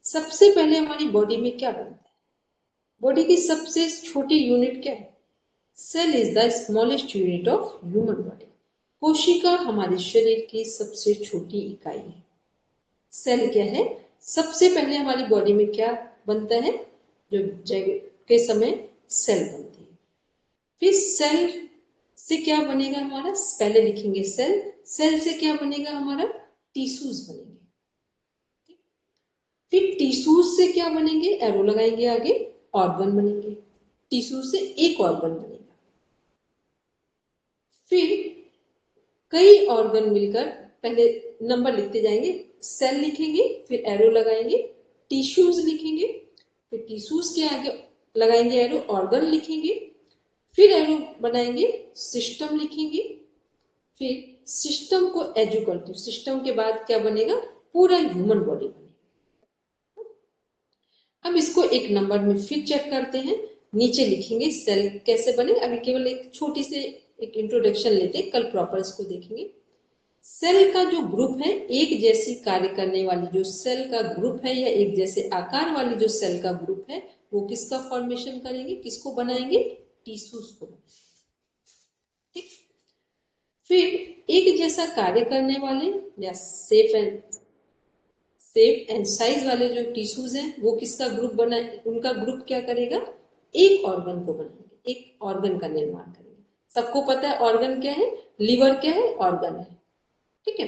सबसे पहले हमारी बॉडी में क्या बनता है, बॉडी की सबसे छोटी यूनिट क्या है? Cell is the smallest unit of human body. कोशिका हमारे शरीर की सबसे छोटी इकाई है। सेल क्या है? सबसे पहले हमारी बॉडी में क्या बनता है? जो जैविक के समय सेल बनती है। फिर सेल से क्या बनेगा हमारा? पहले लिखेंगे सेल, सेल से क्या बनेगा हमारा? टिश्यूज बनेंगे। फिर टिश्यूज से क्या बनेंगे? एरो लगाएंगे आगे, ऑर्गन बनेंगे। टिश्यू से एक ऑर्गन बनेगा। फिर कई ऑर्गन मिलकर, पहले नंबर लिखते जाएंगे, सेल लिखेंगे, फिर एरो लगाएंगे, टिश्यूज लिखेंगे, फिर टिश्यूज के आगे लगाएंगे एरो, ऑर्गन लिखेंगे, फिर एरो बनाएंगे, सिस्टम लिखेंगे, फिर सिस्टम को एजुकल्टिव, सिस्टम के बाद क्या बनेगा? पूरा ह्यूमन बॉडी बनेगा। अब इसको एक नंबर में फिर चेक करते हैं, नीचे लिखेंगे सेल कैसे बने। अभी केवल एक छोटी सी एक इंट्रोडक्शन लेते हैं, कल प्रॉपर इसको देखेंगे। सेल का जो ग्रुप है, एक जैसी कार्य करने वाली जो सेल का ग्रुप है या एक जैसे आकार वाली जो सेल का ग्रुप है, वो किसका फॉर्मेशन करेंगे, किसको बनाएंगे? टिश्यूज को। ठीक, फिर एक जैसा कार्य करने वाले या सेफ एंड साइज वाले जो टिश्यूज हैं, वो किसका ग्रुप बना, उनका ग्रुप क्या करेगा? एक ऑर्गन को बनाएंगे, एक ऑर्गन का निर्माण करेंगे। सबको पता है ऑर्गन क्या है, लीवर क्या है, ऑर्गन है। ठीक है,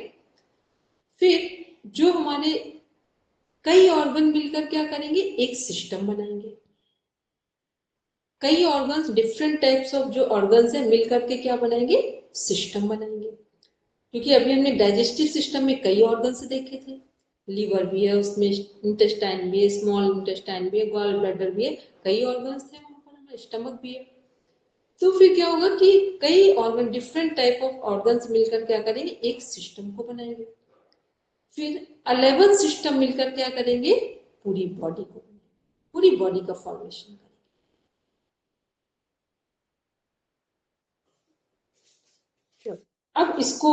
फिर जो हमारे कई ऑर्गन मिलकर क्या करेंगे? एक सिस्टम बनाएंगे। कई ऑर्गन्स, डिफरेंट टाइप्स ऑफ जो ऑर्गन्स है मिलकर के क्या बनाएंगे? सिस्टम बनाएंगे। क्योंकि अभी हमने डाइजेस्टिव सिस्टम में कई ऑर्गन्स देखे थे, लीवर भी है उसमें, इंटेस्टाइन भी है, स्मॉल इंटेस्टाइन भी है, गॉल ब्लैडर भी है, कई ऑर्गन्स थे वहां पर, हमारा स्टमक भी है। तो फिर क्या होगा कि कई organ, different type of organs मिलकर क्या करेंगे? एक सिस्टम को बनाएंगे। फिर 11 सिस्टम मिलकर क्या करेंगे? पूरी बॉडी को, पूरी बॉडी का फॉर्मेशन करेंगे। अब इसको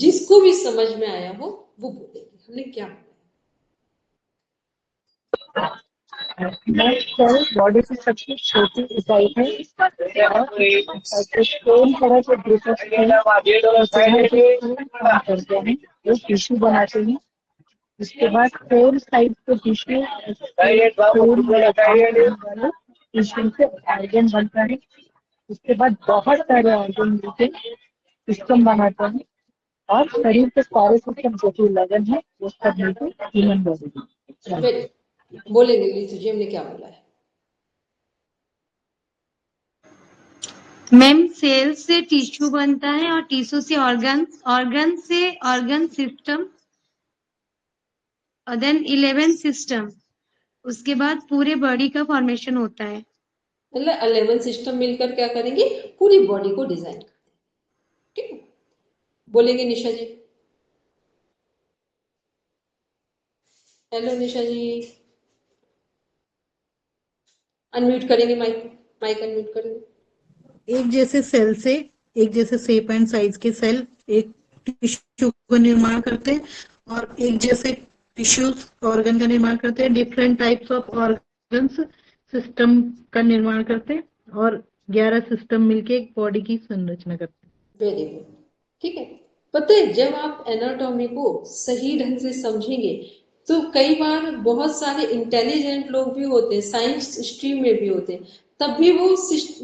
जिसको भी समझ में आया हो वो बोलेंगे हमने क्या बोला। सेल बॉडी की सबसे छोटी इकाई है और कई तरह के ग्रुप ऑफ सेल काम करते हैं, वो टिश्यू बनाते हैं। उसके बाद 4 साइड के टिश्यू टिश्यू से ऑर्गन बनता है। उसके बाद बहुत सारे ऑर्गन मिलके सिस्टम बनाते हैं और शरीर के सारे सिस्टम जो कि लगन है वो सब मिलकर ह्यूमन बॉडी। बोलेंगे लीजिए जी हमने क्या बोला है। मैम सेल से टिश्यू बनता है और टिश्यू से ऑर्गन, ऑर्गन से ऑर्गन सिस्टम और देन 11 सिस्टम, उसके बाद पूरे बॉडी का फॉर्मेशन होता है। मतलब 11 सिस्टम मिलकर क्या करेंगे, पूरी बॉडी को डिजाइन करेंगे। ठीक है, बोलेंगे निशा जी। हेलो निशा जी, अनम्यूट करेंगे, माइक अनम्यूट करेंगे। एक जैसे सेल से, एक जैसे शेप एंड साइज के सेल एक टिश्यू का निर्माण करते हैं और एक जैसे टिश्यूज ऑर्गन का निर्माण करते हैं। Different types of organs system का निर्माण करते हैं और 11 सिस्टम मिलके एक बॉडी की संरचना करते हैं। Very good. ठीक है, पता है जब आप एनाटॉमी को सही ढंग से समझेंगे तो कई बार बहुत सारे इंटेलिजेंट लोग भी होते हैं, साइंस स्ट्रीम में भी होते हैं, तब भी वो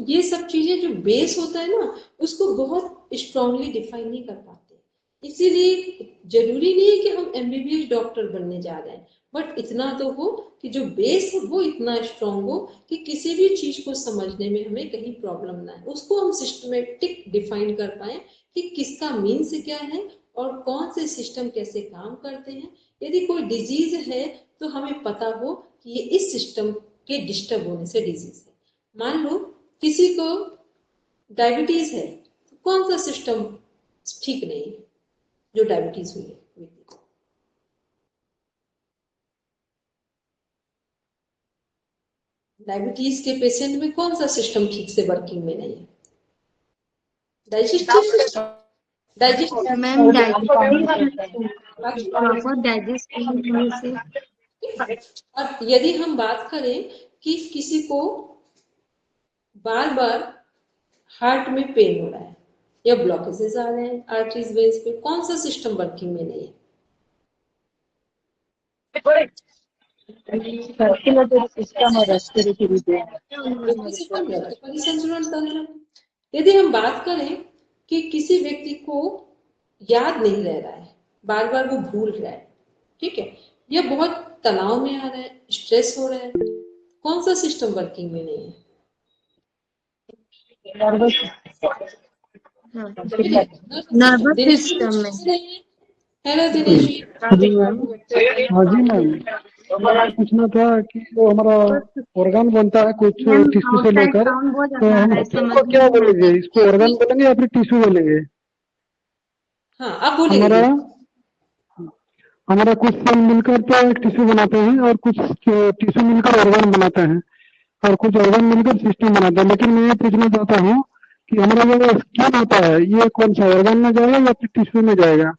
ये सब चीजें जो बेस होता है ना उसको बहुत स्ट्रांगली डिफाइन नहीं कर पाते। इसीलिए जरूरी नहीं है कि हम एमबीबीएस डॉक्टर बनने जा रहे हैं, बट इतना तो हो कि जो बेस है वो इतना स्ट्रांग हो कि किसी भी चीज को समझने में हमें कहीं प्रॉब्लम ना है, उसको हम सिस्टमेटिक डिफाइन कर पाए कि किसका मीन्स क्या है और कौन से सिस्टम कैसे काम करते हैं। यदि कोई डिजीज है तो हमें पता हो कि ये इस सिस्टम के डिस्टर्ब होने से डिजीज है। मान लो किसी को डायबिटीज है तो कौन सा सिस्टम ठीक नहीं है जो डायबिटीज हुई है। डायबिटीज के पेशेंट में कौन सा सिस्टम ठीक से वर्किंग में नहीं है। Digestive system, digestive ma'am digest से। और यदि हम बात करें कि किसी को बार बार हार्ट में पेन हो रहा है या ब्लॉकेजेस आ रहे हैं आर्टरीज वेन्स पे, कौन सा सिस्टम वर्किंग में नहीं है। सर्कुलेटरी सिस्टम और रेस्पिरेटरी परिसंचरण तंत्र। यदि हम बात करें कि किसी व्यक्ति को याद नहीं रह रहा है, बार बार वो भूल रहा है, ठीक है, या बहुत तनाव में आ रहा है, स्ट्रेस हो रहा है, कौन सा सिस्टम वर्किंग में नहीं है। नर्वस सिस्टम में। हेलो दिनेश जी। हाँ जी मैम, हमारा पूछना था कि जो हमारा ऑर्गन बनता है कुछ टिश्यू से लेकर, तो हम इसको क्या बोलेंगे, इसको ऑर्गन बोलेंगे या फिर टिश्यू बोलेंगे। हाँ आप बोलेंगे। हमारा कुछ सेल मिलकर तो एक टिश्यू बनाते हैं और कुछ टिश्यू मिलकर ऑर्गन बनाते हैं और कुछ ऑर्गन मिलकर सिस्टम बनाते हैं। लेकिन मैं ये पूछना चाहता हूँ कि हमारा जो स्किन होता है ये कौन सा ऑर्गन में जाएगा या फिर टिश्यू में जाएगा।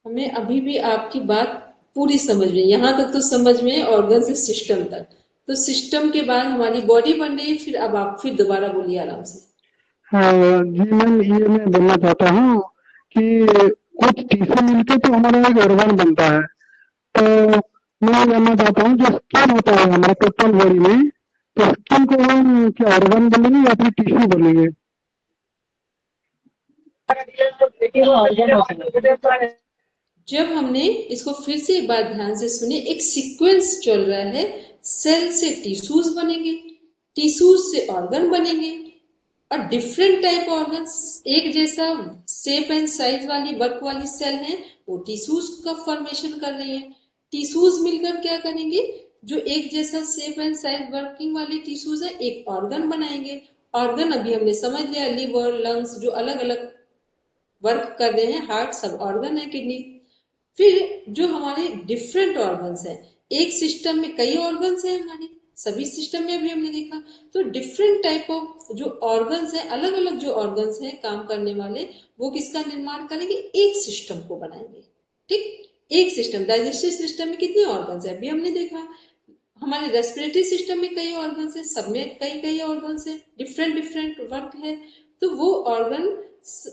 हमें अभी भी आपकी बात पूरी समझ में, यहाँ तक तो समझ में, ऑर्गन से सिस्टम तक, तो सिस्टम के बाद हमारी बॉडी बन रही है, फिर अब आप फिर दोबारा बोलिए आराम से। जी मैम, ये मैं बोलना चाहता हूँ कि कुछ टिश्यू मिलके तो हमारा एक ऑर्गन बनता है, तो मैं जानना चाहता हूँ जो स्किन होता है हमारे टोटल बॉडी में, तो स्किन को हम क्या ऑर्गन बोलेंगे या फिर टिश्यू बोलेंगे। जब हमने इसको फिर से एक बार ध्यान से सुने, एक सीक्वेंस चल रहा है, सेल से टिश्यूज बनेंगे, टिश्यूज से ऑर्गन बनेंगे और डिफरेंट टाइप ऑर्गन्स, एक जैसा शेप एंड साइज वाली वर्क वाली सेल है वो टिश्यूज का फॉर्मेशन कर रही है। टिश्यूज मिलकर क्या करेंगे, जो एक जैसा शेप एंड साइज वर्किंग वाली टिश्यूज है एक ऑर्गन बनाएंगे। ऑर्गन अभी हमने समझ लिया, लिवर, लंग्स जो अलग अलग वर्क कर रहे हैं, हार्ट सब ऑर्गन है, किडनी। फिर जो हमारे डिफरेंट ऑर्गन्स हैं, एक सिस्टम में कई ऑर्गन्स हैं हमारे, सभी सिस्टम में अभी हमने देखा, तो डिफरेंट टाइप ऑफ जो ऑर्गन्स हैं, अलग अलग जो ऑर्गन्स हैं काम करने वाले, वो किसका निर्माण करेंगे, एक सिस्टम को बनाएंगे। ठीक, एक सिस्टम। डाइजेस्टिव सिस्टम में कितने ऑर्गन्स है, अभी हमने देखा। हमारे रेस्पिरेटरी सिस्टम में कई ऑर्गन्स है, सब में कई कई ऑर्गन्स है, डिफरेंट डिफरेंट वर्क है। तो वो ऑर्गन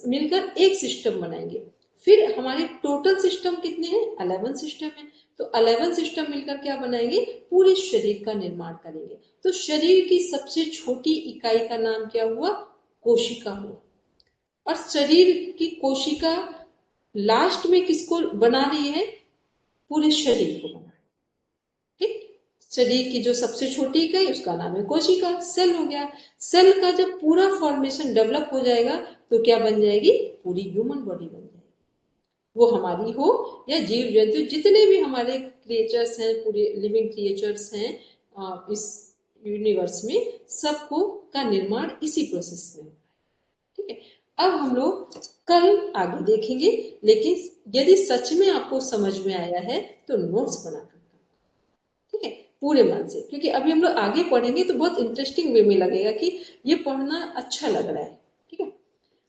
मिलकर एक सिस्टम बनाएंगे। फिर हमारे टोटल सिस्टम कितने हैं, 11 सिस्टम है। तो 11 सिस्टम मिलकर क्या बनाएंगे, पूरे शरीर का निर्माण करेंगे। तो शरीर की सबसे छोटी इकाई का नाम क्या हुआ, कोशिका हुआ। और शरीर की कोशिका लास्ट में किसको बना रही है, पूरे शरीर को बना। ठीक, शरीर की जो सबसे छोटी इकाई उसका नाम है कोशिका, सेल हो गया। सेल का जब पूरा फॉर्मेशन डेवलप हो जाएगा तो क्या बन जाएगी, पूरी ह्यूमन बॉडी बन जाएगी। वो हमारी हो या जीव जंतु, जितने भी हमारे क्रिएचर्स हैं, पूरे लिविंग क्रिएचर्स हैं इस यूनिवर्स में, सबको का निर्माण इसी प्रोसेस में। ठीक है, अब हम लोग कल आगे देखेंगे। लेकिन यदि सच में आपको समझ में आया है तो नोट्स बनाकर, ठीक है, पूरे मन से, क्योंकि अभी हम लोग आगे पढ़ेंगे तो बहुत इंटरेस्टिंग वे में लगेगा कि ये पढ़ना अच्छा लग रहा है। ठीक है,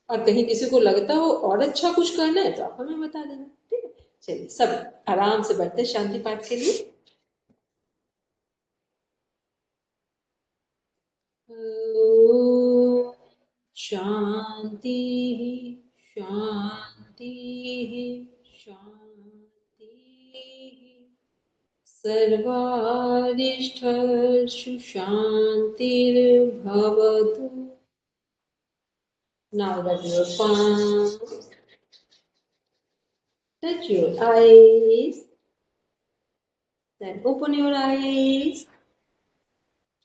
और कहीं किसी को लगता हो और अच्छा कुछ करना है तो आप हमें बता देना। ठीक है, चलिए सब आराम से बैठते हैं शांति पाठ के लिए। शांति शांति शांति, सर्वारिष्ठेषु शान्तिर्भवतु। Now that you are calm, touch your eyes, then open your eyes.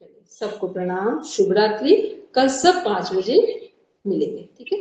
चलिए सबको प्रणाम, शुभ रात्रि। कल सब 5 बजे मिलेंगे, ठीक है।